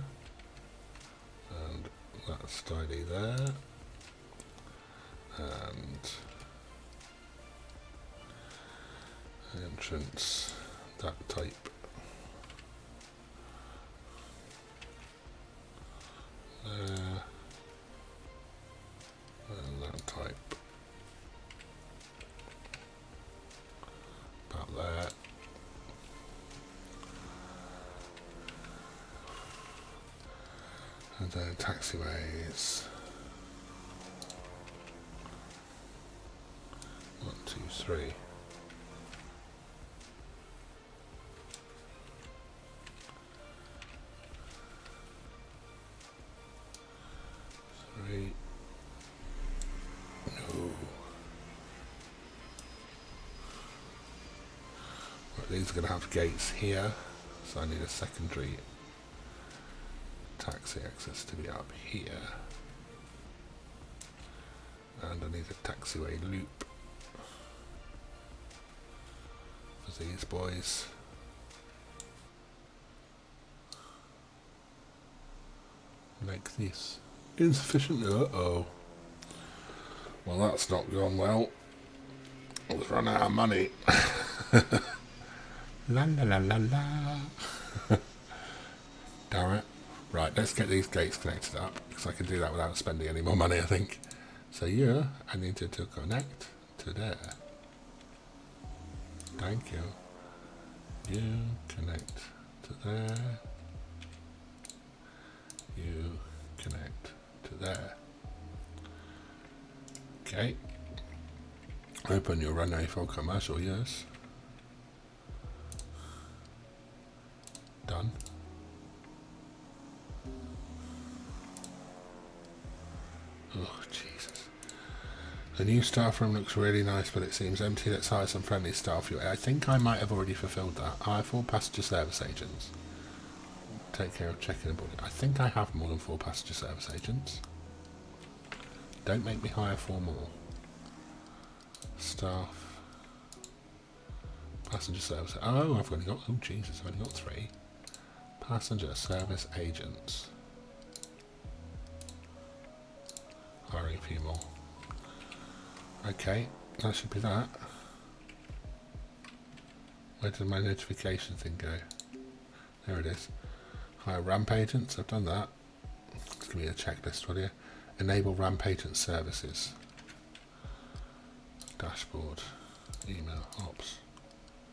And that's tidy there. And entrance, that type. There. And that type. About there. And then taxiways. 1, 2, 3. No. Right, these are going to have gates here, so I need a secondary taxi access to be up here. And I need a taxiway loop for these boys. Like this. Insufficient. Uh-oh. Well, that's not gone well. We've run out of money. La la la la la. Damn it. Right, let's get these gates connected up, because I can do that without spending any more money, I think. So yeah, I need to connect to there. Thank you. You connect to there. You connect to there. Okay. Open your runway for commercial, yes. Done. Oh, Jesus. The new staff room looks really nice, but it seems empty. Let's hire some friendly staff. I think I might have already fulfilled that. Hire 4 passenger service agents. Take care of checking and boarding. I think I have more than 4 passenger service agents. Don't make me hire 4 more. Staff. Passenger service. Oh, I've only got. Oh, Jesus, I've only got 3. Passenger service agents. Hiring a few more. Okay, that should be that. Where did my notification thing go? There it is. Hire ramp agents, I've done that. Give me a checklist, will you? Enable ramp agent services. Dashboard. Email. Ops.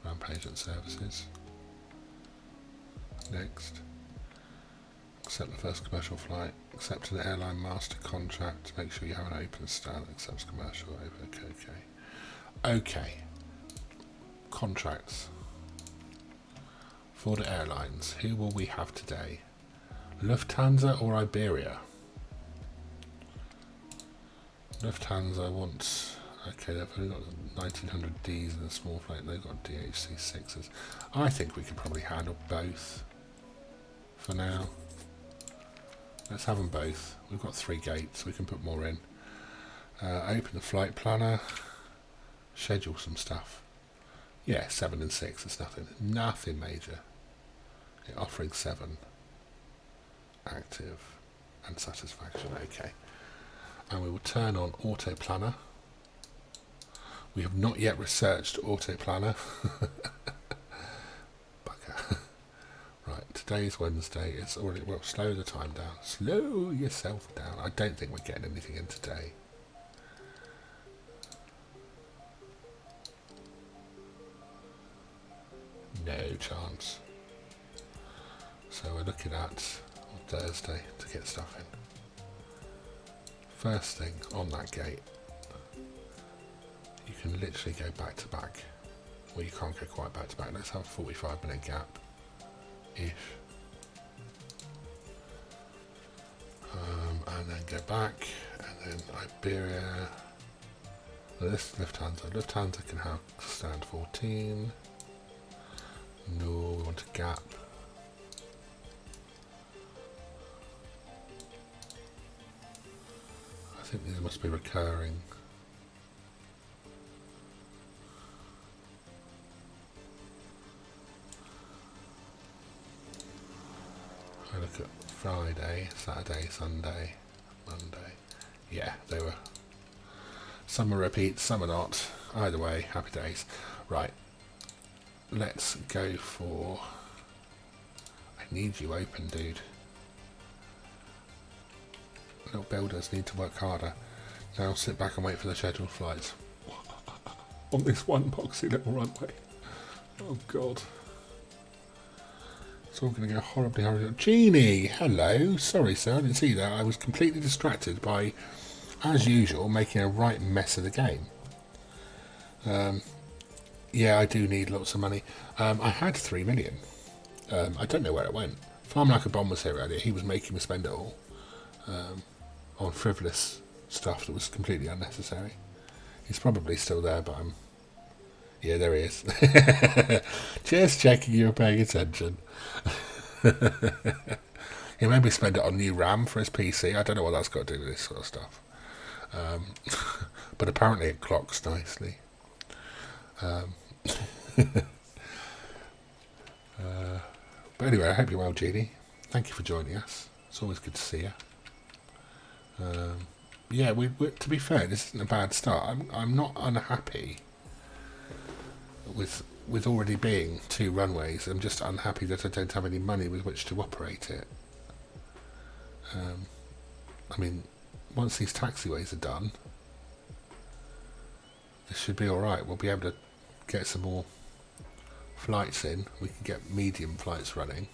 Ramp agent services. Next. Accept the first commercial flight. Accept an airline master contract. Make sure you have an open stand. Accepts commercial. Okay. Contracts. For the airlines, who will we have today? Lufthansa or Iberia? Lufthansa wants... Okay, they've only got 1900Ds and a small flight. They've got DHC6s. I think we could probably handle both for now. Let's have them both. We've got 3 gates. We can put more in. Open the flight planner. Schedule some stuff. Yeah, 7 and 6 is nothing. Nothing major. Yeah, offering 7. Active and satisfaction. Okay. And we will turn on auto planner. We have not yet researched auto planner. Bugger. Right, today's Wednesday. It's already, well, slow the time down. Slow yourself down. I don't think we're getting anything in today. No chance. So we're looking at Thursday to get stuff in. First thing on that gate, you can literally go back to back. Well, you can't go quite back to back. Let's have a 45-minute gap. Ish. And then go back, and then Iberia. Well, this is Lufthansa. Lufthansa can have stand 14. No, we want a gap. I think these must be recurring. I look at Friday, Saturday, Sunday, Monday. Yeah, they were. Some are repeats, some are not. Either way, happy days. Right. Let's go for... I need you open, dude. Little builders need to work harder. Now sit back and wait for the scheduled flights. On this one boxy little runway. Oh god. It's all going to go horribly. Genie, hello. Sorry, sir, I didn't see that. I was completely distracted by, as usual, making a right mess of the game. Yeah, I do need lots of money. I had 3 million. I don't know where it went. Farm Like a Bomb was here earlier. He was making me spend it all on frivolous stuff that was completely unnecessary. He's probably still there, but I'm... Yeah, there he is. Just checking you were paying attention. He made me spend it on new RAM for his PC. I don't know what that's got to do with this sort of stuff. But apparently it clocks nicely. But anyway, I hope you're well, Jeannie. Thank you for joining us. It's always good to see you. Yeah, to be fair, this isn't a bad start. I'm not unhappy with already being 2 runways. I'm just unhappy that I don't have any money with which to operate it. I mean, once these taxiways are done, this should be alright. We'll be able to get some more flights in. We can get medium flights running.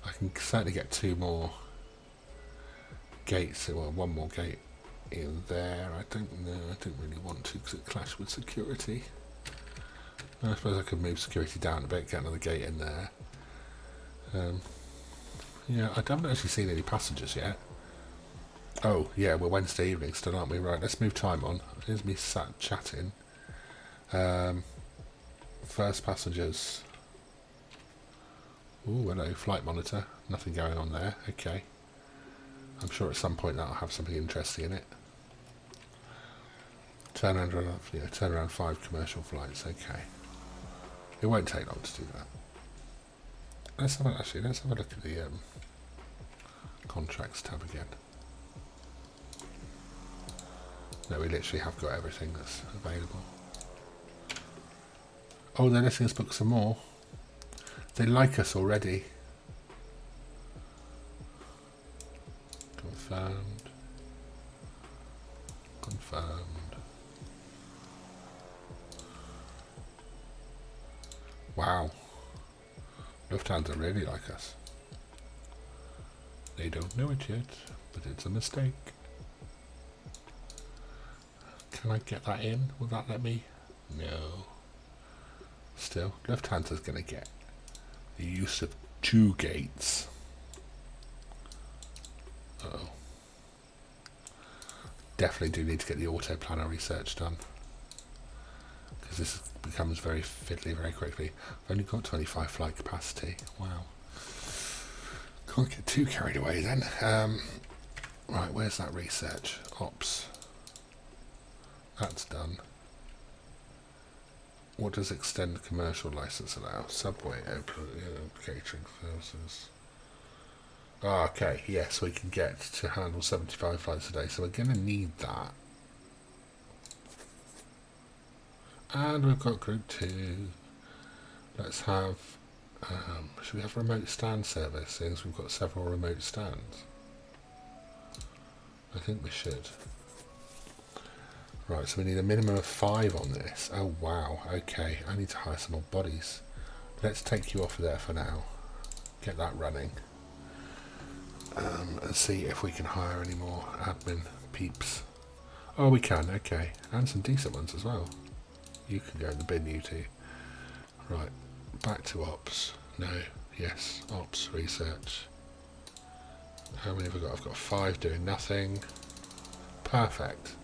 I can certainly get 2 more gates, well, 1 more gate in there. I don't know, I don't really want to because it clashed with security. I suppose I could move security down a bit, get another gate in there. Yeah, I haven't actually seen any passengers yet. Oh, yeah, we're Wednesday evening still, aren't we? Right, let's move time on. Here's me sat chatting. First passengers. Ooh, hello, flight monitor. Nothing going on there. Okay. I'm sure at some point that'll have something interesting in it. Turn around 5 commercial flights. Okay. It won't take long to do that. Let's have a look at the contracts tab again. No, we literally have got everything that's available. Oh, they're letting us book some more. They like us already. Confirmed. Confirmed. Wow. Lufthansa really like us. They don't know it yet, but it's a mistake. Can I get that in? Will that let me? No. Still, Lufthansa's going to get the use of 2 gates. Uh-oh. Definitely do need to get the autoplanner research done, because this becomes very fiddly very quickly. I've only got 25 flight capacity. Wow. Can't get too carried away then. Right, where's that research? Ops. That's done. What does extend commercial license allow? Subway, catering services. Oh, okay, yes, we can get to handle 75 flights a day, so we're going to need that. And we've got group 2. Let's have, should we have remote stand service, since we've got several remote stands? I think we should. Right, so we need a minimum of 5 on this. Oh wow, okay, I need to hire some more bodies. Let's take you off there for now. Get that running. And see if we can hire any more admin peeps. Oh, we can, okay. And some decent ones as well. You can go in the bin, you two. Right, back to ops. No, yes, ops, research. How many have I got? I've got 5 doing nothing. Perfect.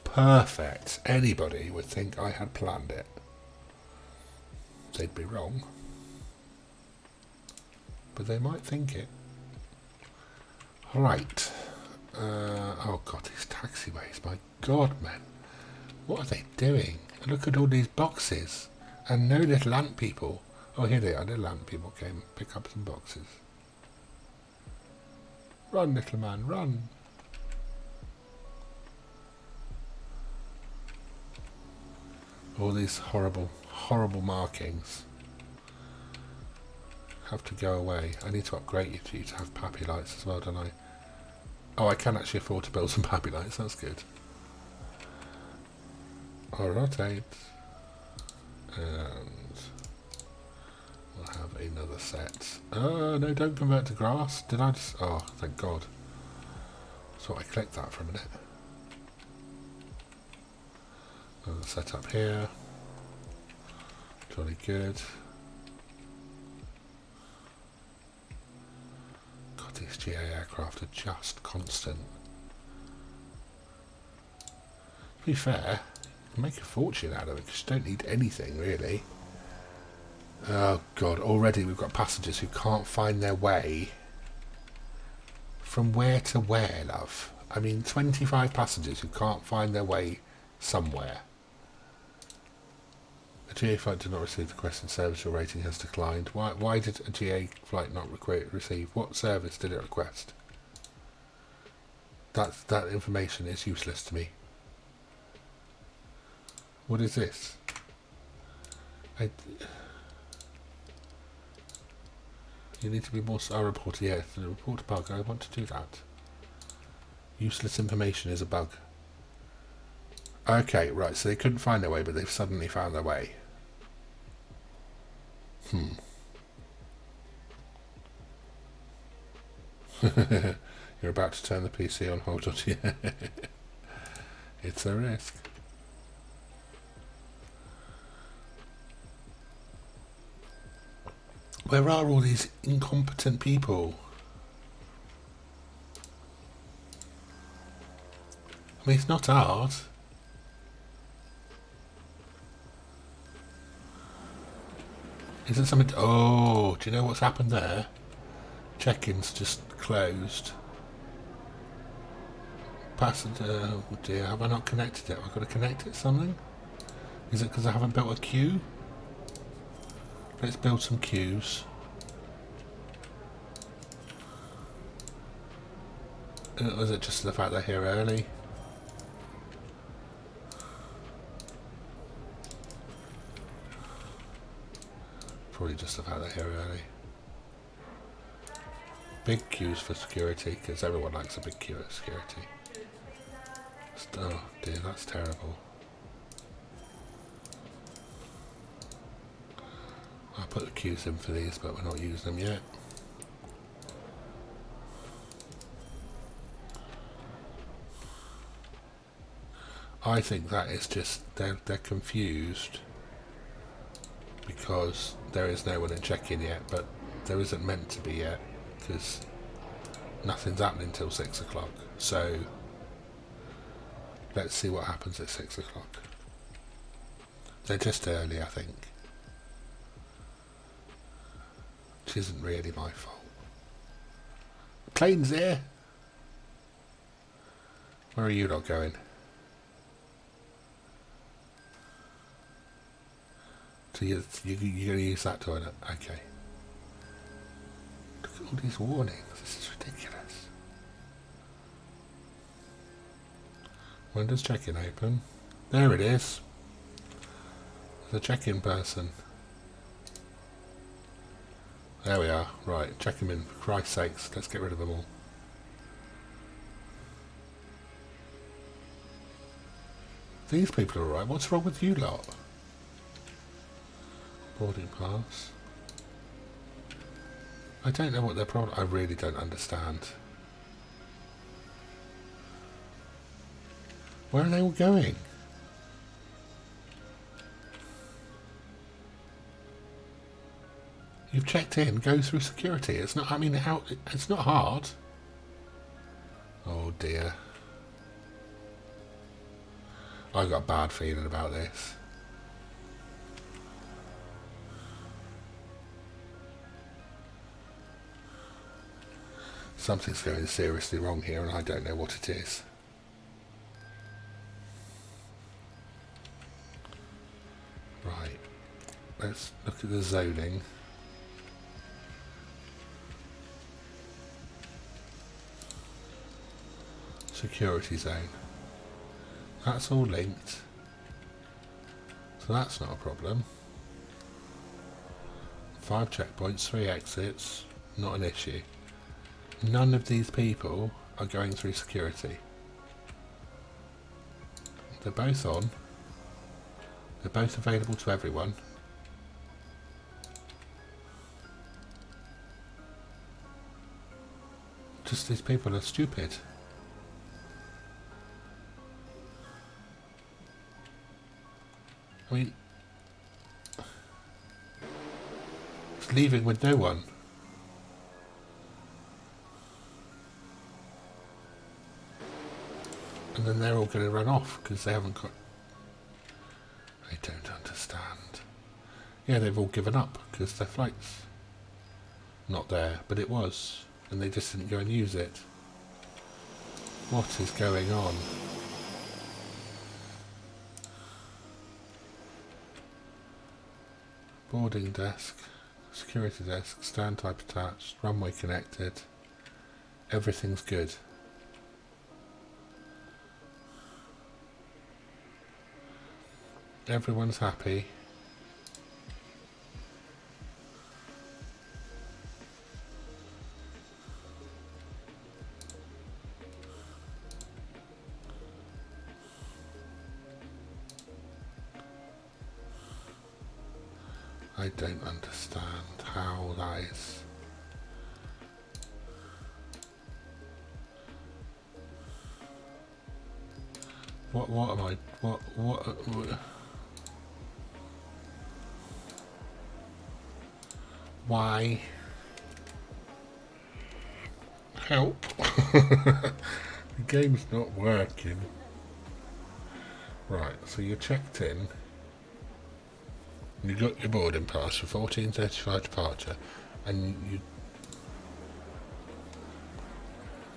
Perfect. Anybody would think I had planned it. They'd be wrong. But they might think it. Right. Oh god, these taxiways. My god, man. What are they doing? Look at all these boxes. And no little ant people. Oh, here they are. Little ant people came pick up some boxes. Run, little man, run. All these horrible, horrible markings have to go away. I need to upgrade you to have pappy lights as well, don't I? Oh, I can actually afford to build some pappy lights. That's good. I'll rotate. And we'll another set. Oh, no, don't convert to grass. Did I just... Oh, thank God. So I clicked that for a minute. Another set up here. Jolly good. God, these GA aircraft are just constant. To be fair, you can make a fortune out of it because you don't need anything, really. Oh God, already we've got passengers who can't find their way. From where to where, love? I mean, 25 passengers who can't find their way somewhere. A GA flight did not receive the requested service. Your rating has declined. Why did a GA flight not receive? What service did it request? That information is useless to me. What is this? You need to be more... I report, yes. The report a bug. I want to do that. Useless information is a bug. Okay, right. So they couldn't find their way, but they've suddenly found their way. You're about to turn the PC on hold on. It's a risk. Where are all these incompetent people? I mean, it's not hard. Is it something... Oh, do you know what's happened there? Check-in's just closed. Passenger... Oh dear, have I not connected it? Have I got to connect it to something? Is it because I haven't built a queue? Let's build some queues. Or is it just the fact they're here early? Probably just the fact they're here early. Big queues for security, because everyone likes a big queue at security. Oh dear, that's terrible. I'll put the queues in for these, but we're not using them yet. I think that is just, they're confused because there is no one in check-in yet, but there isn't meant to be yet because nothing's happening until 6 o'clock. So let's see what happens at 6 o'clock. They're just early, I think. Which isn't really my fault. Plane's here. Where are you not going? So you're going to use that toilet? Okay. Look at all these warnings. This is ridiculous. When does check-in open? There it is. The check-in person. There we are. Right, check them in. For Christ's sakes, let's get rid of them all. These people are alright. What's wrong with you lot? Boarding pass. I don't know what their problem... I really don't understand. Where are they all going? You've checked in, go through security. It's not, I mean, how, it's not hard. Oh dear. I've got a bad feeling about this. Something's going seriously wrong here and I don't know what it is. Right. Let's look at the zoning. Security zone. That's all linked. So that's not a problem. 5 checkpoints, 3 exits, not an issue. None of these people are going through security. They're both on. They're both available to everyone. Just these people are stupid. I mean, it's leaving with no one. And then they're all going to run off because they haven't got... I don't understand. Yeah, they've all given up because their flight's not there, but it was. And they just didn't go and use it. What is going on? Boarding desk, security desk, stand type attached, runway connected. Everything's good. Everyone's happy. I don't understand how that is. What am I, what why? Help. The game's not working. Right, so you're checked in. You got your boarding pass for 14:35 departure, and you...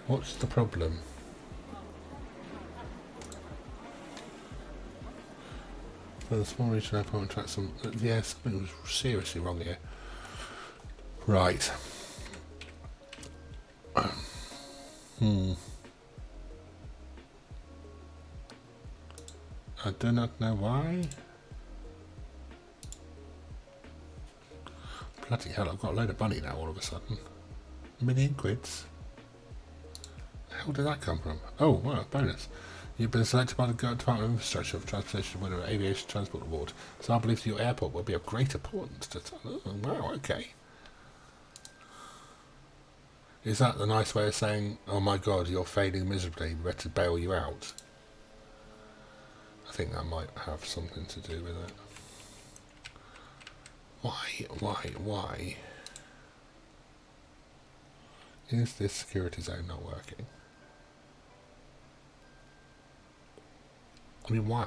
What's the problem? For the small regional airport and track some... Yeah, something was seriously wrong here. Right. I do not know why. Bloody hell, I've got a load of money now all of a sudden. A million quids. The hell did that come from? Oh, well, bonus. You've been selected by the Department of Infrastructure for Transportation winner of Aviation Transport Award. So I believe your airport will be of great importance to... Oh, wow, okay. Is that the nice way of saying, oh my god, you're failing miserably, we better bail you out? I think that might have something to do with it. Why? Is this security zone not working? I mean, why?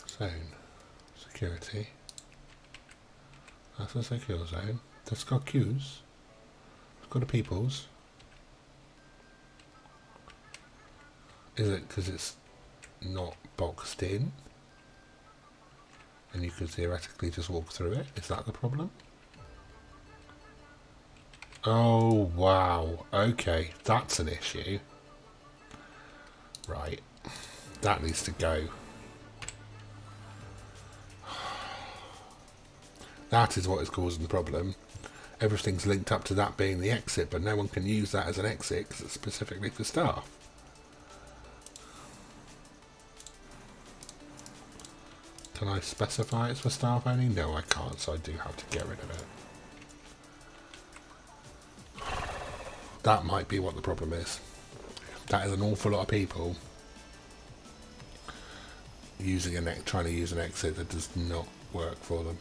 Zone. Security. That's a secure zone. That's got queues. It's got a people's. Is it because it's not boxed in? And you could theoretically just walk through it? Is that the problem? Oh, wow. Okay, that's an issue. Right. That needs to go. That is what is causing the problem. Everything's linked up to that being the exit, but no one can use that as an exit because it's specifically for staff. Can I specify it's for staff only? No, I can't, so I do have to get rid of it. That might be what the problem is. That is an awful lot of people using trying to use an exit that does not work for them.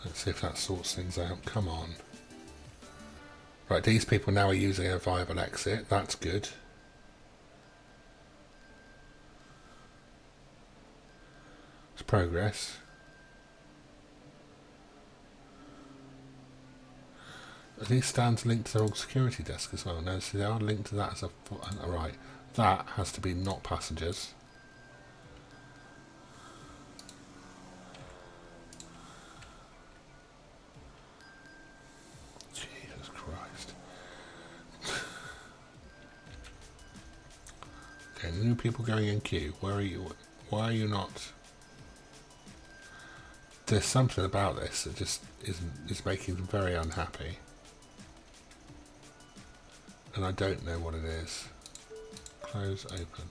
Let's see if that sorts things out. Come on. Right, these people now are using a viable exit. That's good. It's progress. Are these stands linked to their own security desk as well? No, so they are linked to that as a... Right, that has to be not passengers. Jesus Christ. Okay, new people going in queue. Where are you? Why are you not... There's something about this that just is making them very unhappy. And I don't know what it is. Close, open.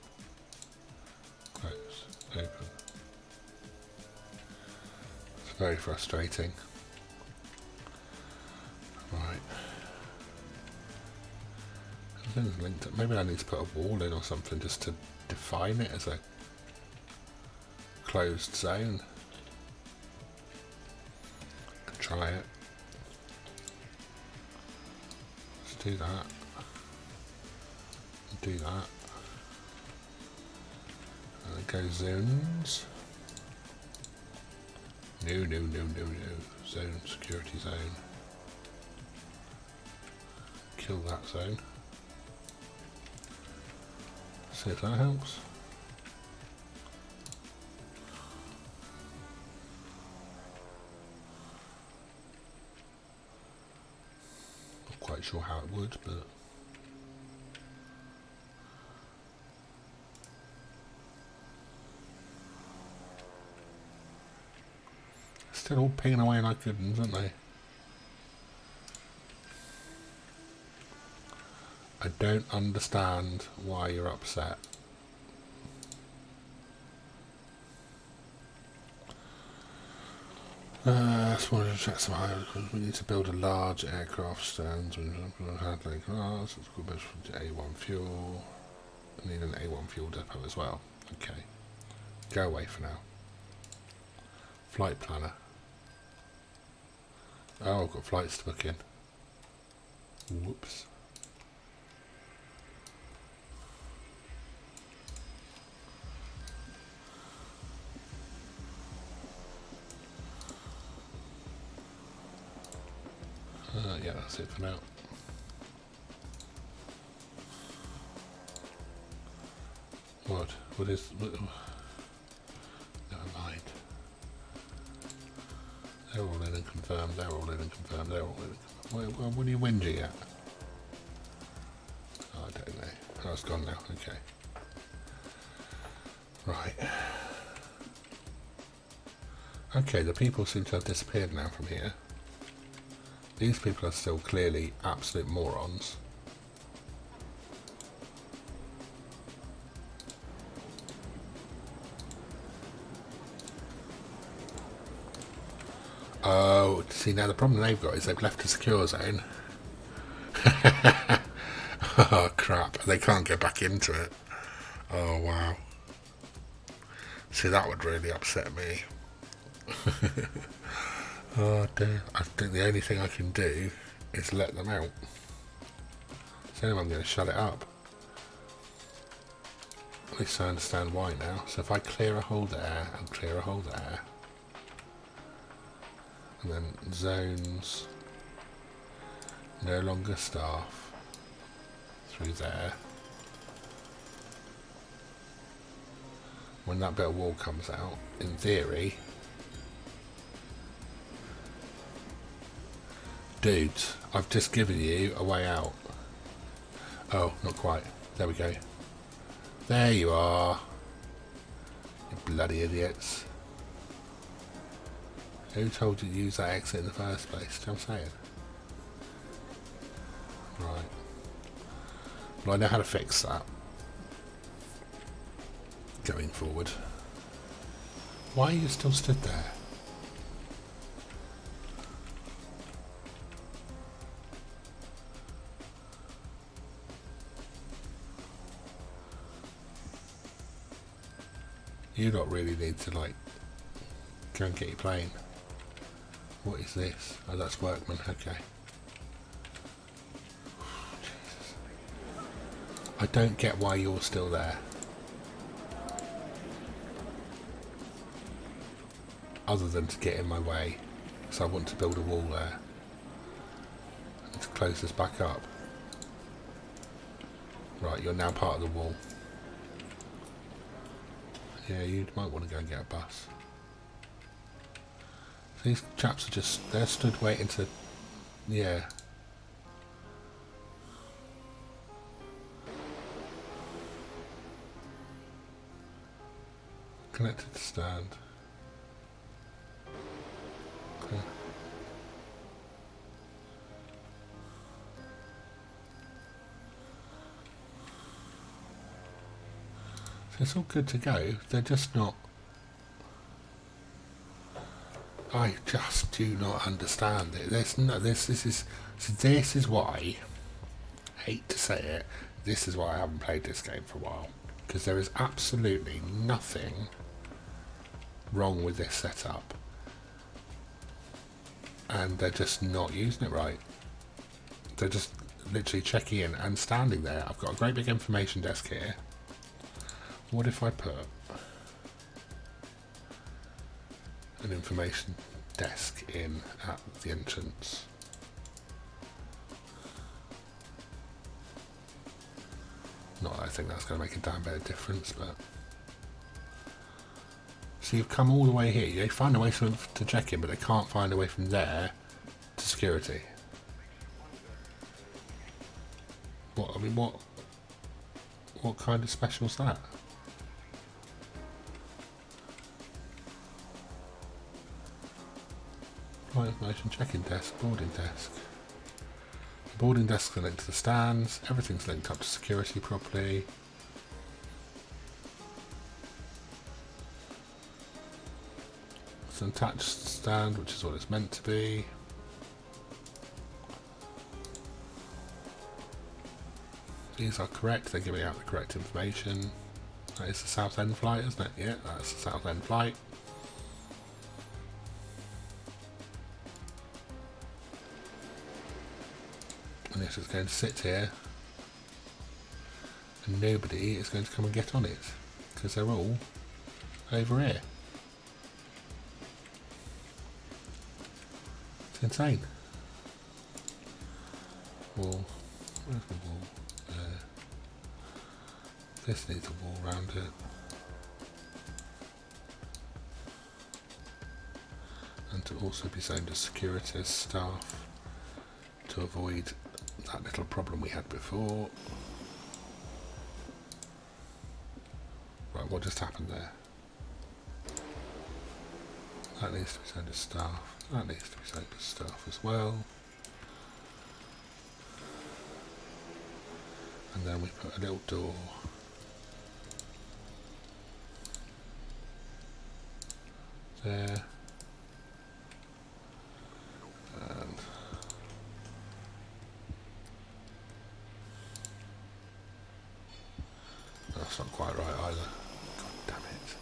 Close, open. It's very frustrating. Right. Everything's linked up. Maybe I need to put a wall in or something just to define it as a closed zone. Could try it. Let's do that. Do that. And it goes zones. No. Zone, security zone. Kill that zone. See if that helps. Not quite sure how it would, but still all pinging away like good ones, aren't they? I don't understand why you're upset. Just wanted to check some higher. We need to build a large aircraft stands. We're handling cars. It's good for A1 fuel. I need an A1 fuel depot as well. Okay. Go away for now. Flight planner. Oh, I've got flights to book in. Whoops. Yeah, that's it for now. What? What is... What, never mind. They're all in and confirmed, they're all in and confirmed, they're all in and confirmed. What are you whinging at? Oh, I don't know. Oh, it's gone now. Okay. Right. Okay, the people seem to have disappeared now from here. These people are still clearly absolute morons. Oh, see, now the problem they've got is they've left a secure zone. Oh, crap. They can't get back into it. Oh, wow. See, that would really upset me. Oh, dear. I think the only thing I can do is let them out. So anyway, I'm going to shut it up. At least I understand why now. So if I clear a hole there and clear a hole there, and then zones, no longer staff, through there. When that bit of wall comes out, in theory, dudes, I've just given you a way out. Oh, not quite. There we go. There you are. You bloody idiots. Who told you to use that exit in the first place? Do you know what I'm saying? Right. Well, I know how to fix that. Going forward. Why are you still stood there? You don't really need to, like, go and get your plane. What is this? Oh, that's workman. Okay. Jesus. I don't get why you're still there. Other than to get in my way. So I want to build a wall there. And to close this back up. Right, you're now part of the wall. Yeah, you might want to go and get a bus. These chaps are just, they're stood waiting to, yeah. Connected to stand. Okay. It's all good to go. They're just not. I just do not understand it. There's no. This is why. I hate to say it. This is why I haven't played this game for a while, because there is absolutely nothing wrong with this setup, and they're just not using it right. They're just literally checking in and standing there. I've got a great big information desk here. What if I put an information desk in at the entrance? Not that I think that's going to make a damn bit of difference, but... So you've come all the way here. They find a way to check in, but they can't find a way from there to security. What, I mean, what kind of special is that? Flight information check-in desk, boarding desk. The boarding desk is linked to the stands. Everything's linked up to security properly. It's an attached stand, which is what it's meant to be. These are correct. They're giving out the correct information. That is the Southend flight, isn't it? Yeah, that's the Southend flight. And this is going to sit here, and nobody is going to come and get on it, because they're all over here. It's insane. Wall. Where's the wall? There. This needs a wall around it. And to also be zoned as security as staff to avoid that little problem we had before. Right, what just happened there? That needs to be zoned as staff. That needs to be zoned as staff as well. And then we put a little door there. And that's not quite right either. God damn it.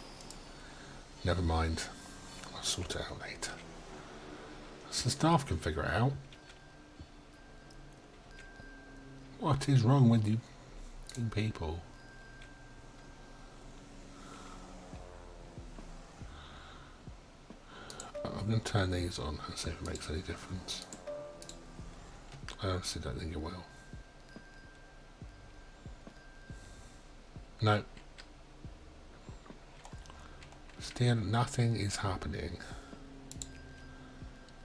Never mind. I'll sort it out later. So staff can figure it out. What is wrong with you people? I'm going to turn these on and see if it makes any difference. I honestly don't think it will. No. Still nothing is happening.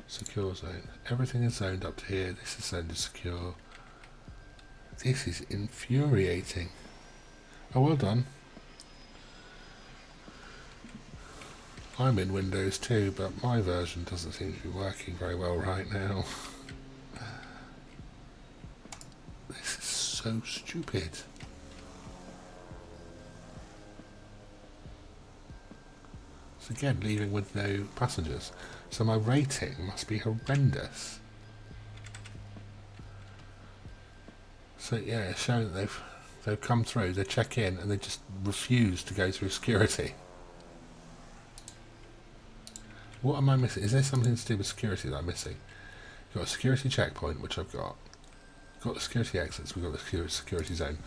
Secure zone. Everything is zoned up to here. This is zoned as secure. This is infuriating. Oh, well done. I'm in Windows too, but my version doesn't seem to be working very well right now. This is so stupid. So again, leaving with no passengers. So my rating must be horrendous. So yeah, it's showing that they've come through, they check in, and they just refuse to go through security. What am I missing? Is there something to do with security that I'm missing? You've got a security checkpoint, which I've got. Got the security exits, we've got the security zone.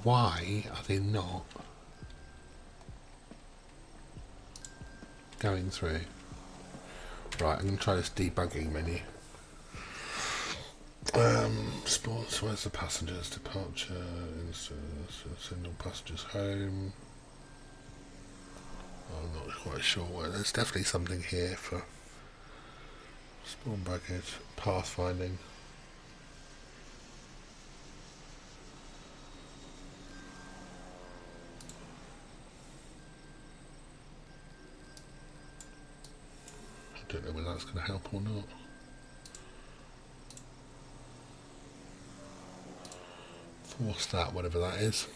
Why are they not going through? Right, I'm going to try this debugging menu. Sports, where's the passengers? Departure, send all passengers home. I'm not quite sure where. There's definitely something here for spawn baggage, pathfinding. I don't know whether that's going to help or not. Force that, whatever that is.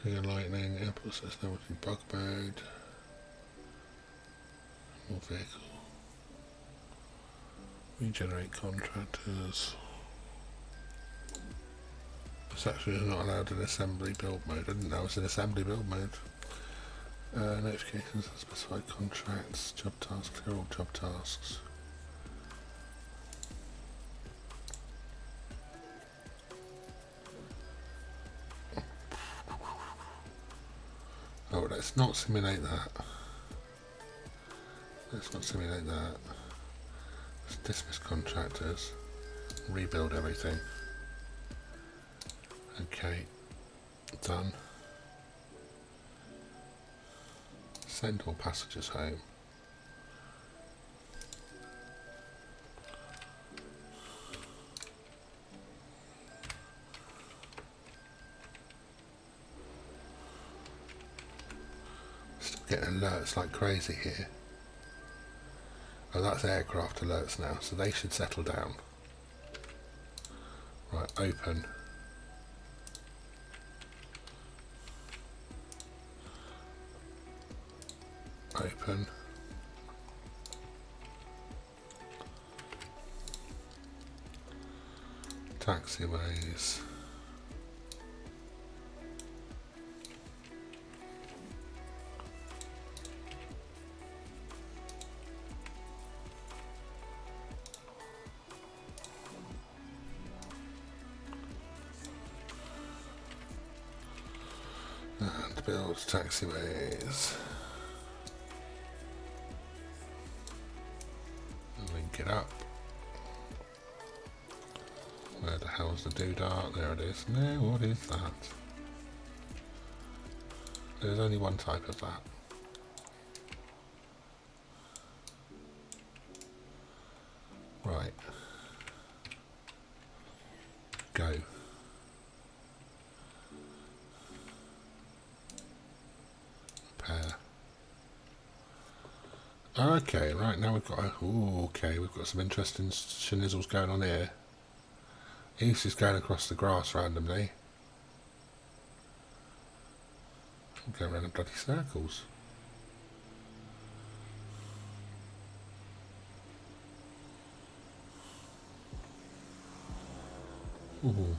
Trigger lightning, airport says no bug mode. More vehicle. Regenerate contractors. It's actually not allowed in assembly build mode. I didn't know it was in assembly build mode. Notifications of specified contracts, job tasks, clear all job tasks. Oh, let's not simulate that. Let's not simulate that. Let's dismiss contractors. Rebuild everything. Okay. Done. Send all passengers home. Still getting alerts like crazy here. Oh, that's aircraft alerts now, so they should settle down. Right, open. Open. Taxiways. And build taxiways. Link it up. Where the hell's the doodah? There it is. No, what is that? There's only one type of that. Right. Go. Repair. Okay, right, now we've got a... Ooh, okay, we've got some interesting schnizzles going on here. He's just going across the grass randomly. I'm going around in bloody circles. Ooh.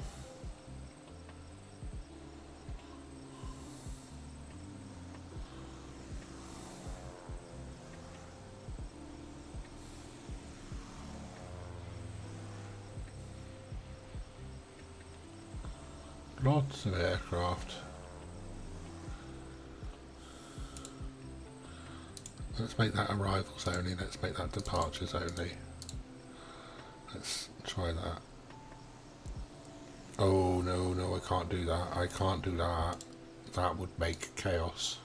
Lots of aircraft. Let's make that arrivals only, let's make that departures only. Let's try that. Oh no, no, I can't do that. I can't do that. That would make chaos.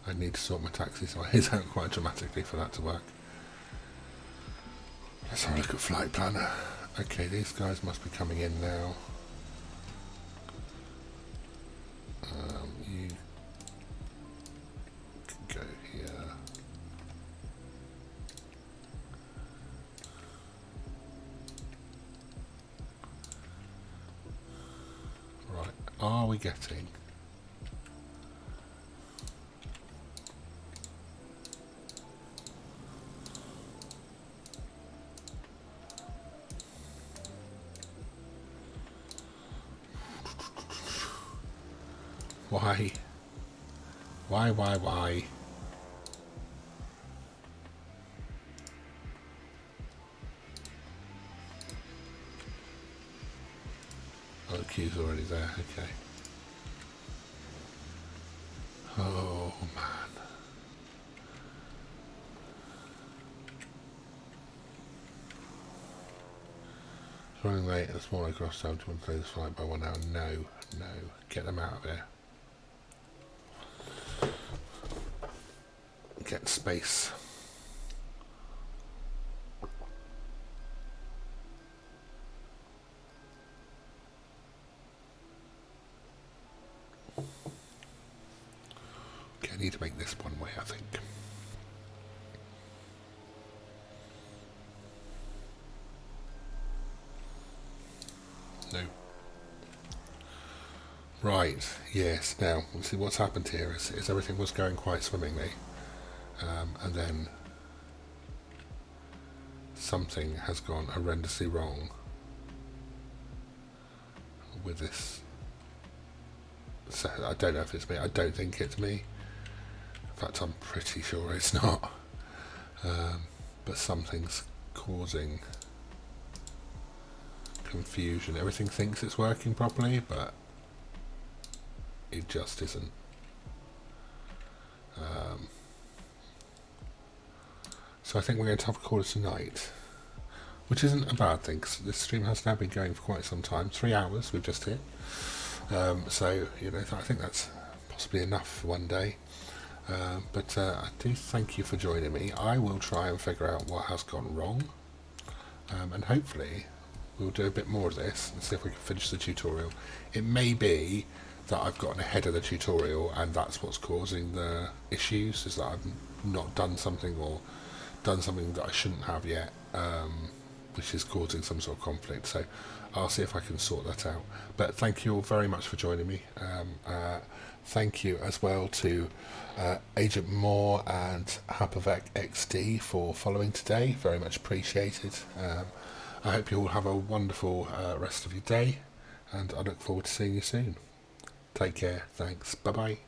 I need to sort my taxi size out quite dramatically for that to work. Let's have a look at Flight Planner. Okay, these guys must be coming in now. You can go here. Right, are we getting... Why? Why? Oh, the queue's already there, okay. Oh, man. It's running late and small across town to delay this flight by 1 hour. No, no. Get them out of here. Get space. Okay, I need to make this one way, I think. No. Right, yes. Now, we'll see what's happened here is everything was going quite swimmingly, and then something has gone horrendously wrong with this. So I don't know if it's me. I don't think it's me. In fact, I'm pretty sure it's not. But something's causing confusion. Everything thinks it's working properly, but it just isn't. So I think we're going to have to call it tonight, which isn't a bad thing, because this stream has now been going for quite some time. 3 hours we've just hit. So, I think that's possibly enough for one day. But I do thank you for joining me. I will try and figure out what has gone wrong, and hopefully we'll do a bit more of this and see if we can finish the tutorial. It may be that I've gotten ahead of the tutorial and that's what's causing the issues, is that I've not done something or done something that I shouldn't have yet, which is causing some sort of conflict. So I'll see if I can sort that out. But thank you all very much for joining me. Thank you as well to Agent Moore and Hapovec XD for following today. Very much appreciated. I hope you all have a wonderful rest of your day, and I look forward to seeing you soon. Take care. Thanks. Bye bye.